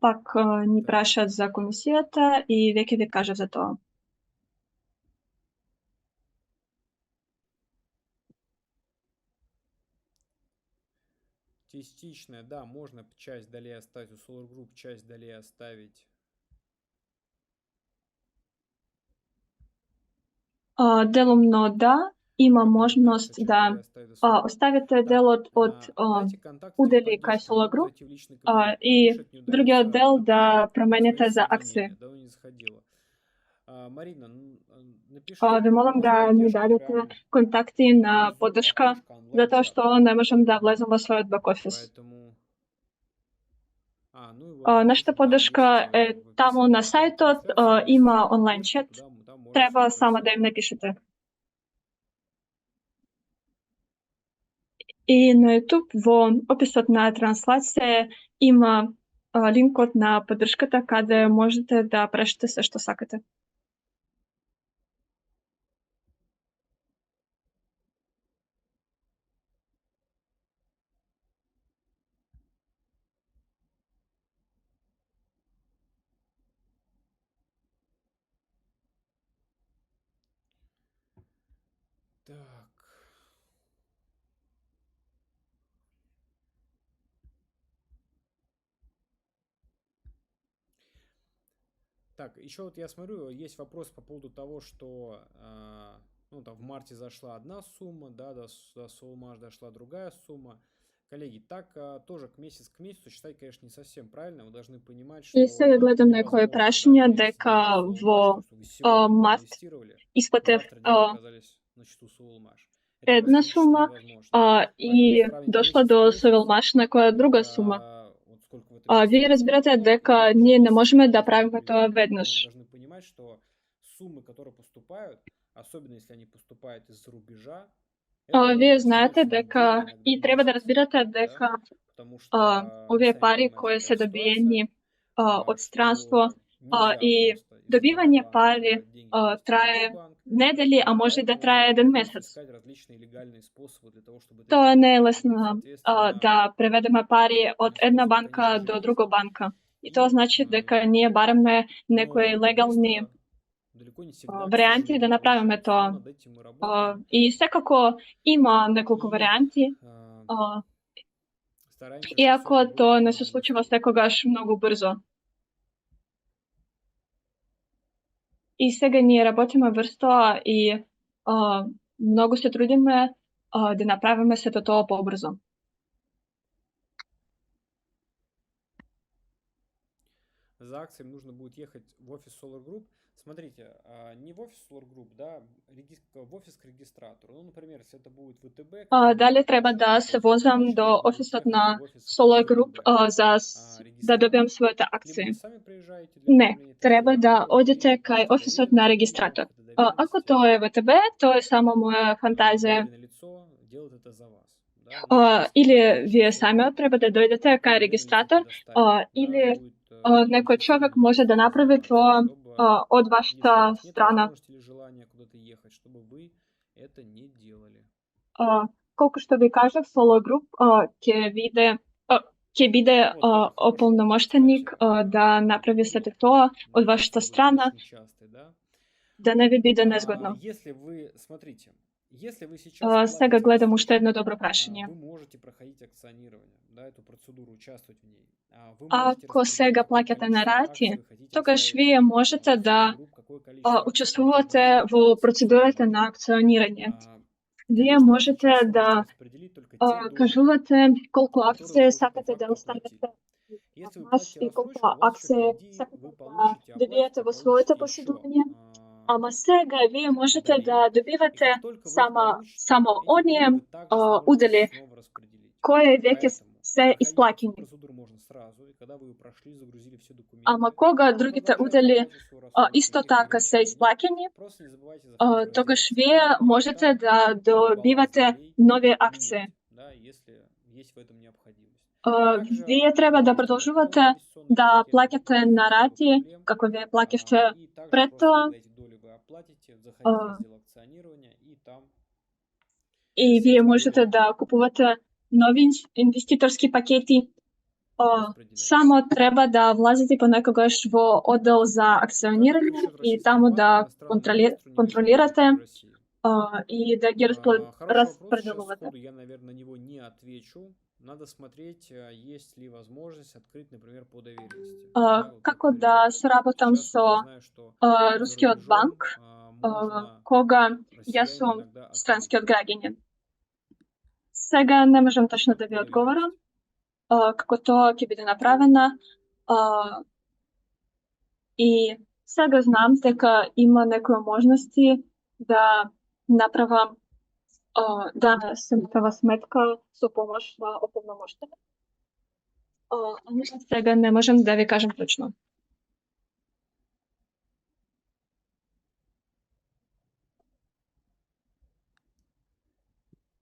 Пак ни прашаат за комисијата и веќе ви кажав за тоа. Частичная, да, можно часть долей оставить у Solar Group, часть долей оставить. Делумно да, има можност да оставите делот од удели кај Solar Group и другиот дел да промените за акции. Марина, Ви молам да ми дадете контакти на поддршка, затоа што не можам да влезам во својот бек-офис. Нашата поддршка е таму на сајтот, има онлайн чат, треба само да им напишете. И на YouTube во описот на транслација има линкот на поддршката каде можете да прешете се што сакате. Так. Так, еще вот я смотрю, есть вопрос по поводу того, что ну, там в марте зашла одна сумма, да, до Soulmash дошла другая сумма. Коллеги, так тоже к месяцу считать, конечно, не совсем правильно. Вы должны понимать, что И сега гледам некои невозможно, прашања да, дека Soulmash, во что вы сегодня март инвестировали, исплатев завтра деньги оказались на счету Soulmash. Это една практически сума невозможно. и Поэтому сравнить дошла месяц до к месяцу, Soulmash некоја друга сума. вот сколько вы это Вие разбирате дека ние не можеме да правиме тоа веднаш. Вы должны понимать, что суммы, которые поступают, особенно если они поступают из-за рубежа, Вие знаете дека и треба да разбирате дека овие пари кои се добиени од странство и добивање пари трае недели, а може да трае еден месец. Тоа не е лесно да преведеме пари од една банка до друга банка. И тоа значи дека ние бараме некои легални варијанти да направиме тоа. И секако има неколку варијанти, иако тоа не се случува секогаш многу брзо. И сега ние работиме врз тоа и многу се трудиме да направиме сето тоа побрзо. За акциями нужно будет ехать в офис Solar Group. Смотрите, не в офис Solar Group, да, в офис к регистратору. Ну, например, если это будет ВТБ. Дали треба да се возам до офисот на Solar Group за да добиам своите акции? Не, треба да одите кај офисот на регистратор. Ако тоа е ВТБ, тоа е само моја фантазија. Или вие самиот треба да дојдете кај регистратор, или некој човек може да направи тоа од вашата страна. Колку што ви кажав, Solar Group ќе биде ќе биде Вот тоже хороший, ополномоштеник кстати, да направи сето тоа од вашата разговор страна, достаточно частый, да? да не ви биде незгодно. Если вы, смотрите, если вы сейчас Сега платите гледам рассрочку, уште едно добро прашање. вы можете проходить акционирование, да, эту процедуру, участвовать в ней. Вы можете Ако сега распределять, какое плаќате на количество рати, акций вы хотите тогаш оставить вие в можете Silver да Group, какое количество акций хотите учествувате будет во оставить в процедурата Silver на Group. акционирање. Вие Конечно, можете сейчас вы можете да распределить только те доли, кажувате колку которые акции вы уже по сакате да факту оставите оплатили. од Если вы нас платите и колку рассрочку, у вас еще акции впереди сакате вы да получите, добиете оплатите, во своите получите еще. поседување. Ама сега вие можете Удали. да И добивате как только вы их получите, само эти доли оние вы также сможете удели снова распределить. кои веќе Поэтому се проходить всю исплаќени. процедуру можно сразу, и когда вы ее прошли, загрузили все документы, Ама кога вы другите продолжаете удели оплачивать свою рассрочку, исто никаких така се ограничений нет. исплаќени, Просто не забывайте заходить в раздел тогаш вие акционирования, и можете там да баланс добивате долей нови акции. менять, да, если есть в этом необходимость. Также Вие треба да можете продолжувате на инвестиционный да пакет, плаќате без на рати, проблем. како вие плаќавте И также пред просто, тоа, когда эти доли вы оплатите, заходите в раздел акционирования, и там и все вие эти можете доли да купувате нови инвеститорски пакети. распределяются. Само треба да влазите понекогаш во оддел за Открытый акционирање счет в и российском таму банке да иностранному инвестору не обязательно контролирате территории России. и да ги Хороший вопрос, сейчас распределувате. сходу я, наверное, на него не отвечу. Надо смотреть, есть ли возможность открыть, например, по доверенности. Да, вот Како как да вариант. соработам Сейчас вот я со знаю, что за рускиот рубежом банк, можно кога ја россияне сум иногда открыть странскиот граѓанин. Сега не можам точно да ви по одговорам доверенности. како тоа ќе биде направено. И сега знам дека има некои можности да направам да се направа сметка со помош на ополномоштен. Ама сега не можам да ви кажам точно.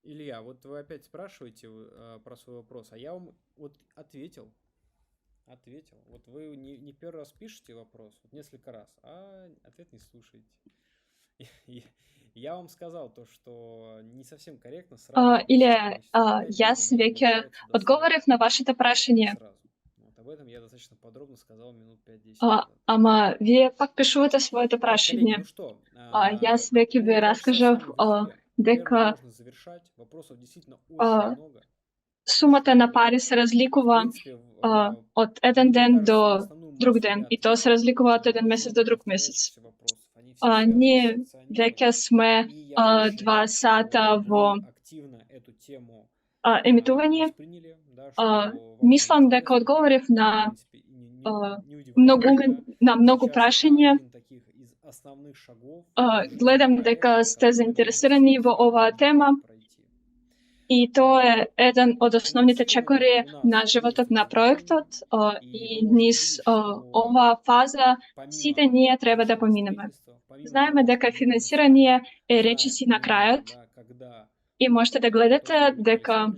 Илья, вот вы опять спрашиваете про свой вопрос, а я вам вот ответил. Ответил. Вот вы не первый раз пишете вопрос, вот несколько раз, а ответ не слушаете. Я вам сказал то, что не совсем корректно сразу. Или јас веќе одговорив на вашето прашање. Вот об этом я достаточно подробно сказал минут 5-10 назад. Ама вие пак пишувате своето прашање. Ну что, јас веќе ви раскажав дека сумата на пари се разликува од еден ден до друг ден и тоа се разликува од еден месец до друг месец. Ние веќе сме 2 сата во емитување. Мислам дека одговорив на многу прашања. Гледам дека сте заинтересирани во оваа тема и тоа е еден од основните чекори на животот на проектот и низ оваа фаза сите ние треба да поминеме. Знаеме дека финансирање е речиси на крајот и можете да гледате дека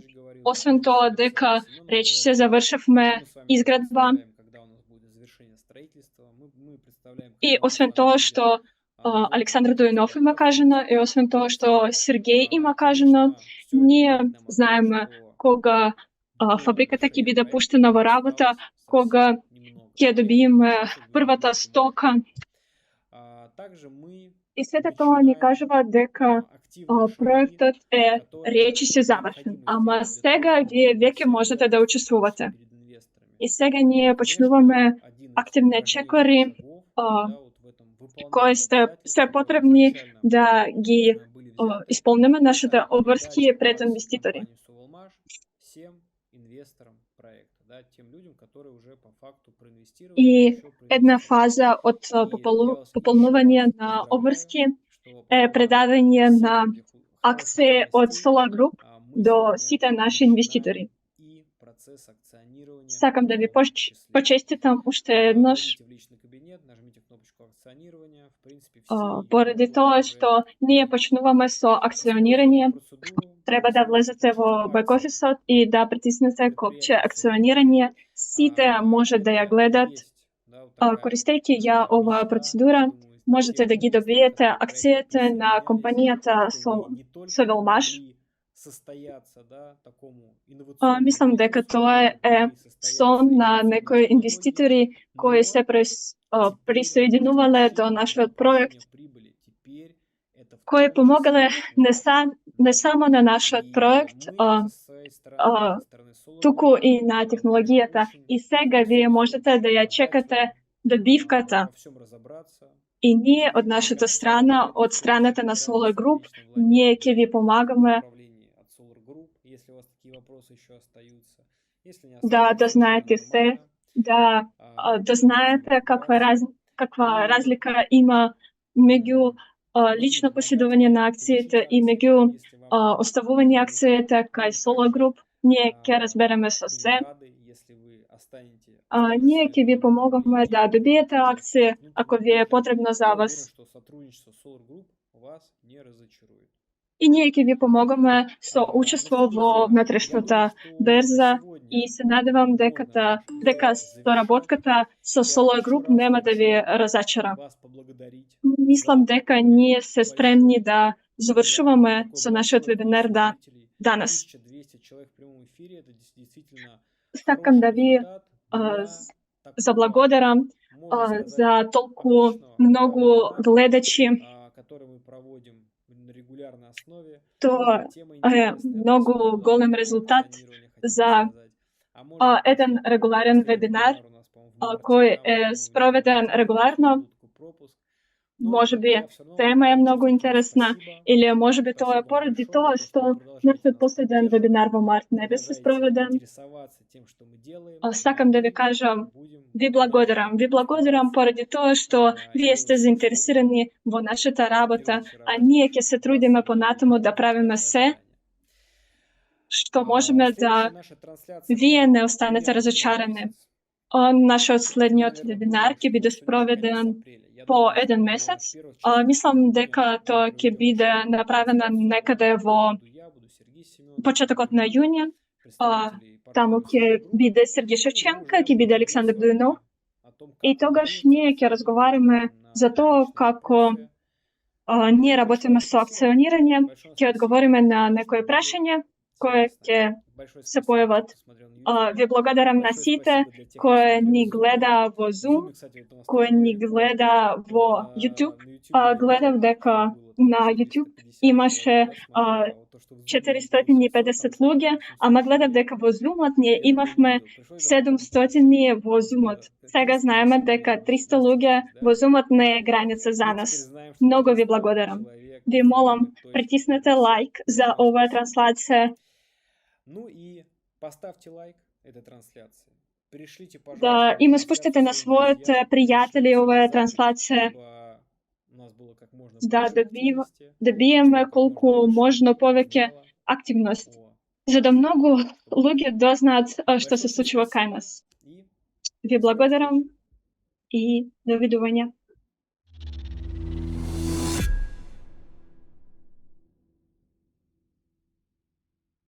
освен тоа дека речиси завршивме изградба и освен тоа што Александр Дуинов има кажано и освен тоа што Сергеј има кажано, ние знаеме кога фабриката ќе биде пуштена во работа, кога ќе добиеме првата стока. И сето тоа ни кажува дека проектот е речиси завршен, ама сега вие веќе можете да учествувате. И сега ние почнуваме активни чекори кои се потребни да ги исполниме нашите обврски пред инвеститори. И една фаза од пополнување на обврски е предавање на акции од Solar Group до сите наши инвеститори. Сакам да ви почеститам уште еднаш поради тоа што ние почнуваме со акционирање. Треба да влезете во бек-офисот и да притиснете копче акционирање. Сите може да ја гледат. Користејќи ја оваа процедура, можете да ги добиете акциите на компанијата Sovelmash состояться, да, такому Mislim дека тоа е сон на некои инвеститори кои се присоединувале до нашиот проект, кои помогале не само на нашиот проект, туку и на технологијата. И сега вие можете да ја чекате добивката. И ние од нашата страна, од страната на Solar Group, ние ќе ви помагаме да знаете се, да знаете каква разлика има меѓу лично поседување на акциите и меѓу оставување акциите кај Solar Group. Ние ќе разбереме со се. Ние ќе ви помогаме да добиете акции ако ви е потребно за вас. И ние ќе ви помогаме со учество во внатрешната берза и се надевам дека соработката со Solar Group нема да ви разочара. Мислам дека ние се спремни да завршуваме со нашиот вебинар данас. Сакам да ви заблагодарам за толку многу гледачи. Тоа е многу голем резултат за еден регуларен вебинар кој е спроведен регуларно. Можеби тема е многу интересна или можеби тоа е поради тоа што нашиот последен вебинар во март не беше спроведен. Сакам да ви кажам, ви благодарам поради тоа што вие сте заинтересирани во нашата работа, а ние ќе се трудиме понатаму да правиме се што можеме да вие не останете разочарани. Нашиот следниот вебинар ќе биде спроведен по еден месец. Мислам дека тоа ќе биде направено некаде во почетокот на јуни. Таму ќе биде Сергеј Шевченко, ќе биде Александар Дујнов. И тогаш ние ќе разговараме за тоа како ние работиме со акционирање, ќе одговориме на некои прашања кои ќе се појават. Ви благодарам на сите кои ни гледа во Zoom, кои ни гледа во YouTube. Гледав дека на YouTube имаше 450 луѓе, ама гледав дека во Zoom-от ние имавме 700 во Zoom-от. Сега знаеме дека 300 луѓе во Zoom-от не е граница за нас. Многу ви благодарам. Ви молам, притиснете лайк за оваа транслација. Ну и поставьте лайк этой трансляции. Пришлите, пожалуйста, да им спуштите на своите пријатели оваа транслација. Да добиеме колку можно повеќе активност, за да многу луѓе дознаат што се случува кај нас. Ви благодарам и довидување.